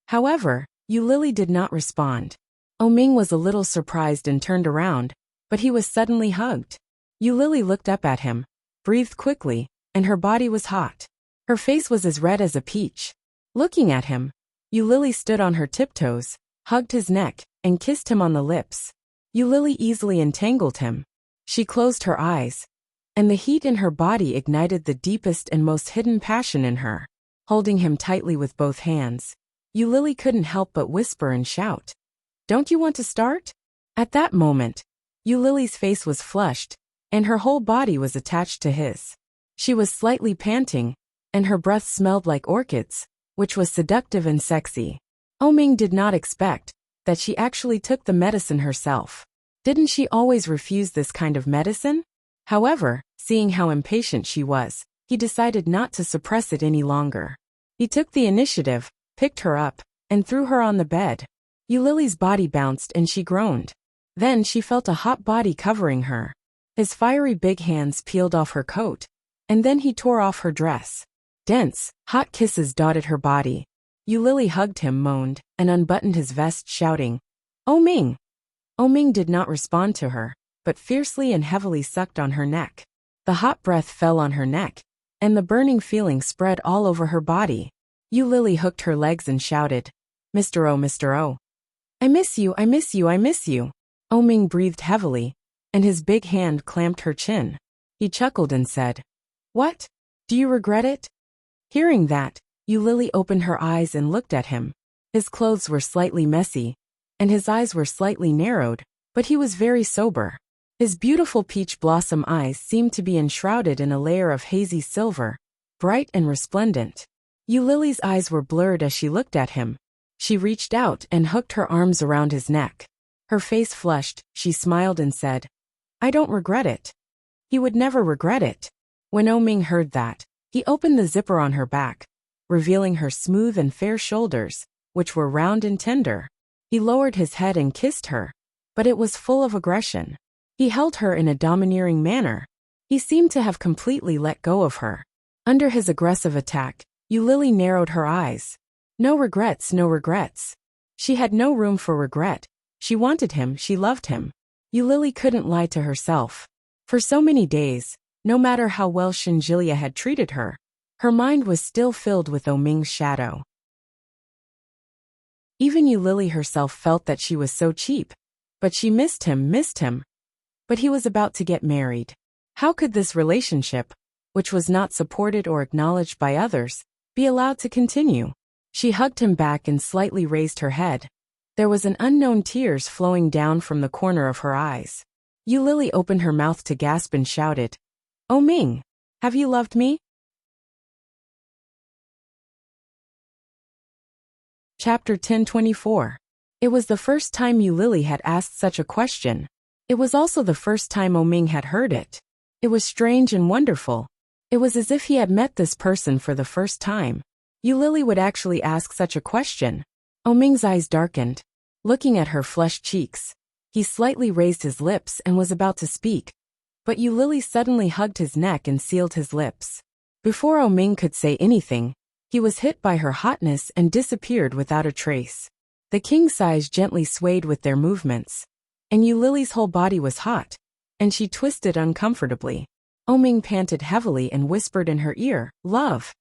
However, Yu Lily did not respond. Oming was a little surprised and turned around, but he was suddenly hugged. Yu Lily looked up at him, breathed quickly, and her body was hot. Her face was as red as a peach. Looking at him, Yu Lily stood on her tiptoes, hugged his neck, and kissed him on the lips. Yu Lily easily entangled him. She closed her eyes, and the heat in her body ignited the deepest and most hidden passion in her. Holding him tightly with both hands, Yu Lily couldn't help but whisper and shout, "Don't you want to start?" At that moment, Yu Lily's face was flushed, and her whole body was attached to his. She was slightly panting, and her breath smelled like orchids, which was seductive and sexy. Oming did not expect that she actually took the medicine herself. Didn't she always refuse this kind of medicine? However, seeing how impatient she was, he decided not to suppress it any longer. He took the initiative, picked her up, and threw her on the bed. Yu Lily's body bounced and she groaned. Then she felt a hot body covering her. His fiery big hands peeled off her coat, and then he tore off her dress. Dense, hot kisses dotted her body. Yu Lily hugged him, moaned, and unbuttoned his vest, shouting, "Oming!" Oming did not respond to her, but fiercely and heavily sucked on her neck. The hot breath fell on her neck, and the burning feeling spread all over her body. Yu Lily hooked her legs and shouted, "Mr. O, Mr. O. I miss you, I miss you, I miss you." Oming breathed heavily, and his big hand clamped her chin. He chuckled and said, "What? Do you regret it?" Hearing that, Yu Lily opened her eyes and looked at him. His clothes were slightly messy, and his eyes were slightly narrowed, but he was very sober. His beautiful peach blossom eyes seemed to be enshrouded in a layer of hazy silver, bright and resplendent. Yu Lily's eyes were blurred as she looked at him. She reached out and hooked her arms around his neck. Her face flushed, she smiled and said, "I don't regret it." He would never regret it. When Oming heard that, he opened the zipper on her back, revealing her smooth and fair shoulders, which were round and tender. He lowered his head and kissed her, but it was full of aggression. He held her in a domineering manner. He seemed to have completely let go of her. Under his aggressive attack, Yu Lily narrowed her eyes. No regrets, no regrets. She had no room for regret. She wanted him, she loved him. Yu Lily couldn't lie to herself. For so many days, no matter how well Shinjilia had treated her, her mind was still filled with Oming's shadow. Even Yu Lily herself felt that she was so cheap. But she missed him. But he was about to get married. How could this relationship, which was not supported or acknowledged by others, be allowed to continue? She hugged him back and slightly raised her head. There was an unknown tears flowing down from the corner of her eyes. Yu Lily opened her mouth to gasp and shouted, "Oming! Have you loved me? Chapter 1024. It was the first time Lily had asked such a question. It was also the first time Ming had heard it. It was strange and wonderful. It was as if he had met this person for the first time. Lily would actually ask such a question. Ming's eyes darkened. Looking at her flushed cheeks, he slightly raised his lips and was about to speak, but Lily suddenly hugged his neck and sealed his lips. Before Ming could say anything, he was hit by her hotness and disappeared without a trace. The king's size gently swayed with their movements, and Lily's whole body was hot, and she twisted uncomfortably. Ming panted heavily and whispered in her ear, "Love."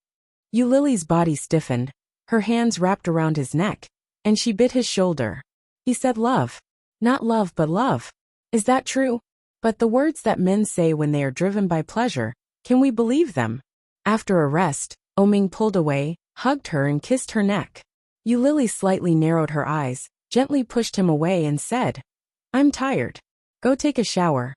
Lily's body stiffened, her hands wrapped around his neck, and she bit his shoulder. He said love. Not love but love. Is that true? But the words that men say when they are driven by pleasure, can we believe them? After a rest, Ming pulled away, hugged her and kissed her neck. Lily slightly narrowed her eyes, gently pushed him away and said, "I'm tired. Go take a shower."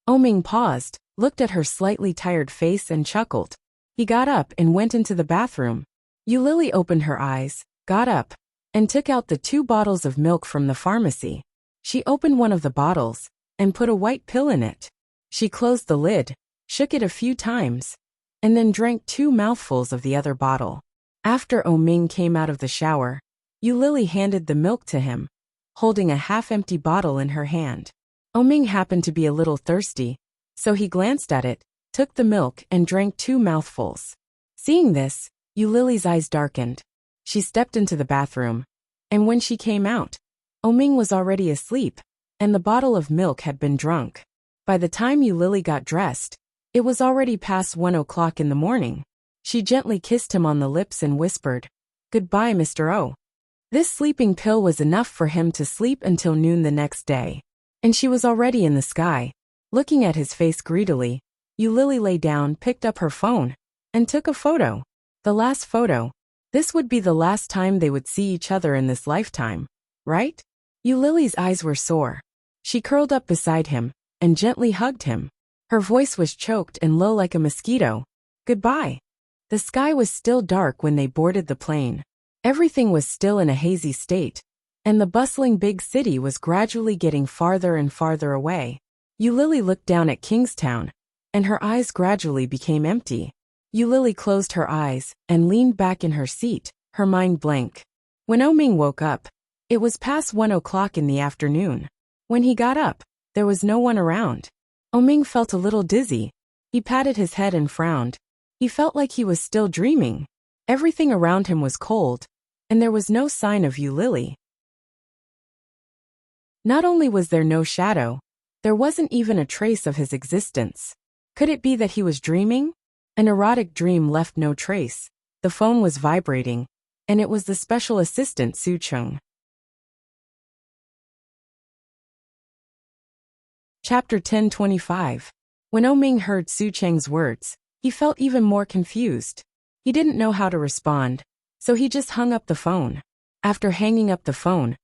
Ming paused, looked at her slightly tired face and chuckled. He got up and went into the bathroom. Lily opened her eyes, got up, and took out the 2 bottles of milk from the pharmacy. She opened one of the bottles and put a white pill in it. She closed the lid, shook it a few times, and then drank 2 mouthfuls of the other bottle. After Ming came out of the shower, Lily handed the milk to him, holding a half-empty bottle in her hand. Ming happened to be a little thirsty, so he glanced at it, took the milk and drank 2 mouthfuls. Seeing this, Lily's eyes darkened. She stepped into the bathroom, and when she came out, Ming was already asleep, and the bottle of milk had been drunk. By the time Lily got dressed, it was already past 1 o'clock in the morning. She gently kissed him on the lips and whispered, "Goodbye, Mr. O." This sleeping pill was enough for him to sleep until noon the next day. And she was already in the sky. Looking at his face greedily, Lily lay down, picked up her phone, and took a photo. The last photo. This would be the last time they would see each other in this lifetime, right? Lily's eyes were sore. She curled up beside him and gently hugged him. Her voice was choked and low like a mosquito. "Goodbye." The sky was still dark when they boarded the plane. Everything was still in a hazy state, and the bustling big city was gradually getting farther and farther away. Lily looked down at Kingstown, and her eyes gradually became empty. Lily closed her eyes and leaned back in her seat, her mind blank. When Ming woke up, it was past 1 o'clock in the afternoon. When he got up, there was no one around. Ming felt a little dizzy. He patted his head and frowned. He felt like he was still dreaming. Everything around him was cold, and there was no sign of Lily. Not only was there no shadow, there wasn't even a trace of his existence. Could it be that he was dreaming? An erotic dream left no trace. The phone was vibrating, and it was the special assistant Su Chung. Chapter 1025. When Ming heard Su Cheng's words, he felt even more confused. He didn't know how to respond, so he just hung up the phone. After hanging up the phone,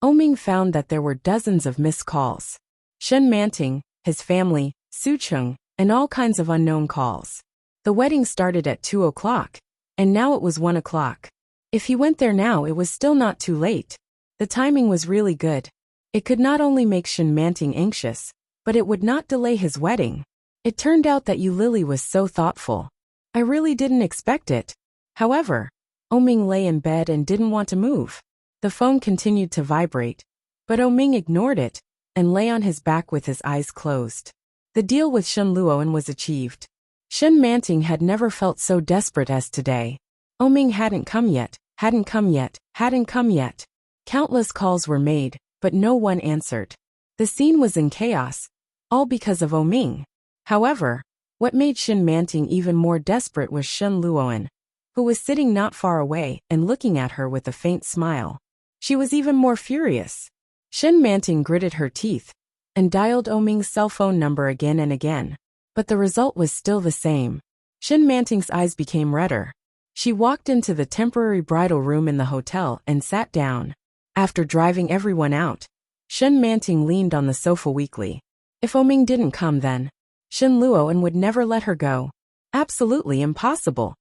Ming found that there were dozens of missed calls. Shen Manting, his family, Su Chung, and all kinds of unknown calls. The wedding started at 2 o'clock, and now it was 1 o'clock. If he went there now, it was still not too late. The timing was really good. It could not only make Shen Manting anxious, but it would not delay his wedding. It turned out that Lily was so thoughtful. I really didn't expect it. However, Ming lay in bed and didn't want to move. The phone continued to vibrate, but Ming ignored it and lay on his back with his eyes closed. The deal with Shen Luoan was achieved. Shen Manting had never felt so desperate as today. Ming hadn't come yet, hadn't come yet, hadn't come yet. Countless calls were made, but no one answered. The scene was in chaos, all because of Ming. However, what made Shen Manting even more desperate was Shen Luoan, who was sitting not far away and looking at her with a faint smile. She was even more furious. Shen Manting gritted her teeth and dialed Ming's cell phone number again and again, but the result was still the same. Shen Manting's eyes became redder. She walked into the temporary bridal room in the hotel and sat down. After driving everyone out, Shen Manting leaned on the sofa weakly. If Ming didn't come then, Shen Luoan would never let her go. Absolutely impossible.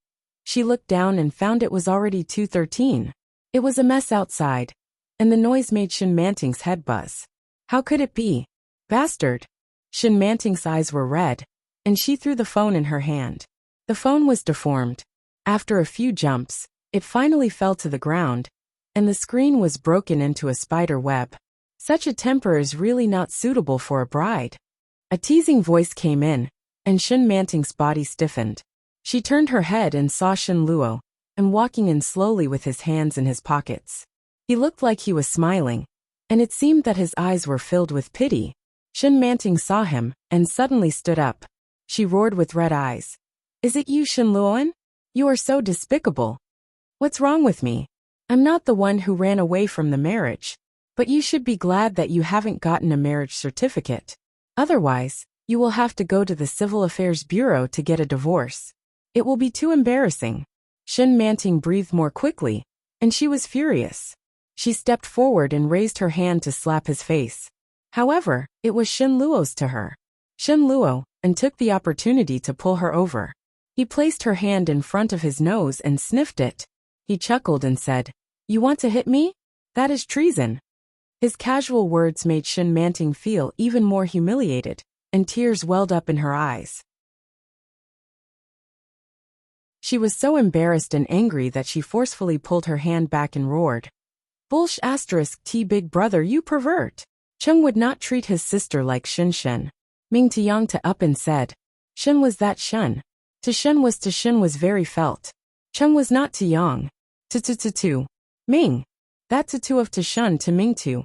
She looked down and found it was already 2:13. It was a mess outside, and the noise made Shin Manting's head buzz. How could it be? Bastard! Shin Manting's eyes were red, and she threw the phone in her hand. The phone was deformed. After a few jumps, it finally fell to the ground, and the screen was broken into a spider web. Such a temper is really not suitable for a bride. A teasing voice came in, and Shin Manting's body stiffened. She turned her head and saw Shin Luo, and walking in slowly with his hands in his pockets. He looked like he was smiling, and it seemed that his eyes were filled with pity. Shin Manting saw him, and suddenly stood up. She roared with red eyes. Is it you, Shin Luoan? You are so despicable. What's wrong with me? I'm not the one who ran away from the marriage. But you should be glad that you haven't gotten a marriage certificate. Otherwise, you will have to go to the Civil Affairs Bureau to get a divorce. It will be too embarrassing. Shin Manting breathed more quickly, and she was furious. She stepped forward and raised her hand to slap his face. However, it was Shin Luo's to her. Shin Luo, and took the opportunity to pull her over. He placed her hand in front of his nose and sniffed it. He chuckled and said, "You want to hit me? That is treason." His casual words made Shin Manting feel even more humiliated, and tears welled up in her eyes. She was so embarrassed and angry that she forcefully pulled her hand back and roared, "Bullsh asterisk T big brother, you pervert." Chung would not treat his sister like Shin Shin. Ming to Yang to up and said, "Shin was that Shun. To Shin was very felt. Chung was not to Yang. To Ming. That to of to Shun to Ming to."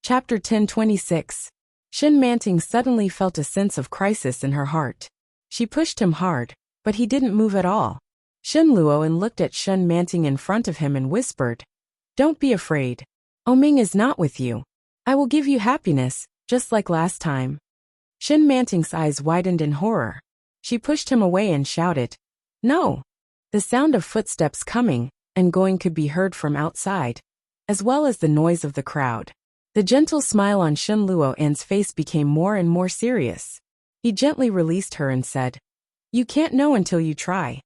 Chapter 10:26. Shin Manting suddenly felt a sense of crisis in her heart. She pushed him hard, but he didn't move at all. Shin Luoan looked at Shin Manting in front of him and whispered, "Don't be afraid. Ming is not with you. I will give you happiness, just like last time." Shin Manting's eyes widened in horror. She pushed him away and shouted, "No!" The sound of footsteps coming and going could be heard from outside, as well as the noise of the crowd. The gentle smile on Shin Luoan's face became more and more serious. He gently released her and said, "You can't know until you try."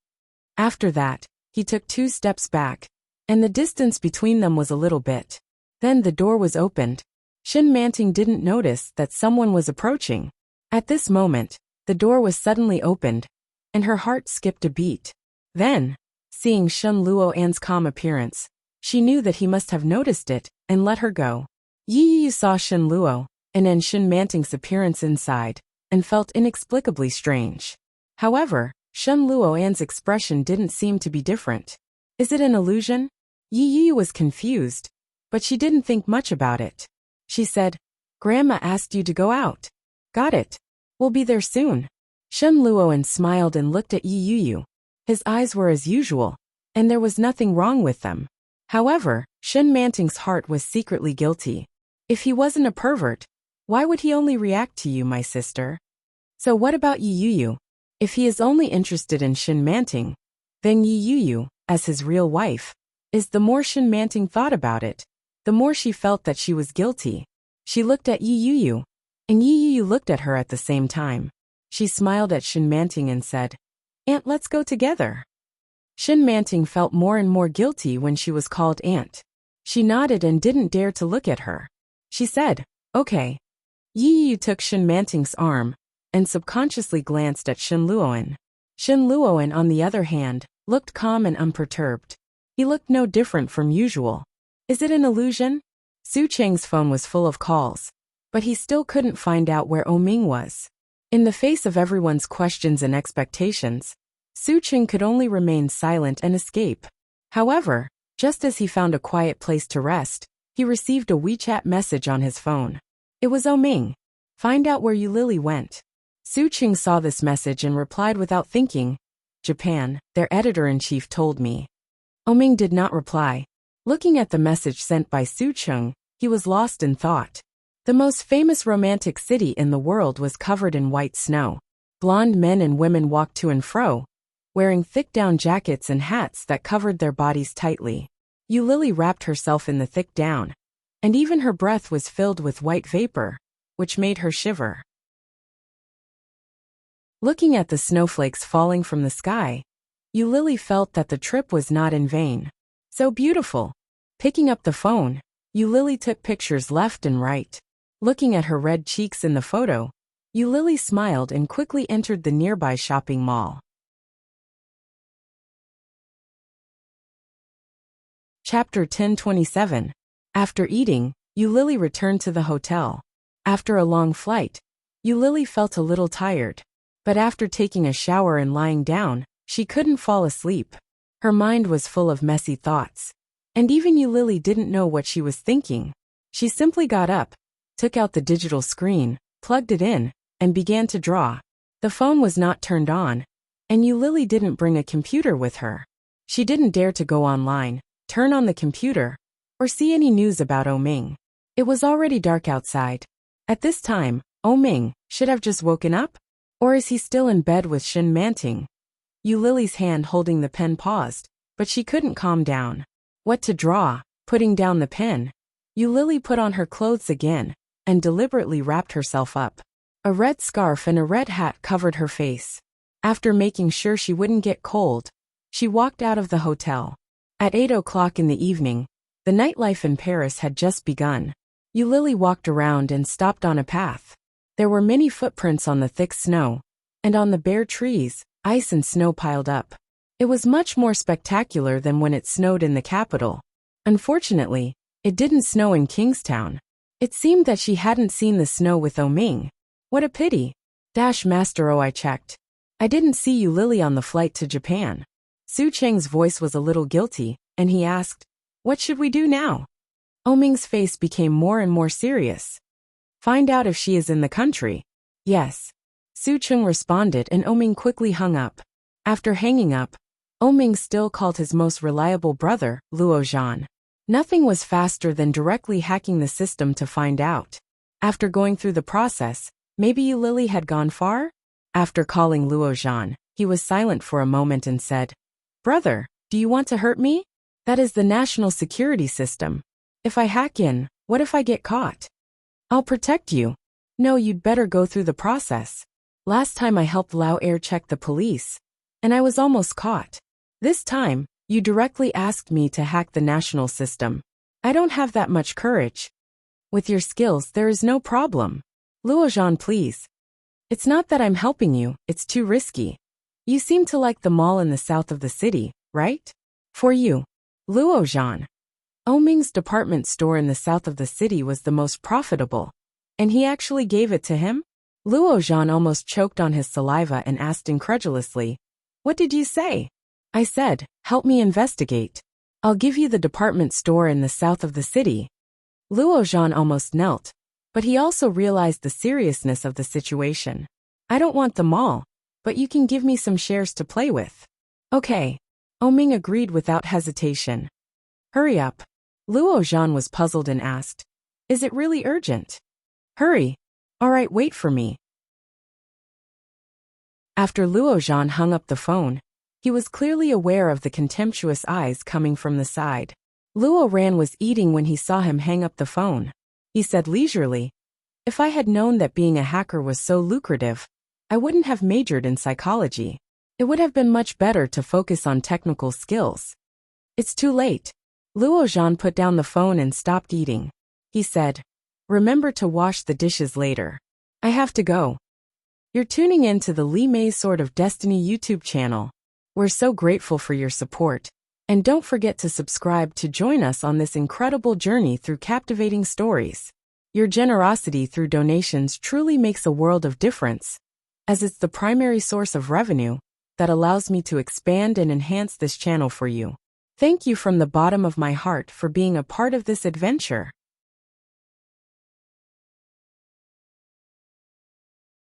After that, he took 2 steps back, and the distance between them was a little bit. Then the door was opened. Shin Manting didn't notice that someone was approaching. At this moment, the door was suddenly opened, and her heart skipped a beat. Then, seeing Shin Luoan's calm appearance, she knew that he must have noticed it and let her go. Yi saw Shin Luo, and then Shin Manting's appearance inside, and felt inexplicably strange. However, Shin Luoan's expression didn't seem to be different. Is it an illusion? Yi was confused, but she didn't think much about it. She said, "Grandma asked you to go out." "Got it. We'll be there soon." Shin Luoan smiled and looked at Yi. His eyes were as usual, and there was nothing wrong with them. However, Shin Manting's heart was secretly guilty. If he wasn't a pervert, why would he only react to you, my sister? So what about Yi? If he is only interested in Shin Manting, then Yi, as his real wife, is the more Shin Manting thought about it, the more she felt that she was guilty. She looked at Yi, and Yi looked at her at the same time. She smiled at Shin Manting and said, "Aunt, let's go together." Shin Manting felt more and more guilty when she was called aunt. She nodded and didn't dare to look at her. She said, "Okay." Yi took Shin Manting's arm, and subconsciously glanced at Shin Luoan. Shin Luoan, on the other hand, looked calm and unperturbed. He looked no different from usual. Is it an illusion? Su Cheng's phone was full of calls, but he still couldn't find out where Ming was. In the face of everyone's questions and expectations, Su Cheng could only remain silent and escape. However, just as he found a quiet place to rest, he received a WeChat message on his phone. It was Ming. "Find out where Lily went." Su Cheng saw this message and replied without thinking, "Japan, their editor-in-chief told me." Ming did not reply. Looking at the message sent by Su Cheng, he was lost in thought. The most famous romantic city in the world was covered in white snow. Blonde men and women walked to and fro, wearing thick down jackets and hats that covered their bodies tightly. Lily wrapped herself in the thick down, and even her breath was filled with white vapor. which made her shiver. Looking at the snowflakes falling from the sky, Yulili felt that the trip was not in vain. So beautiful. Picking up the phone, Yulili took pictures left and right. Looking at her red cheeks in the photo, Yulili smiled and quickly entered the nearby shopping mall. Chapter 1027. After eating, Yulili returned to the hotel. After a long flight, Yulili felt a little tired. But after taking a shower and lying down, she couldn't fall asleep. Her mind was full of messy thoughts. And even Yulili didn't know what she was thinking. She simply got up, took out the digital screen, plugged it in, and began to draw. The phone was not turned on, and Yulili didn't bring a computer with her. She didn't dare to go online, turn on the computer, or see any news about Oming. It was already dark outside. At this time, Oming should have just woken up? Or is he still in bed with Shin Manting? Yulili's hand holding the pen paused, but she couldn't calm down. What to draw? Putting down the pen, Yulili put on her clothes again and deliberately wrapped herself up. A red scarf and a red hat covered her face. After making sure she wouldn't get cold, she walked out of the hotel. At 8 o'clock in the evening, the nightlife in Paris had just begun. Yulili walked around and stopped on a path. There were many footprints on the thick snow, and on the bare trees, ice and snow piled up. It was much more spectacular than when it snowed in the capital. Unfortunately, it didn't snow in Kingstown. It seemed that she hadn't seen the snow with Oming. What a pity. Master I checked. I didn't see Yulili on the flight to Japan. Su Cheng's voice was a little guilty, and he asked, "What should we do now?" Oming's face became more and more serious. "Find out if she is in the country." "Yes." Su Cheng responded and Oming quickly hung up. After hanging up, Oming still called his most reliable brother, Luo Zhan. Nothing was faster than directly hacking the system to find out. After going through the process, maybe Yulili had gone far? After calling Luo Zhan, he was silent for a moment and said, "Brother, do you want to hurt me? That is the national security system. If I hack in, what if I get caught? I'll protect you." "No, you'd better go through the process. Last time I helped Lao Air check the police, and I was almost caught. This time, you directly asked me to hack the national system. I don't have that much courage. With your skills, there is no problem. Luo Zhan, please. It's not that I'm helping you, it's too risky. You seem to like the mall in the south of the city, right? For you, Luo Zhan. Oming's department store in the south of the city was the most profitable, and he actually gave it to him?" Luo Zhan almost choked on his saliva and asked incredulously, "What did you say?" "I said, help me investigate. I'll give you the department store in the south of the city." Luo Zhan almost knelt, but he also realized the seriousness of the situation. "I don't want the mall, but you can give me some shares to play with." "Okay." Oming agreed without hesitation. "Hurry up." Luo Zhan was puzzled and asked, "Is it really urgent?" "Hurry." "All right, wait for me." After Luo Zhan hung up the phone, he was clearly aware of the contemptuous eyes coming from the side. Luo Ran was eating when he saw him hang up the phone. He said leisurely, "If I had known that being a hacker was so lucrative, I wouldn't have majored in psychology. It would have been much better to focus on technical skills." "It's too late." Luo Zhan put down the phone and stopped eating. He said, "Remember to wash the dishes later. I have to go." You're tuning in to the Li Mei's Sword of Destiny YouTube channel. We're so grateful for your support. And don't forget to subscribe to join us on this incredible journey through captivating stories. Your generosity through donations truly makes a world of difference, as it's the primary source of revenue that allows me to expand and enhance this channel for you. Thank you from the bottom of my heart for being a part of this adventure.